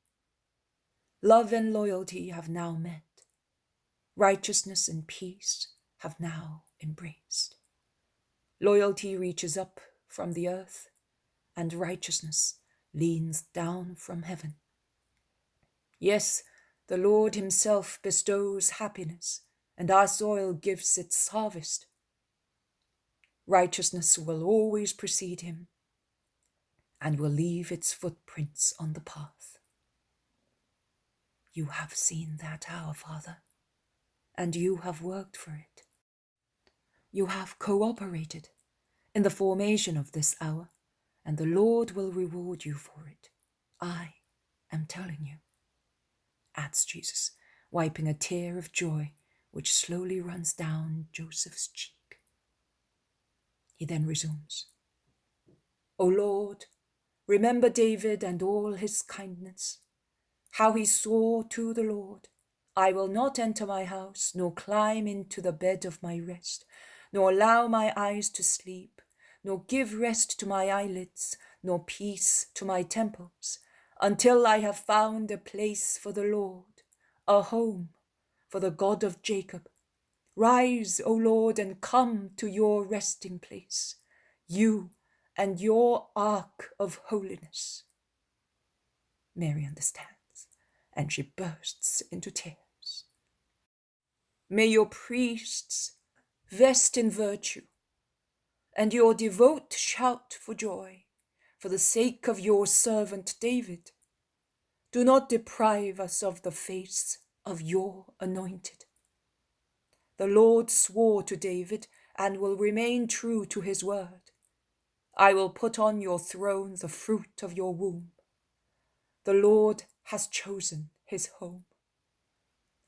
Love and loyalty have now met. Righteousness and peace have now embraced. Loyalty reaches up from the earth, and righteousness leans down from heaven. Yes, the Lord himself bestows happiness, and our soil gives its harvest. Righteousness will always precede him, and will leave its footprints on the path. You have seen that hour, Father, and you have worked for it. You have cooperated in the formation of this hour, and the Lord will reward you for it. I am telling you, adds Jesus, wiping a tear of joy which slowly runs down Joseph's cheek. He then resumes, O Lord, remember David and all his kindness, how he swore to the Lord, I will not enter my house, nor climb into the bed of my rest, nor allow my eyes to sleep, nor give rest to my eyelids, nor peace to my temples, until I have found a place for the Lord, a home for the God of Jacob. Rise, O Lord, and come to your resting place, you and your ark of holiness. Mary understands, and she bursts into tears. May your priests vest in virtue, and your devout shout for joy, for the sake of your servant David. Do not deprive us of the face of your anointed. The Lord swore to David and will remain true to his word. I will put on your throne the fruit of your womb. The Lord has chosen his home.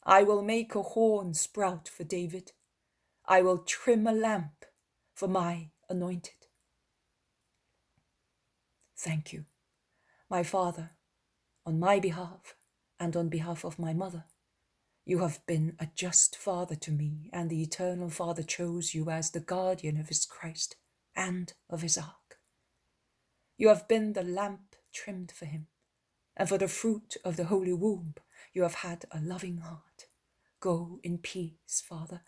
I will make a horn sprout for David. I will trim a lamp for my anointed. Thank you, my Father, on my behalf and on behalf of my mother. You have been a just Father to me, and the Eternal Father chose you as the guardian of his Christ and of his ark. You have been the lamp trimmed for him, and for the fruit of the holy womb you have had a loving heart. Go in peace, Father.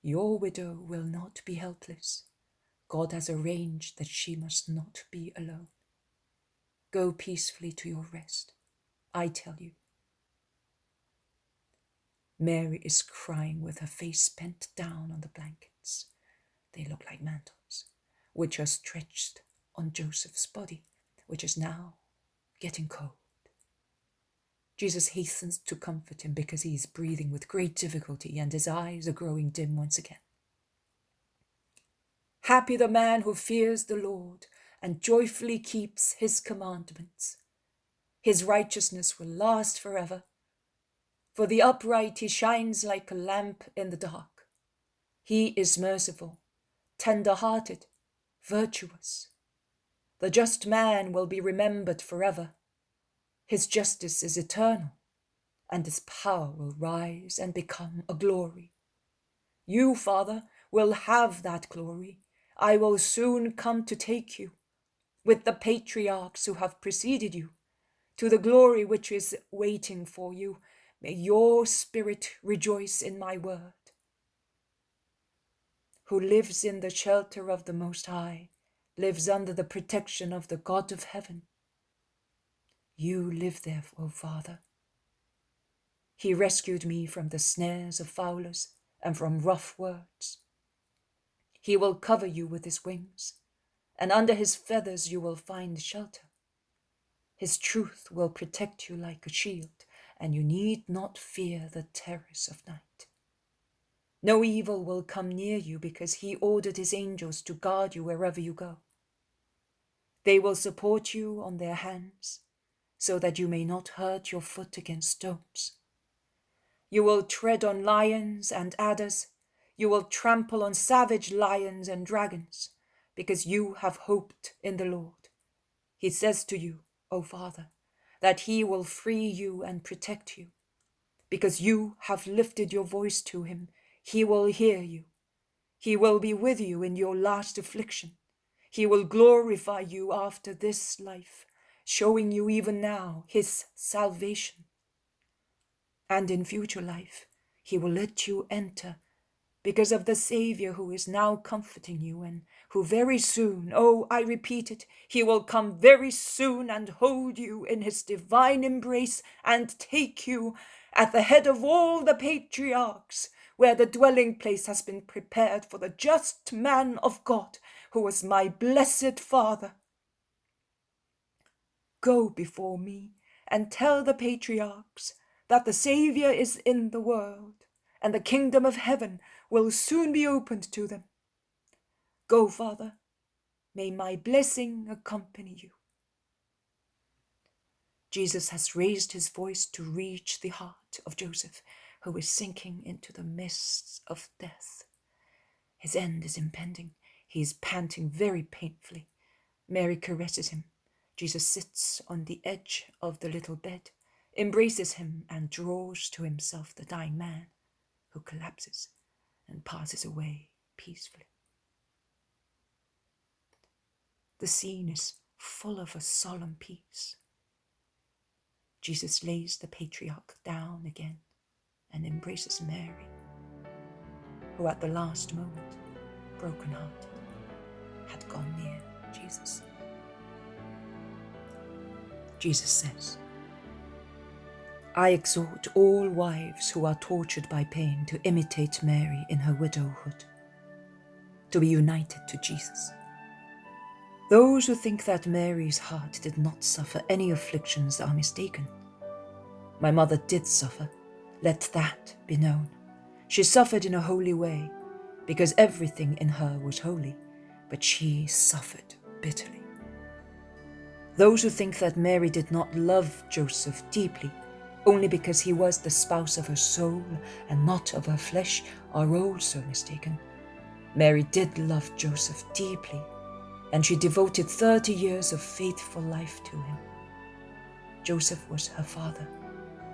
Your widow will not be helpless. God has arranged that she must not be alone. Go peacefully to your rest, I tell you. Mary is crying with her face bent down on the blankets. They look like mantles, which are stretched on Joseph's body, which is now getting cold. Jesus hastens to comfort him because he is breathing with great difficulty and his eyes are growing dim once again. Happy the man who fears the Lord and joyfully keeps his commandments. His righteousness will last forever. For the upright he shines like a lamp in the dark. He is merciful, tender-hearted, virtuous. The just man will be remembered forever. His justice is eternal, and his power will rise and become a glory. You, Father, will have that glory. I will soon come to take you, with the patriarchs who have preceded you, to the glory which is waiting for you. May your spirit rejoice in my word. Who lives in the shelter of the Most High, lives under the protection of the God of heaven. You live there, O Father. He rescued me from the snares of fowlers and from rough words. He will cover you with his wings, and under his feathers you will find shelter. His truth will protect you like a shield, and you need not fear the terrors of night. No evil will come near you because he ordered his angels to guard you wherever you go. They will support you on their hands, so that you may not hurt your foot against stones. You will tread on lions and adders. You will trample on savage lions and dragons, because you have hoped in the Lord. He says to you, O Father, that he will free you and protect you. Because you have lifted your voice to him, he will hear you. He will be with you in your last affliction. He will glorify you after this life, showing you even now his salvation. And in future life, he will let you enter because of the Savior who is now comforting you and who very soon, oh, I repeat it, he will come very soon and hold you in his divine embrace and take you at the head of all the patriarchs, where the dwelling place has been prepared for the just man of God, who is my blessed Father. Go before me and tell the patriarchs that the Savior is in the world, and the kingdom of heaven will soon be opened to them. Go, Father. May my blessing accompany you. Jesus has raised his voice to reach the heart of Joseph, who is sinking into the mists of death. His end is impending. He is panting very painfully. Mary caresses him. Jesus sits on the edge of the little bed, embraces him, and draws to himself the dying man, who collapses and passes away peacefully. The scene is full of a solemn peace. Jesus lays the patriarch down again and embraces Mary, who at the last moment, broken-hearted, had gone near Jesus. Jesus says, I exhort all wives who are tortured by pain to imitate Mary in her widowhood, to be united to Jesus. Those who think that Mary's heart did not suffer any afflictions are mistaken. My mother did suffer, let that be known. She suffered in a holy way, because everything in her was holy, but she suffered bitterly. Those who think that Mary did not love Joseph deeply, only because he was the spouse of her soul and not of her flesh, are also mistaken. Mary did love Joseph deeply, and she devoted 30 years of faithful life to him. Joseph was her father,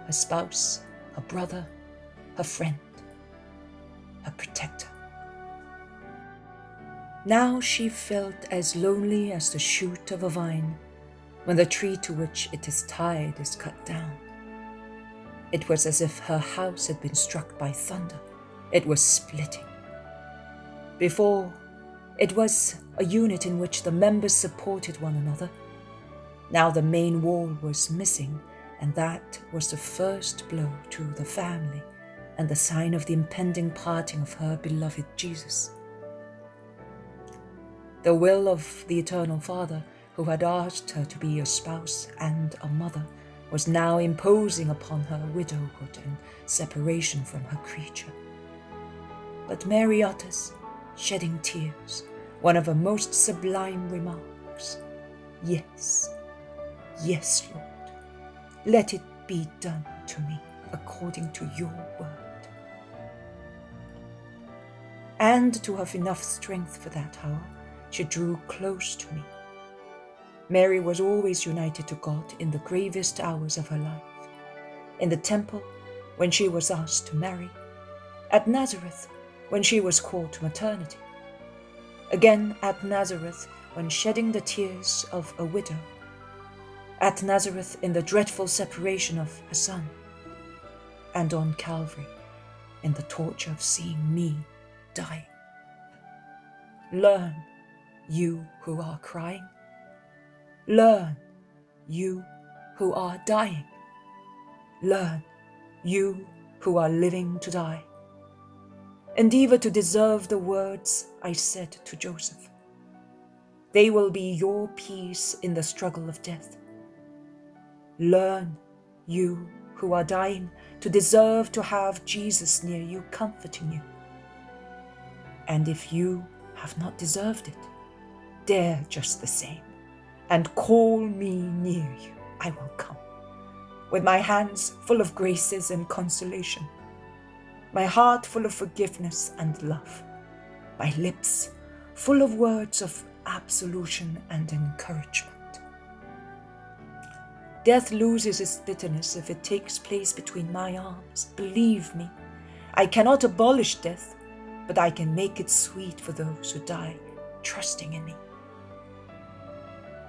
her spouse, her brother, her friend, her protector. Now she felt as lonely as the shoot of a vine when the tree to which it is tied is cut down. It was as if her house had been struck by thunder. It was splitting. Before, it was a unit in which the members supported one another. Now the main wall was missing, and that was the first blow to the family and the sign of the impending parting of her beloved Jesus. The will of the Eternal Father, who had asked her to be a spouse and a mother, was now imposing upon her widowhood and separation from her creature. But Mary utters, shedding tears, one of her most sublime remarks. Yes, yes, Lord, let it be done to me according to your word. And to have enough strength for that hour, she drew close to me. Mary was always united to God in the gravest hours of her life. In the temple, when she was asked to marry. At Nazareth, when she was called to maternity. Again at Nazareth, when shedding the tears of a widow. At Nazareth, in the dreadful separation of her son. And on Calvary, in the torture of seeing me die. Learn, you who are crying. Learn, you who are dying. Learn, you who are living to die. Endeavor to deserve the words I said to Joseph. They will be your peace in the struggle of death. Learn, you who are dying, to deserve to have Jesus near you, comforting you. And if you have not deserved it, dare just the same, and call me near you. I will come, with my hands full of graces and consolation, my heart full of forgiveness and love, my lips full of words of absolution and encouragement. Death loses its bitterness if it takes place between my arms. Believe me, I cannot abolish death, but I can make it sweet for those who die trusting in me.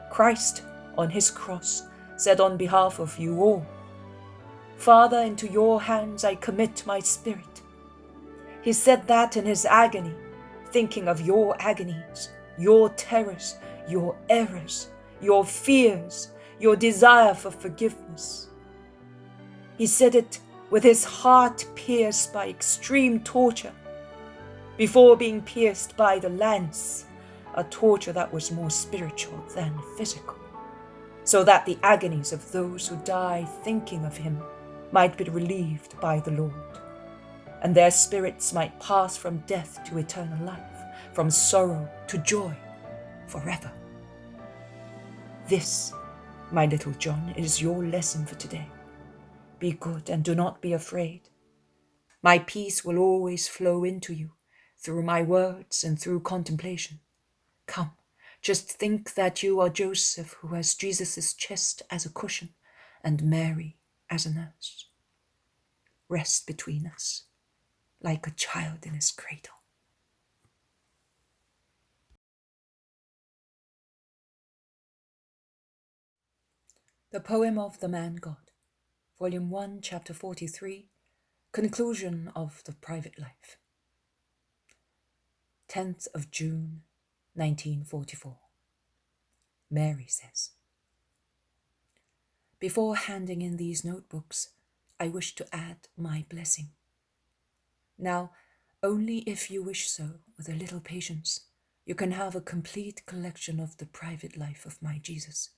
Christ, on his cross, said on behalf of you all, Father, into your hands I commit my spirit. He said that in his agony, thinking of your agonies, your terrors, your errors, your fears, your desire for forgiveness. He said it with his heart pierced by extreme torture, before being pierced by the lance, a torture that was more spiritual than physical, so that the agonies of those who die thinking of him might be relieved by the Lord, and their spirits might pass from death to eternal life, from sorrow to joy, forever. This, my little John, is your lesson for today. Be good and do not be afraid. My peace will always flow into you through my words and through contemplation. Come, just think that you are Joseph, who has Jesus' chest as a cushion and Mary as a nurse. Rest between us like a child in his cradle. The Poem of the Man God, Volume 1, Chapter 43, Conclusion of the Private Life. 10th of June, 1944. Mary says, before handing in these notebooks, I wish to add my blessing. Now, only if you wish so, with a little patience, you can have a complete collection of the private life of my Jesus.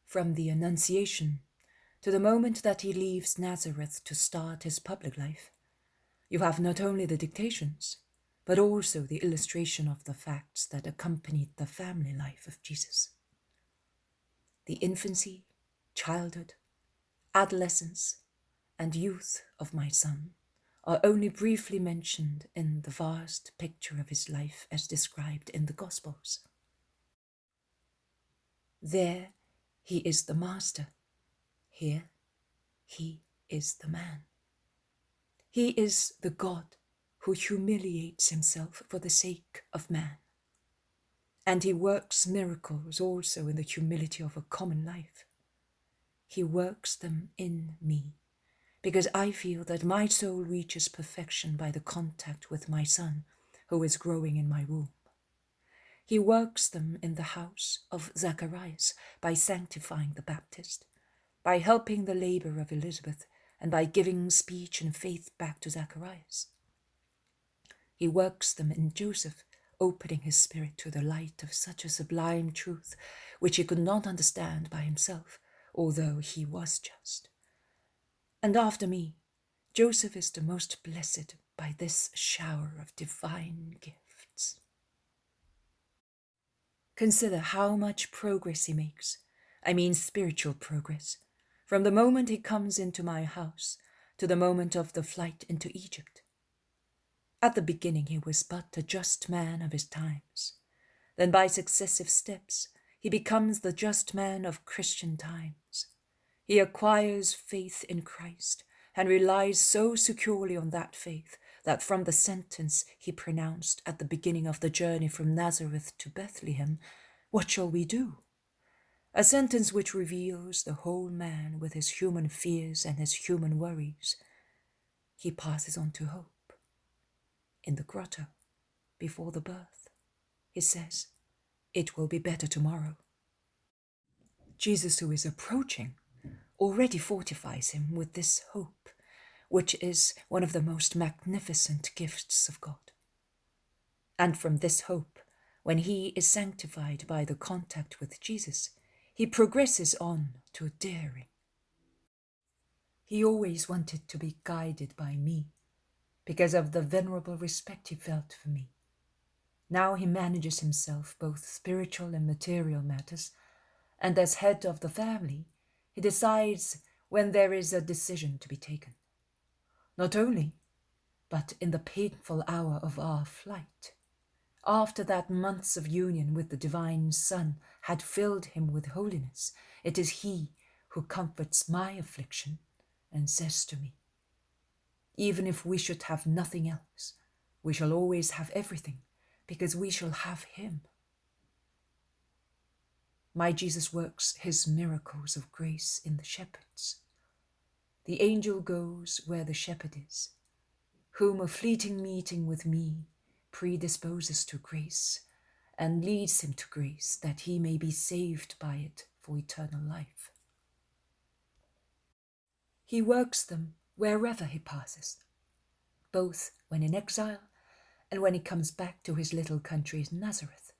From the Annunciation to the moment that he leaves Nazareth to start his public life, you have not only the dictations, but also the illustration of the facts that accompanied the family life of Jesus. The infancy, childhood, adolescence, and youth of my son are only briefly mentioned in the vast picture of his life as described in the Gospels. There he is the master. Here he is the man. He is the God who humiliates himself for the sake of man. And he works miracles also in the humility of a common life. He works them in me, because I feel that my soul reaches perfection by the contact with my son, who is growing in my womb. He works them in the house of Zacharias by sanctifying the Baptist, by helping the labor of Elizabeth, and by giving speech and faith back to Zacharias. He works them in Joseph, opening his spirit to the light of such a sublime truth, which he could not understand by himself, although he was just. And after me, Joseph is the most blessed by this shower of divine gifts. Consider how much progress he makes, I mean spiritual progress, from the moment he comes into my house to the moment of the flight into Egypt. At the beginning he was but a just man of his times. Then by successive steps he becomes the just man of Christian times. He acquires faith in Christ and relies so securely on that faith that from the sentence he pronounced at the beginning of the journey from Nazareth to Bethlehem, "What shall we do?" a sentence which reveals the whole man with his human fears and his human worries, he passes on to hope. In the grotto, before the birth, he says, "It will be better tomorrow." Jesus, who is approaching, already fortifies him with this hope, which is one of the most magnificent gifts of God. And from this hope, when he is sanctified by the contact with Jesus, he progresses on to daring. He always wanted to be guided by me, because of the venerable respect he felt for me. Now he manages himself both spiritual and material matters, and as head of the family, he decides when there is a decision to be taken. Not only, but in the painful hour of our flight, after that months of union with the divine Son had filled him with holiness, it is he who comforts my affliction and says to me, "Even if we should have nothing else, we shall always have everything, because we shall have him." My Jesus works his miracles of grace in the shepherds. The angel goes where the shepherd is, whom a fleeting meeting with me predisposes to grace and leads him to grace, that he may be saved by it for eternal life. He works them wherever he passes, both when in exile and when he comes back to his little country Nazareth,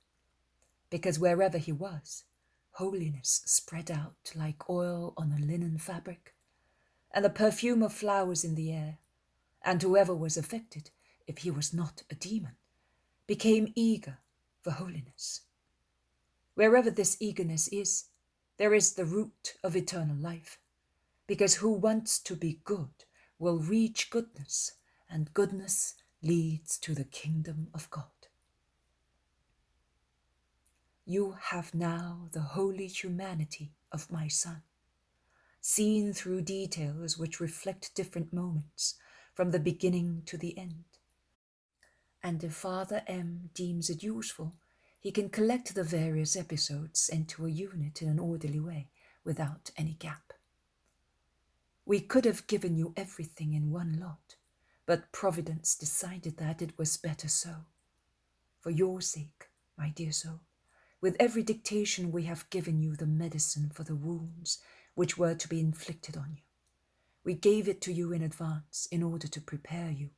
because wherever he was, holiness spread out like oil on a linen fabric, and the perfume of flowers in the air, and whoever was affected, if he was not a demon, became eager for holiness. Wherever this eagerness is, there is the root of eternal life, because who wants to be good will reach goodness, and goodness leads to the kingdom of God. You have now the holy humanity of my Son, seen through details which reflect different moments, from the beginning to the end. And if Father M deems it useful, he can collect the various episodes into a unit in an orderly way, without any gap. We could have given you everything in one lot, but Providence decided that it was better so. For your sake, my dear soul, with every dictation we have given you the medicine for the wounds which were to be inflicted on you. We gave it to you in advance in order to prepare you.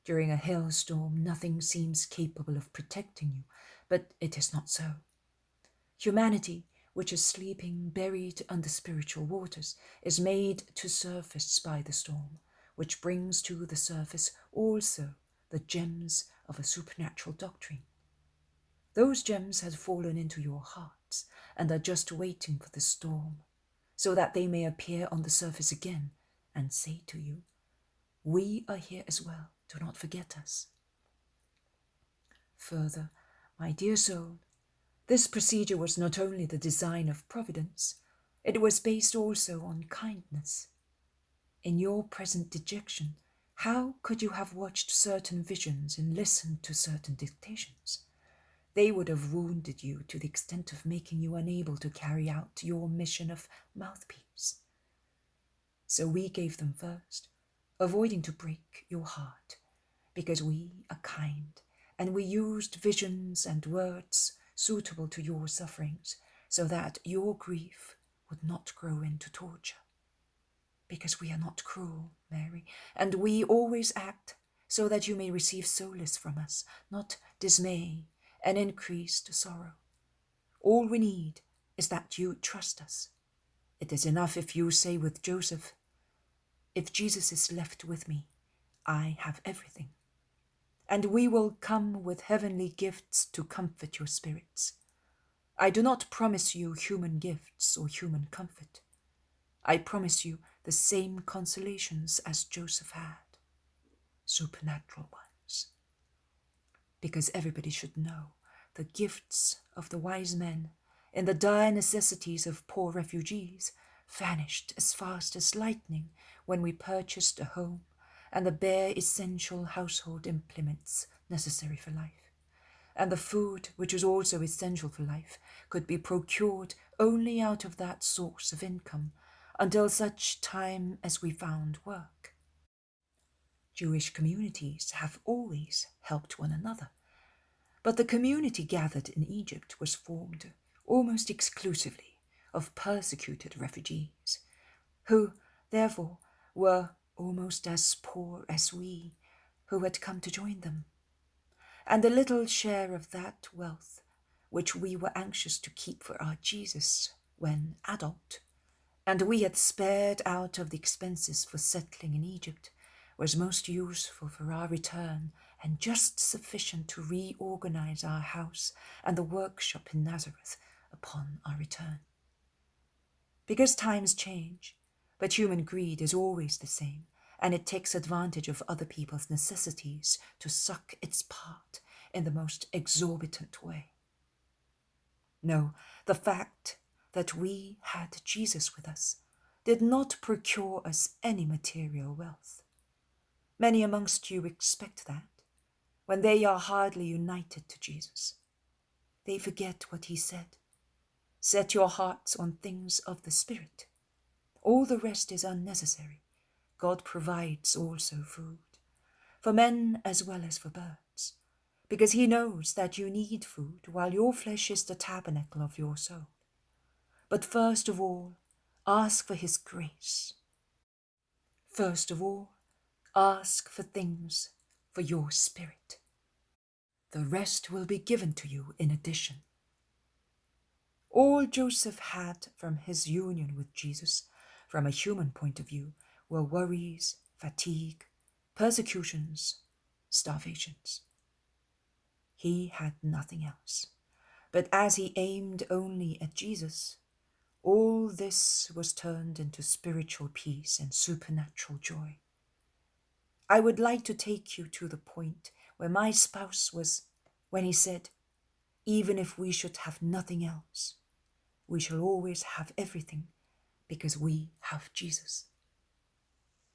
During a hailstorm, nothing seems capable of protecting you, but it is not so. Humanity, which is sleeping buried under spiritual waters, is made to surface by the storm, which brings to the surface also the gems of a supernatural doctrine. Those gems had fallen into your hearts and are just waiting for the storm, so that they may appear on the surface again and say to you, "We are here as well, do not forget us." Further, my dear soul, this procedure was not only the design of Providence, it was based also on kindness. In your present dejection, how could you have watched certain visions and listened to certain dictations? They would have wounded you to the extent of making you unable to carry out your mission of mouthpiece. So we gave them first, avoiding to break your heart, because we are kind, and we used visions and words suitable to your sufferings, so that your grief would not grow into torture. Because we are not cruel, Mary, and we always act so that you may receive solace from us, not dismay and increased sorrow. All we need is that you trust us. It is enough if you say with Joseph, "If Jesus is left with me, I have everything." And we will come with heavenly gifts to comfort your spirits. I do not promise you human gifts or human comfort. I promise you the same consolations as Joseph had, supernatural ones. Because everybody should know the gifts of the wise men in the dire necessities of poor refugees vanished as fast as lightning when we purchased a home and the bare essential household implements necessary for life. And the food, which is also essential for life, could be procured only out of that source of income until such time as we found work. Jewish communities have always helped one another, but the community gathered in Egypt was formed almost exclusively of persecuted refugees, who, therefore, were almost as poor as we who had come to join them. And a little share of that wealth, which we were anxious to keep for our Jesus when adult, and we had spared out of the expenses for settling in Egypt, was most useful for our return and just sufficient to reorganize our house and the workshop in Nazareth upon our return. Because times change, but human greed is always the same, and it takes advantage of other people's necessities to suck its part in the most exorbitant way. No, the fact that we had Jesus with us did not procure us any material wealth. Many amongst you expect that, when they are hardly united to Jesus. They forget what he said. Set your hearts on things of the Spirit. All the rest is unnecessary. God provides also food, for men as well as for birds, because he knows that you need food while your flesh is the tabernacle of your soul. But first of all, ask for his grace. First of all, ask for things for your spirit. The rest will be given to you in addition. All Joseph had from his union with Jesus, from a human point of view, were worries, fatigue, persecutions, starvations. He had nothing else. But as he aimed only at Jesus, all this was turned into spiritual peace and supernatural joy. I would like to take you to the point where my spouse was when he said, "Even if we should have nothing else, we shall always have everything because we have Jesus."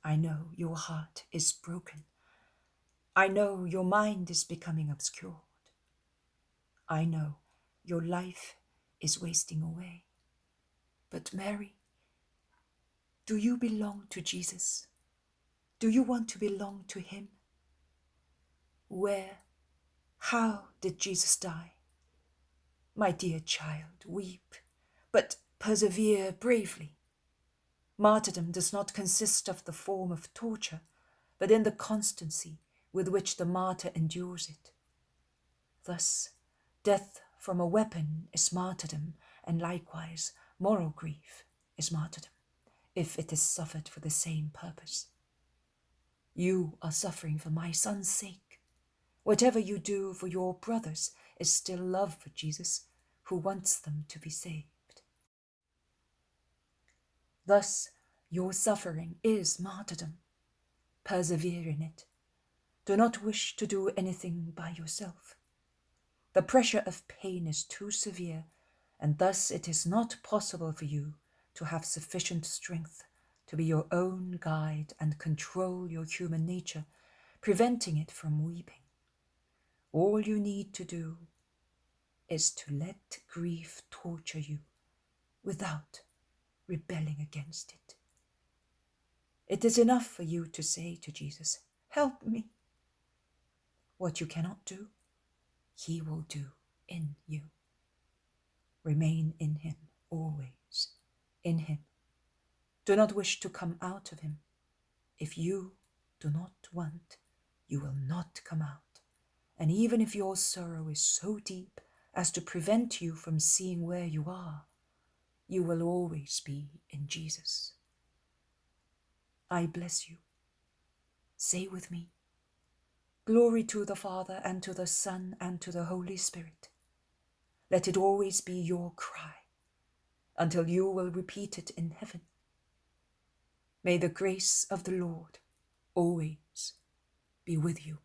I know your heart is broken. I know your mind is becoming obscured. I know your life is wasting away. But Mary, do you belong to Jesus? Do you want to belong to him? Where, how did Jesus die? My dear child, weep, but persevere bravely. Martyrdom does not consist of the form of torture, but in the constancy with which the martyr endures it. Thus, death from a weapon is martyrdom, and likewise moral grief is martyrdom, if it is suffered for the same purpose. You are suffering for my son's sake. Whatever you do for your brothers is still love for Jesus, who wants them to be saved. Thus, your suffering is martyrdom. Persevere in it. Do not wish to do anything by yourself. The pressure of pain is too severe, and thus it is not possible for you to have sufficient strength to be your own guide and control your human nature, preventing it from weeping. All you need to do is to let grief torture you without rebelling against it. It is enough for you to say to Jesus, "Help me." What you cannot do, he will do in you. Remain in him always, in him. Do not wish to come out of him. If you do not want, you will not come out. And even if your sorrow is so deep as to prevent you from seeing where you are, you will always be in Jesus. I bless you. Say with me, "Glory to the Father, and to the Son, and to the Holy Spirit." Let it always be your cry, until you will repeat it in heaven. May the grace of the Lord always be with you.